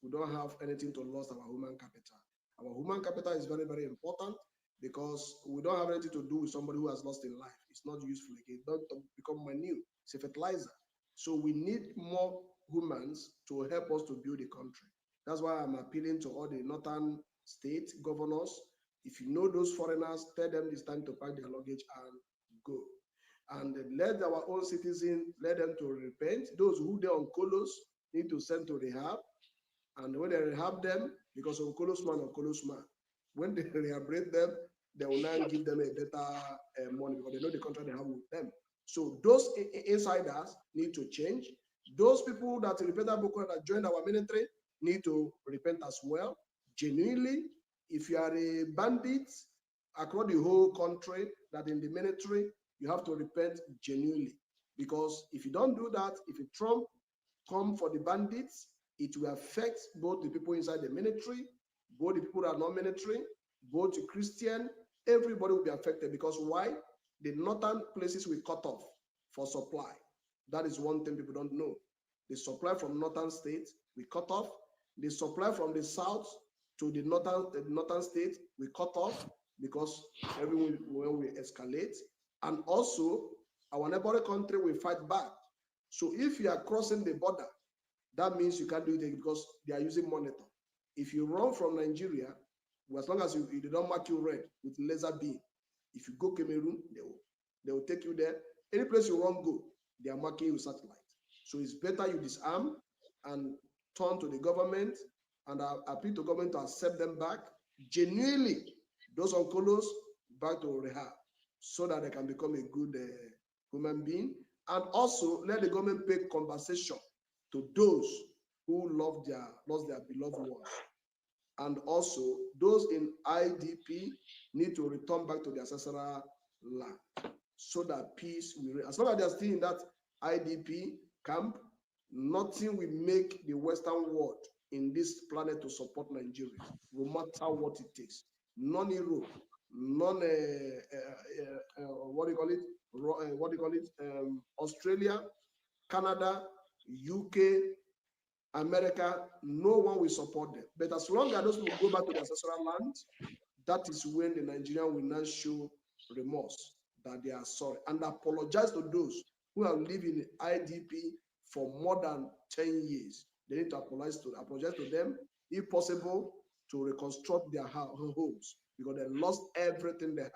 we don't have anything to lose our human capital. Our human capital is very, very important because we don't have anything to do with somebody who has lost in life. It's not useful again. It don't become manure. It's a fertilizer. So we need more humans to help us to build the country. That's why I'm appealing to all the northern state governors. If you know those foreigners, tell them it's time to pack their luggage and go. And let our own citizens, let them to repent. Those who they on colos need to send to rehab. And when they rehab them, because Onkolos man, when they rehabilitate them, they will now give them a better money because they know the contract they have with them. So those insiders need to change. Those people that repented Boko that joined our military need to repent as well. Genuinely, if you are a bandit across the whole country that in the military, you have to repent genuinely. Because if you don't do that, if you Trump come for the bandits, it will affect both the people inside the military, both the people that are not military, both the Christian, everybody will be affected. Because why? The northern places will cut off for supply. That is one thing people don't know. The supply from northern states we cut off. The supply from the south to the northern state we cut off because everyone will escalate. And also, our neighboring country will fight back. So if you are crossing the border, that means you can't do it because they are using monitor. If you run from Nigeria, well, as long as you don't mark you red with laser beam, if you go Cameroon, They will take you there. Any place you want to go, they are marking you satellite. So it's better you disarm and turn to the government and appeal to government to accept them back genuinely, those on colos back to rehab, so that they can become a good human being. And also let the government pay compensation to those who lost their beloved ones. And also those in IDP need to return back to their ancestral land, so that peace will reign. As long as they are still in that IDP camp, nothing will make the Western world in this planet to support Nigeria, no matter what it takes. None Europe, none what do you call it? What do you call it? Australia, Canada, UK, America, no one will support them. But as long as those people go back to their ancestral land, that is when the Nigerian will now show remorse, that they are sorry, and apologize to those who have lived in IDP for more than 10 years. They need to apologize to them, if possible, to reconstruct their homes, because they lost everything they have.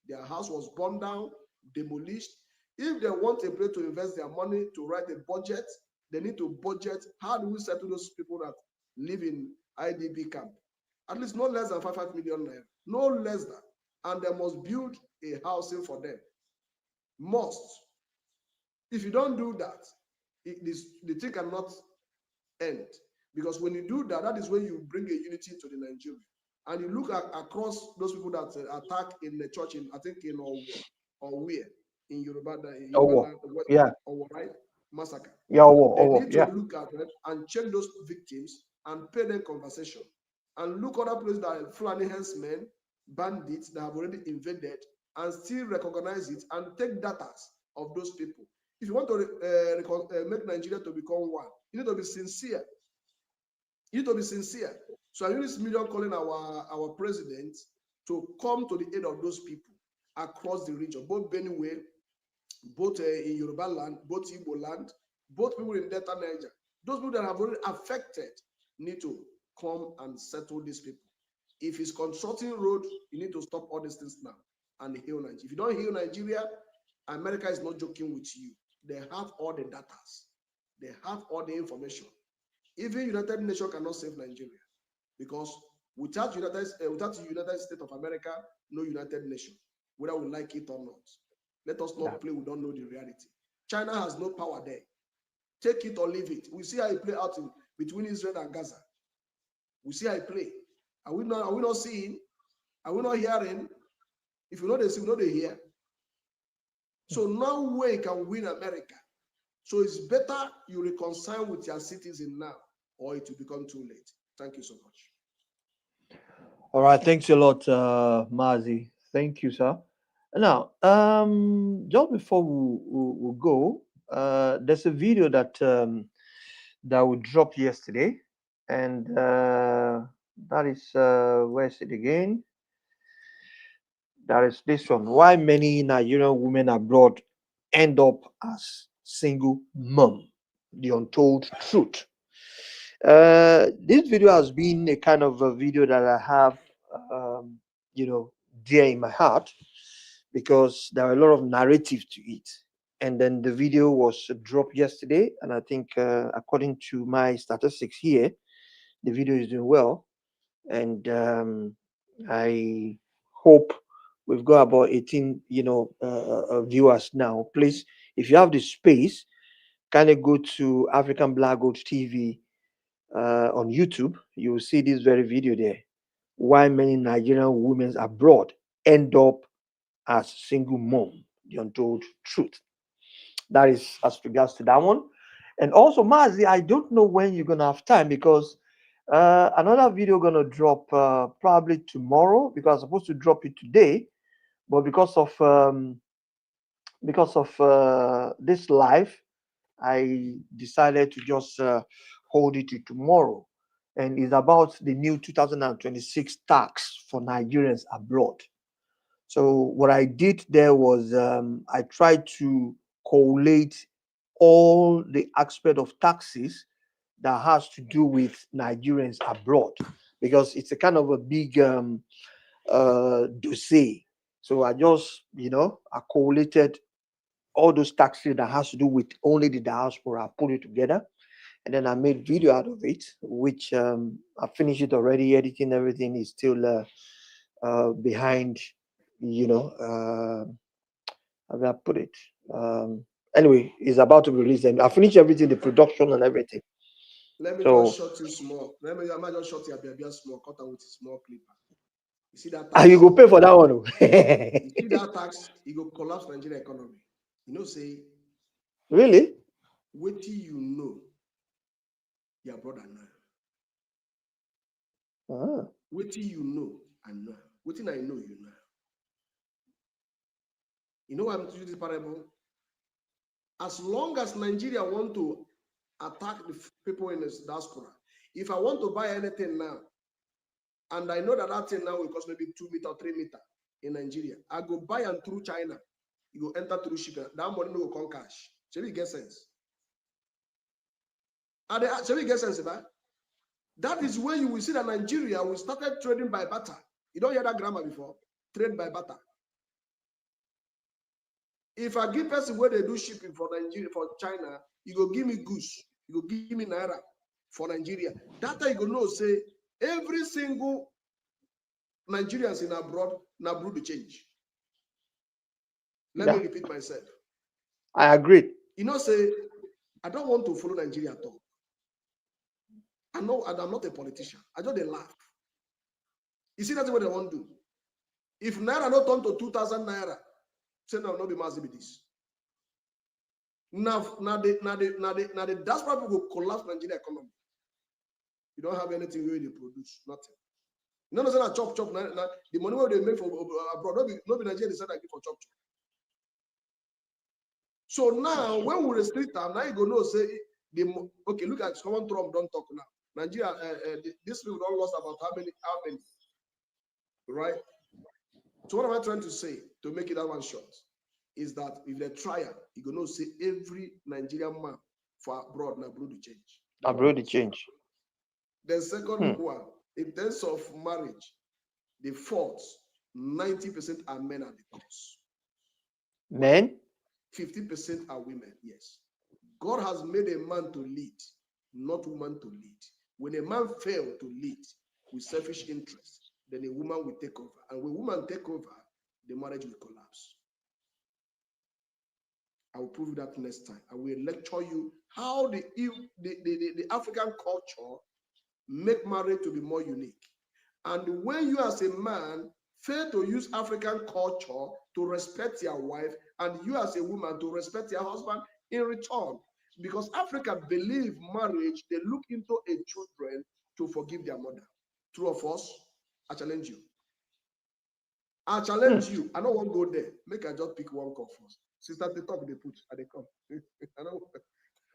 Their house was burned down, demolished. If they want a place to invest their money, to write a budget, they need to budget. How do we settle those people that live in IDP camp? At least no less than 5 million naira, no less than. And they must build a housing for them. Must. If you don't do that, the thing cannot end. Because when you do that, that is when you bring a unity to the Nigeria. And you look across those people that attack in the church, in I think in where in Yoruba, land, yeah, right? Massacre. yeah, They need to yeah. look at it and check those victims and pay them compensation. And look other places that are Fulani herdsmen, bandits that have already invaded, and still recognize it and take data of those people. If you want to make Nigeria to become one, you need to be sincere. You need to be sincere. So I use this medium calling our president to come to the aid of those people across the region, both Benue, both in Yoruba land, both Igbo land, both people in Delta Niger. Those people that have already affected need to come and settle these people. If it's constructing road, you need to stop all these things now and heal Nigeria. If you don't heal Nigeria, America is not joking with you. They have all the data. They have all the information. Even United Nations cannot save Nigeria, because without United States of America, no United Nations, whether we like it or not. Let us not play, we don't know the reality. China has no power there. Take it or leave it. We see how it play out between Israel and Gaza. We see how it play. Are we not seeing? Are we not hearing? If you know they see, we know they hear. So no way can win America. So it's better you reconcile with your citizen now, or it will become too late. Thank you so much. All right, thanks a lot, Mazi. Thank you, sir. Now, just before we go, there's a video that we dropped yesterday, and that is where is it again? That is this one. Why many Nigerian women abroad end up as single mom? The untold truth. This video has been a kind of a video that I have, um, dear in my heart, because there are a lot of narrative to it. And then the video was dropped yesterday, and I think, according to my statistics here, the video is doing well. And I hope we've got about 18, viewers now. Please, if you have the space, kind of go to African Black Gold TV on YouTube. You will see this very video there. Why many Nigerian women abroad end up as single mom, the untold truth. That is as regards to that one. And also, Mazi, I don't know when you're gonna have time, because another video gonna drop probably tomorrow, because I'm supposed to drop it today, but because of this live, I decided to just hold it to tomorrow, and it's about the new 2026 tax for Nigerians abroad. So what I did there was, I tried to collate all the aspect of taxes that has to do with Nigerians abroad, because it's a kind of a big dossier. So I just, I collated all those taxes that has to do with only the diaspora. I put it together, and then I made video out of it, which I finished it already. Editing everything is still behind. How do I put it? Anyway, it's about to be released, and I finished everything, the production and everything. Let me So just short you small. I might just short your baby small, cut out with a small clipper. You see that ah, tax? you go pay for that one. Oh. You see that tax? You go collapse Nigerian economy. Say, Really? wait till you know your brother now. Ah. Wait till you know and know. Wait till I know you know. You know why I'm using this parable? As long as Nigeria want to attack the people in the diaspora, if I want to buy anything now, and I know that that thing now will cost maybe 2 meter or 3 meter in Nigeria, I go buy and through China. You go enter through shipping. That money no go come cash. Shall we get sense? Shall we get sense about? That is when you will see that Nigeria will started trading by barter. You don't hear that grammar before? Trade by barter. If I give person where they do shipping for Nigeria, for China, you go give me goose, you go give me naira for Nigeria. That time you go know say every single Nigerians in abroad now brew the change. Let me repeat myself. I agree. Say I don't want to follow Nigeria at all. I know I'm not a politician. I just they laugh. You see that's what they want to do. If naira not turn to 2,000 naira, say no, not be massive this. Now the diaspora people will collapse Nigeria economy. You don't have anything where they produce, nothing. You know, that chop. Now, the money where they make from abroad, not be Nigeria decide I give for chop. So now, when we restrict them, now you go know say okay. Look at someone Trump don't talk now. Nigeria, this people don't lost about how many, right? So what am I trying to say to make it that one short? Is that if they try it, you go know say every Nigerian man for abroad now brew the change. Abroad the change. The second one, in terms of marriage, the fourth, 90% are men at the cause. Men? 50% are women, yes. God has made a man to lead, not woman to lead. When a man fails to lead with selfish interest, then a woman will take over. And when woman take over, the marriage will collapse. I will prove that next time. I will lecture you how the African culture make marriage to be more unique. And when you as a man fail to use African culture to respect your wife, and you as a woman to respect your husband in return, because Africa believe marriage, they look into a children to forgive their mother. True or false? I challenge you. I challenge you. I don't want to go there. Make I just pick one call first. Sister, they talk, they put, and they come. I don't.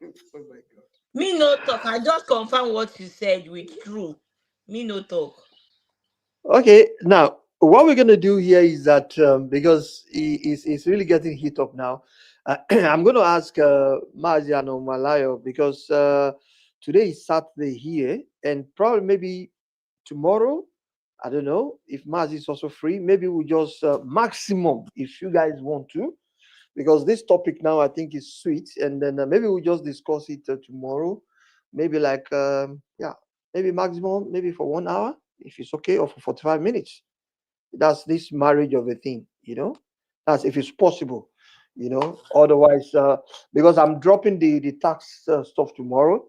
Oh my God. Me no talk. I just confirm what you said with true. Me no talk. Okay, now what we're gonna do here is that because it's really getting heat up now, I'm gonna ask Maziano Malayo because today is Saturday here, and probably maybe tomorrow, I don't know if Maz is also free. Maybe we just maximum if you guys want to, because this topic now I think is sweet, and then maybe we just discuss it tomorrow. Maybe like yeah, maybe maximum maybe for 1 hour if it's okay, or for 45 minutes. That's this marriage of a thing, That's if it's possible, Otherwise, because I'm dropping the tax stuff tomorrow,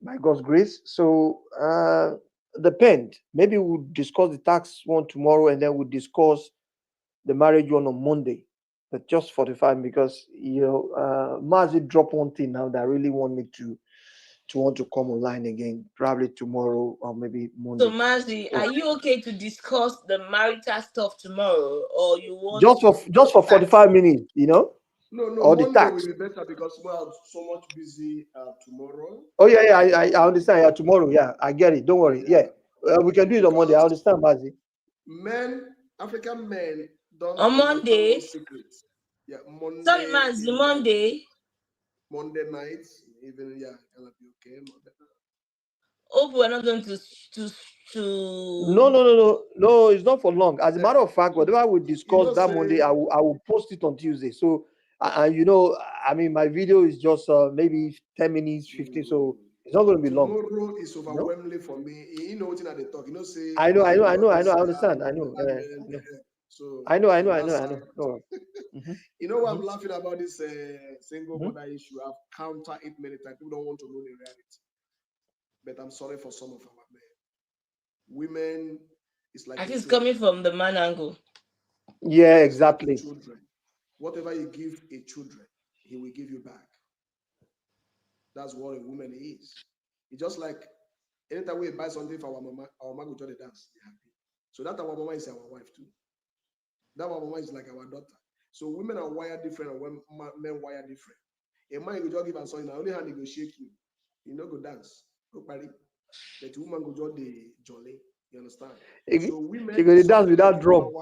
by God's grace. So depend. Maybe we'll discuss the tax one tomorrow, and then we'll discuss the marriage one on Monday. But just 45, because Mazi drop one thing now that I really want me to want to come online again, probably tomorrow or maybe Monday. So Mazi, are you okay to discuss the marital stuff tomorrow, or you want just for 45 minutes, No, or the Monday tax will be better because we are so much busy tomorrow. Oh yeah, I understand. Yeah, tomorrow. Yeah, I get it. Don't worry. Yeah, we can do it on Monday. I understand, Mazi. Men, African men, don't on understand Monday? one secret. Yeah, Monday. Sorry, Mazi, Monday. Monday night, even gonna be okay. Monday. Hope we're not going to to. No, it's not for long. As a matter of fact, whatever we discuss that say, Monday, I will post it on Tuesday. So I mean, my video is just maybe 10 minutes, 15, so it's not going to be long. Tomorrow is overwhelming for me. You know what they talk. Say I know. I understand. I know. So I know. No. You know why I'm laughing about this single mother issue? I've countered it many times. People don't want to know the reality. But I'm sorry for some of our men. Women, it's like I think it's coming from the man angle. Yeah, exactly. Like children. Whatever you give a children, he will give you back. That's what a woman is. It's just like anytime we buy something for our mama will just dance. They're happy. So that our mama is our wife too. That our mama is like our daughter. So women are wired different and men wired different. A man will just give a son, in only hand he go shake you. You know, go dance, go party. But the woman go just the jolly. You understand? So women you go dance without drum.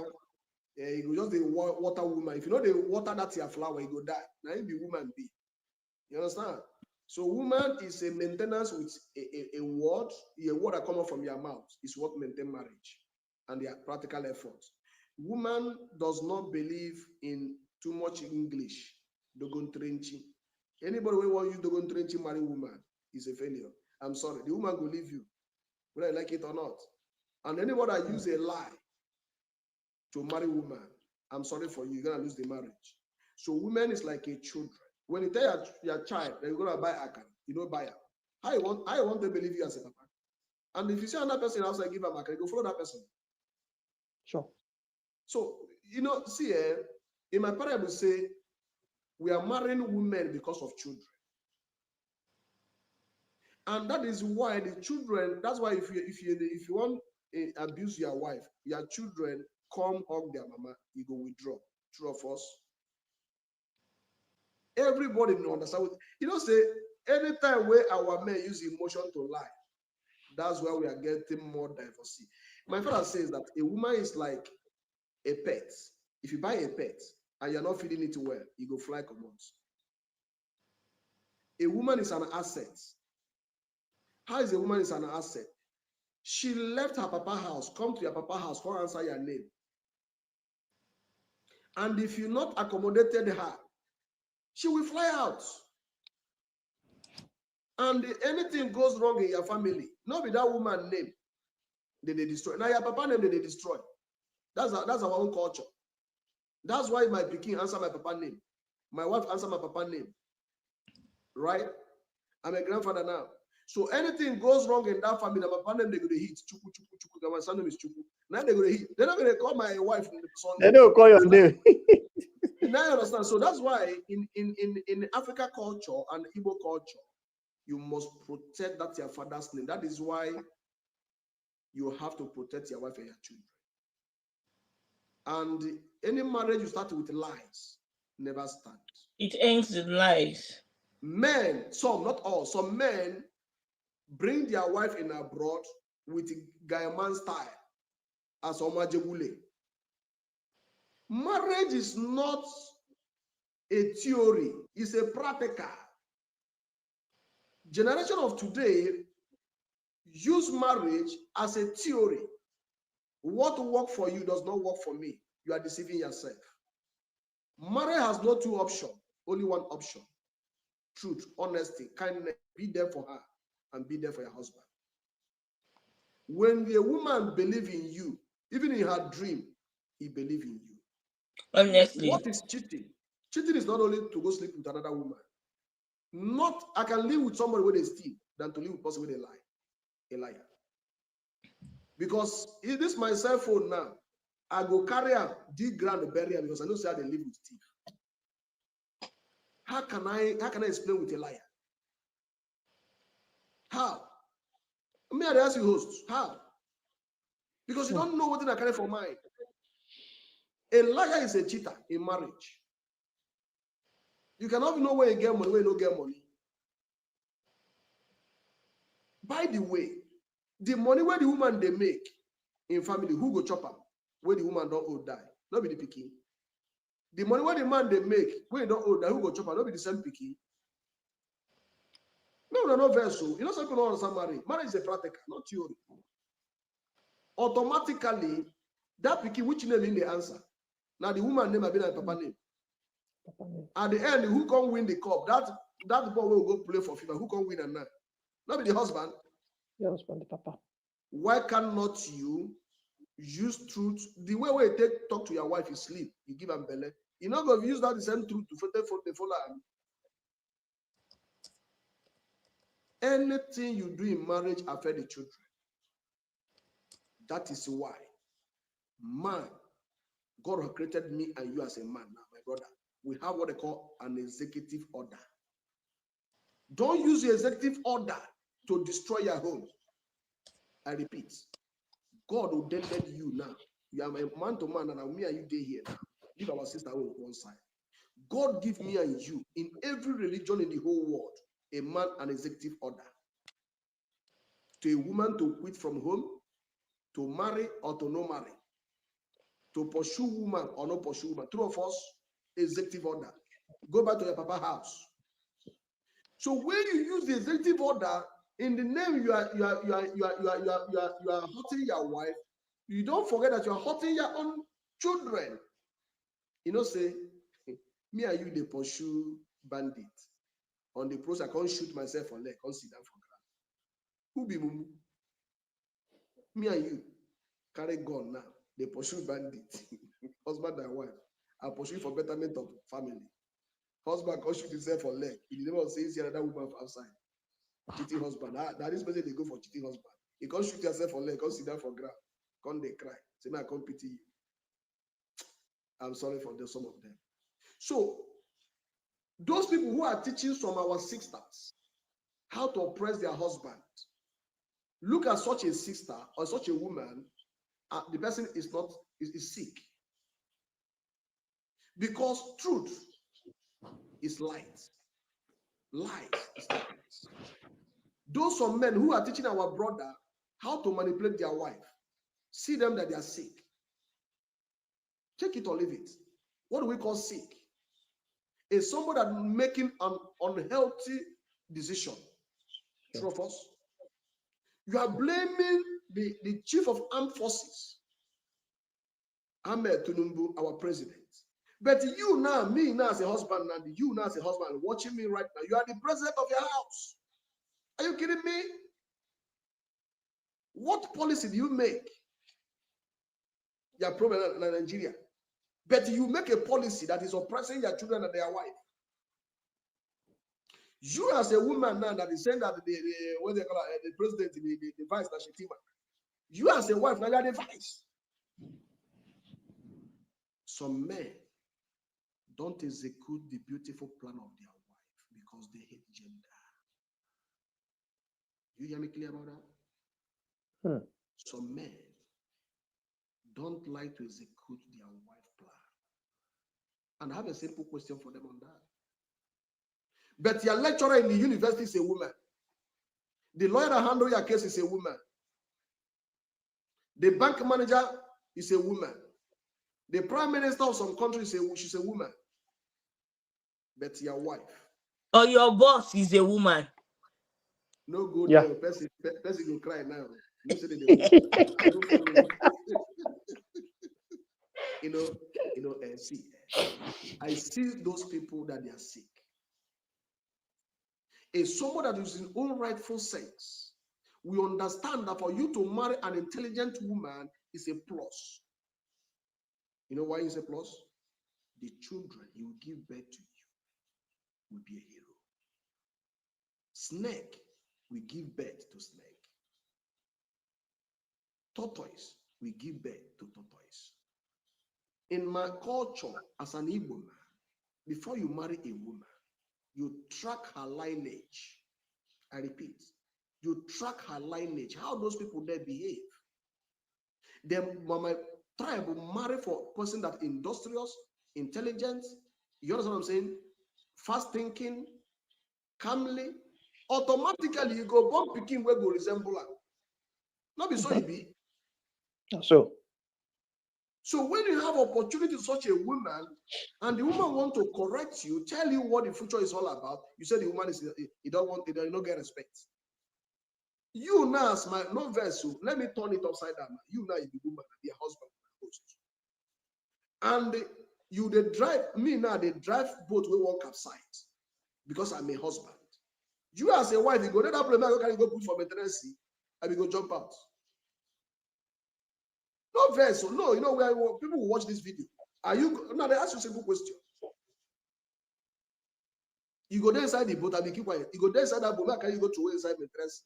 Yeah, you go just the water woman. If you know the water that's your flower, you go die. Now you be woman be. You understand? So woman is a maintenance with a word that comes from your mouth is what maintain marriage and their practical efforts. Woman does not believe in too much English. Dogon trenching. Anybody who want you dogon trenching marry woman is a failure. I'm sorry. The woman will leave you, whether you like it or not. And anybody that use a lie to marry woman, I'm sorry for you. You're gonna lose the marriage. So woman is like a children. When you tell your child that you're gonna buy akara, you don't buy her. How you want to believe you as a papa? And if you see another person outside give her akara, you go follow that person. Sure. So see, in my parable say we are marrying women because of children, and that is why the children. That's why if you want to abuse your wife, your children come hug their mama, you go withdraw. True or false? Everybody will understand. Say anytime where our men use emotion to lie, that's why we are getting more diversity. My father says that a woman is like a pet. If you buy a pet and you're not feeding it well, you go fly commands. A woman is an asset. How is a woman is an asset? She left her papa house, come to your papa house, come answer your name. And if you not accommodated her, she will fly out. And anything goes wrong in your family, not with that woman name, they destroy. Now your papa name, they destroy. That's our own culture. That's why my pikin answer my papa name. My wife answer my papa name. Right? I'm a grandfather now. So anything goes wrong in that family, my papa name, they go to hit. Chuku, chuku, chuku. My son name is Chuku. Now they go to hit. They're not going to call my wife in the son. They don't call your name. Now you understand. So that's why in Africa culture and Igbo culture, you must protect that your father's name. That is why you have to protect your wife and your children. And any marriage you start with lies never stand. It ends with lies. Men, some, not all, some men bring their wife in abroad with Gaiman style as Omajebule. Marriage is not a theory, it's a practical. Generation of today use marriage as a theory. What works for you does not work for me. You are deceiving yourself. Marriage has no two options, only one option. Truth, honesty, kindness. Be there for her and be there for your husband. When the woman believes in you, even in her dream, he believes in you. Honestly. What is cheating? Cheating is not only to go sleep with another woman. Not, I can live with somebody with a steal than to live with a person with a lie. A liar. Because if this is my cell phone now, I go carry her, dig ground, bury her because I know say they live with thief. How can I explain with a liar? How? May I ask you, host, how? Because you don't know what I carry for mind. A liar is a cheater in marriage. You cannot even know where you get money, where you don't get money. By the way, the money where the woman they make in family, who go chop am? Where the woman don't owe die, not be the pikin. The money where the man they make, where you don't owe die, who go chop am? Not be the same pikin. No verse. So you know some people don't understand marriage. Marriage is a practical, not theory. automatically that pikin which name in the answer. Now the woman name have been papa name. At the end, who can win the cup? That boy will go play for FIFA. Who can win and now? Not be the husband. The husband, the papa. Why cannot you use truth? The way we take talk to your wife is sleep. You give them belly. You're not going to use that the same truth to follow. Anything you do in marriage affect the children. That is why, man, God has created me and you as a man now, my brother. We have what they call an executive order. Don't use the executive order to destroy your home. I repeat, God ordained you now. You are a man to man, and me and you day here now. Leave our sister on one side. God give me and you in every religion in the whole world a man an executive order. To a woman to quit from home, to marry or to not marry, to pursue woman or not pursue woman. Two of us, executive order. Go back to your papa house. So when you use the executive order in the name you are hurting your wife, you don't forget that you are hurting your own children. You know, say me and you they pursue bandit. On the pros, I can't shoot myself on leg, can't sit down for ground. Who be mumu? Me and you carry gun now. They pursue bandit. Husband and wife. I pursue for betterment of family. Husband can't shoot himself on leg. He never says here another woman outside. Cheating husband. That is person they go for cheating husband. You can't shoot yourself on leg, can't sit down for ground. Can't they cry? Say, I can't pity you. I'm sorry for some of them. So those people who are teaching from our sisters how to oppress their husband, look at such a sister or such a woman, the person is sick. Because truth is light. Lies is darkness. Those some men who are teaching our brother how to manipulate their wife, see them that they are sick. Take it or leave it. What do we call sick? Is somebody that making an unhealthy decision. True of us. You are blaming the chief of armed forces, Ahmed Tinubu, our president. But you now, me now as a husband, and you now as a husband watching me right now, you are the president of your house. Are you kidding me? What policy do you make? Your problem in Nigeria. But you make a policy that is oppressing your children and their wife. You as a woman now that is saying that what they call the president, the vice, that Shetima. You as a wife now you are the vice. Some men don't execute the beautiful plan of their wife because they hate gender. You hear me clear about that? Some men don't like to execute their wife plan. And I have a simple question for them on that. But your lecturer in the university is a woman. The lawyer that handles your case is a woman. The bank manager is a woman. The prime minister of some country she's a woman. But your wife. Or your boss is a woman. No good. Yeah. Person will cry now. See, I see those people that they are sick. Is someone that is in own rightful sense. We understand that for you to marry an intelligent woman is a plus. You know why it's a plus? The children he will give birth to you will be a hero. Snake will give birth to snake. Tortoise will give birth to tortoise. In my culture, as an Igbo man, before you marry a woman, you track her lineage. I repeat, you track her lineage, how those people there behave. Then my tribe will marry for a person that industrious, intelligent, you understand what I'm saying? Fast thinking, calmly, automatically you go born picking where go resemble her. Not be so you be. So when you have opportunity to such a woman, and the woman want to correct you, tell you what the future is all about, you say the woman is he don't get respect. You now, as my no vessel, let me turn it upside down. You now, you be woman, be a husband, and you they drive me now. They drive boat we walk capsize because I'm a husband. You as a wife, you go to that problem. How can you go put for maintenance? And we go jump out. No vessel, no. You know where people will watch this video. Are you now? They ask you a simple question. You go there inside the boat and be keep quiet. You go there inside that boat. How can you go to inside maintenance?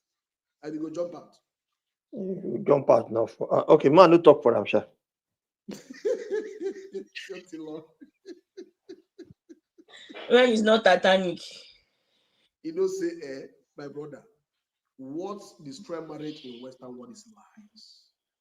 And we go jump out. You jump out now. Okay, man, no talk for them, sir. When it's not Titanic. You know, say, my brother, what destroy marriage in Western world is lies.